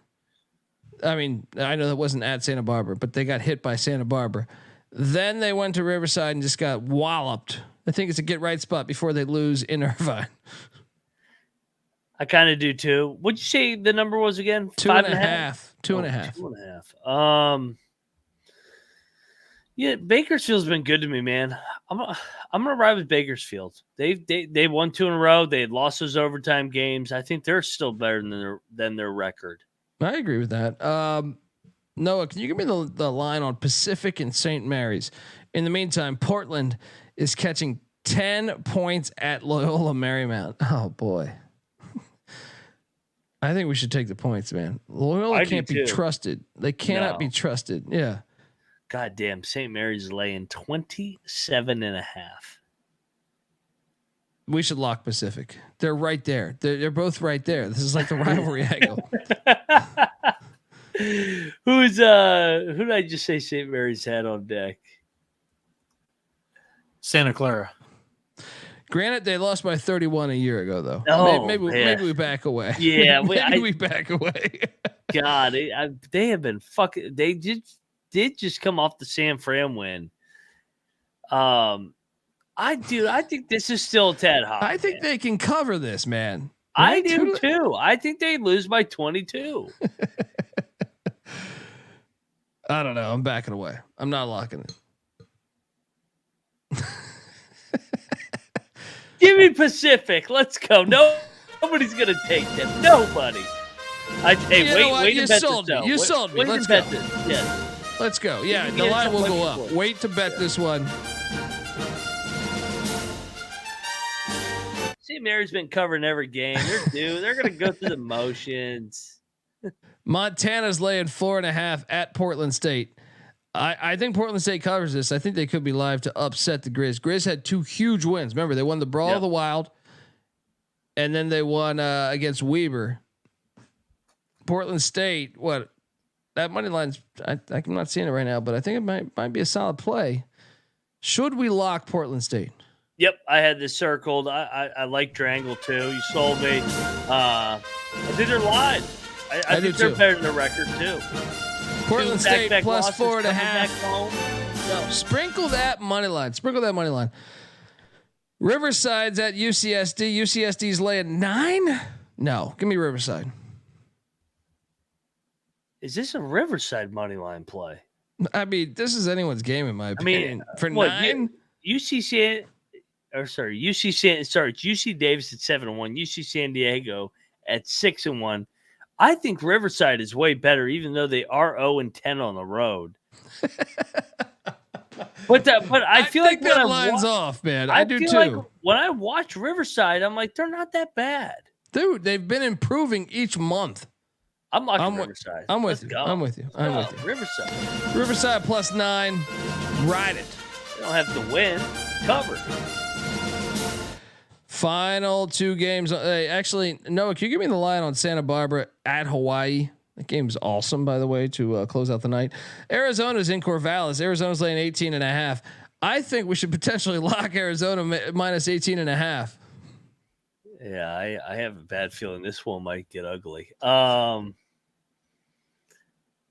I mean, I know that wasn't at Santa Barbara, but they got hit by Santa Barbara. Then they went to Riverside and just got walloped. I think it's a get right spot before they lose in Irvine. I kind of do too. What'd you say the number was again? 2.5. 2.5. 2.5. Yeah, Bakersfield's been good to me, man. I'm gonna ride with Bakersfield. They won 2 in a row. They had lost those overtime games. I think they're still better than their record. I agree with that. Noah, can you give me the line on Pacific and St. Mary's? In the meantime, Portland is catching 10 points at Loyola Marymount. Oh boy. I think we should take the points, man. Loyola can't be trusted. They cannot be trusted. Yeah. God damn, St. Mary's laying 27.5. We should lock Pacific. They're right there. They're both right there. This is like the rivalry angle. Who did I just say St. Mary's had on deck? Santa Clara. Granted, they lost by 31 a year ago, though. Oh, maybe we back away. Yeah, we back away. God, they have been fucking. They did just come off the San Fran win. I think this is still a tad high. I think they can cover this, man. I do too. I think they lose by 22. I don't know. I'm backing away. I'm not locking it. Give me Pacific. Let's go. Nobody's gonna take them. Nobody. Wait you to bet sold this. Me. You sold me. Let's go. go. This. Yes. Let's go. Yeah, the line will go up. Wait to bet this one. St. Mary's been covering every game. They're gonna go through the motions. Montana's laying 4.5 at Portland State. I think Portland State covers this. I think they could be live to upset the Grizz. Grizz had 2 huge wins. Remember, they won the Brawl of the Wild, and then they won against Weber. Portland State, that money line's I'm not seeing it right now, but I think it might be a solid play. Should we lock Portland State? Yep, I had this circled. I like Drangle too. You sold me. I think they're live. I think they're better than the record too. Portland State plus 4.5. Sprinkle that money line. Riverside's at UCSD. UCSD's laying 9. No, give me Riverside. Is this a Riverside money line play? I mean, this is anyone's game in my opinion. For 9, UC Davis at 7-1. UC San Diego at 6-1. I think Riverside is way better, even though they are 0-10 on the road. But I feel like that line's off, man. I do too. Like when I watch Riverside, I'm like, they're not that bad, dude. They've been improving each month. I'm locking Riverside. I'm with you. Riverside. Riverside plus 9. Ride it. They don't have to win. Cover. Final 2 games. Actually, Noah, can you give me the line on Santa Barbara at Hawaii? That game's awesome, by the way, to close out the night. Arizona's in Corvallis. Arizona's laying 18.5. I think we should potentially lock Arizona minus 18.5. Yeah, I have a bad feeling this one might get ugly.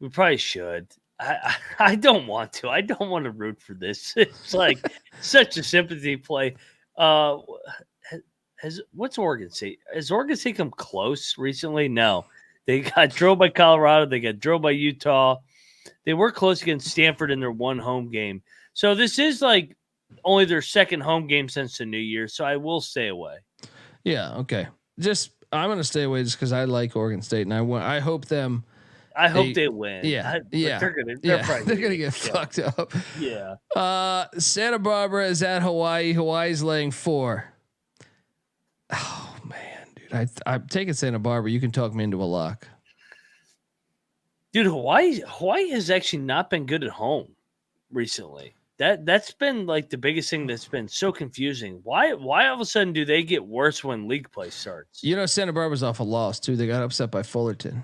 We probably should. I don't want to. I don't want to root for this. It's like such a sympathy play. What's Oregon State? Has Oregon State come close recently? No. They got drilled by Colorado. They got drilled by Utah. They were close against Stanford in their one home game. So this is like only their second home game since the New Year. So I will stay away. Yeah. Okay. I'm going to stay away just because I like Oregon State, and I hope them. I hope they win. Yeah. They're gonna get fucked up. Yeah. Santa Barbara is at Hawaii. Hawaii's laying 4. Oh man, dude, I'm taking Santa Barbara. You can talk me into a lock. Dude, Hawaii has actually not been good at home recently. That's been like the biggest thing that's been so confusing. Why all of a sudden do they get worse when league play starts? You know, Santa Barbara's off a loss too. They got upset by Fullerton.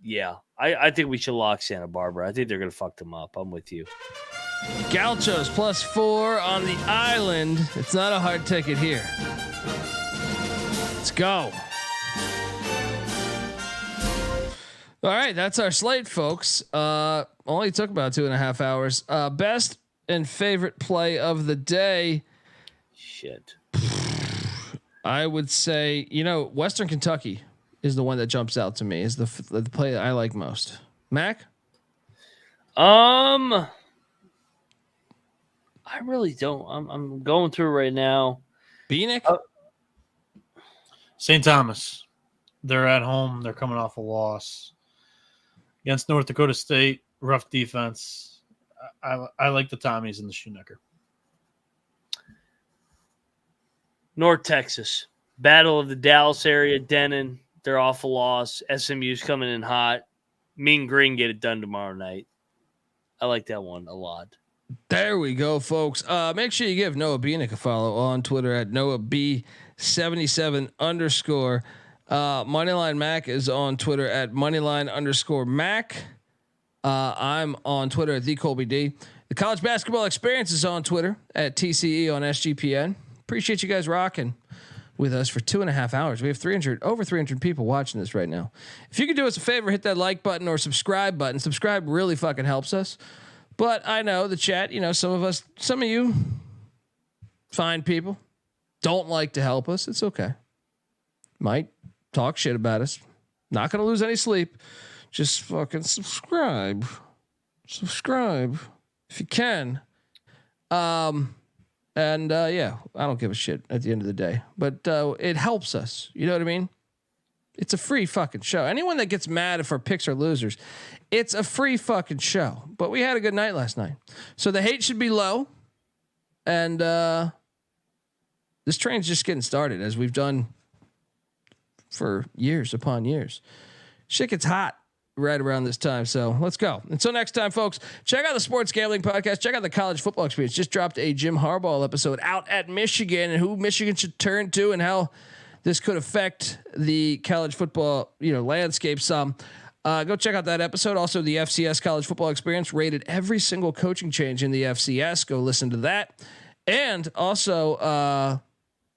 Yeah, I think we should lock Santa Barbara. I think they're going to fuck them up. I'm with you. Gauchos plus 4 on the island. It's not a hard ticket here. Let's go. All right, that's our slate, folks. Only took about 2.5 hours. Best and favorite play of the day. Shit. I would say, Western Kentucky is the one that jumps out to me. Is the play that I like most. Mac? really don't. I'm going through right now. Bieniek? St. Thomas. They're at home. They're coming off a loss against North Dakota State. Rough defense. I like the Tommies and the Shoemaker. North Texas. Battle of the Dallas area. Denton. They're off a loss. SMU's coming in hot. Mean Green get it done tomorrow night. I like that one a lot. There we go, folks. Make sure you give Noah Bieniek a follow on Twitter at NoahB77_. Moneyline Mac is on Twitter at Moneyline_Mac. I'm on Twitter at the Colby D. The College Basketball Experience is on Twitter at TCE on SGPN. Appreciate you guys rocking with us for 2.5 hours. We have over 300 people watching this right now. If you could do us a favor, hit that like button or subscribe button. Subscribe really fucking helps us. But I know the chat, some of you fine people don't like to help us. It's okay. Might talk shit about us. Not going to lose any sleep. Just fucking subscribe if you can. Yeah, I don't give a shit at the end of the day, but it helps us. You know what I mean? It's a free fucking show. Anyone that gets mad if our picks are losers, it's a free fucking show. But we had a good night last night, so the hate should be low. And this train's just getting started, as we've done for years upon years. Shit gets hot right around this time. So let's go. Until next time, folks, check out the Sports Gambling Podcast. Check out the College Football Experience. Just dropped a Jim Harbaugh episode out at Michigan and who Michigan should turn to and how this could affect the college football, landscape some. Go check out that episode. Also, the FCS College Football Experience rated every single coaching change in the FCS. Go listen to that. And also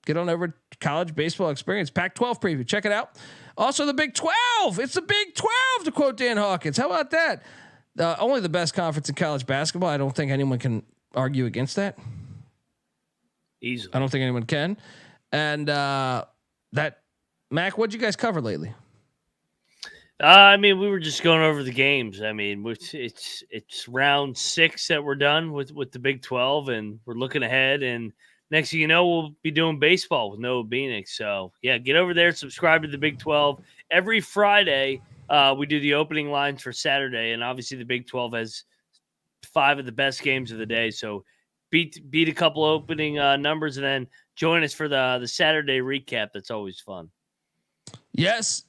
get on over to College Baseball Experience, Pac-12 preview. Check it out. Also, the Big 12. It's the Big 12, to quote Dan Hawkins. How about that? Only the best conference in college basketball. I don't think anyone can argue against that. Easily. I don't think anyone can. And Mac, what'd you guys cover lately? We were just going over the games. It's round 6 that we're done with the Big 12, and we're looking ahead. And next thing you know, we'll be doing baseball with Noah Bieniek. So yeah, get over there, subscribe to the Big 12. Every Friday, we do the opening lines for Saturday, and obviously the Big 12 has 5 of the best games of the day. So beat a couple opening numbers, and then join us for the Saturday recap. That's always fun. Yes.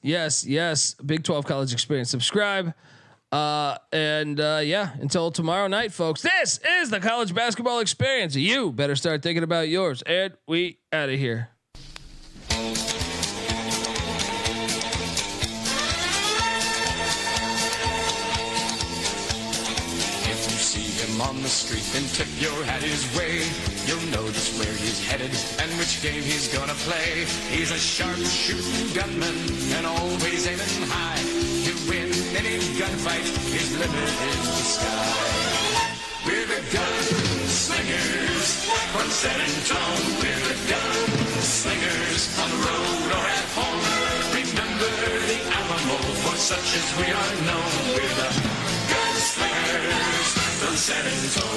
Big 12 College Experience. Subscribe. Until tomorrow night, folks, this is the College Basketball Experience. You better start thinking about yours. And we out of here. On the street, then tip your hat his way. You'll know just where he's headed and which game he's gonna play. He's a sharp-shooting gunman and always aiming high. He'll win any gunfight. His limit is the sky. We're the gunslingers from San Antonio. We're the gunslingers on the road or at home. Remember the Alamo, for such as we are known. We're the gunslingers from San Antonio.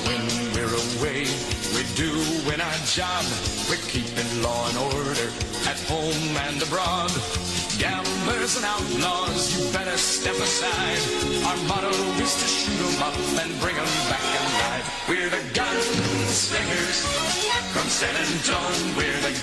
When we're away, we're doing our job. We're keeping law and order at home and abroad. Gamblers and outlaws, you better step aside. Our motto is to shoot 'em up and bring 'em back alive. We're the gunslingers from San Antonio. We're the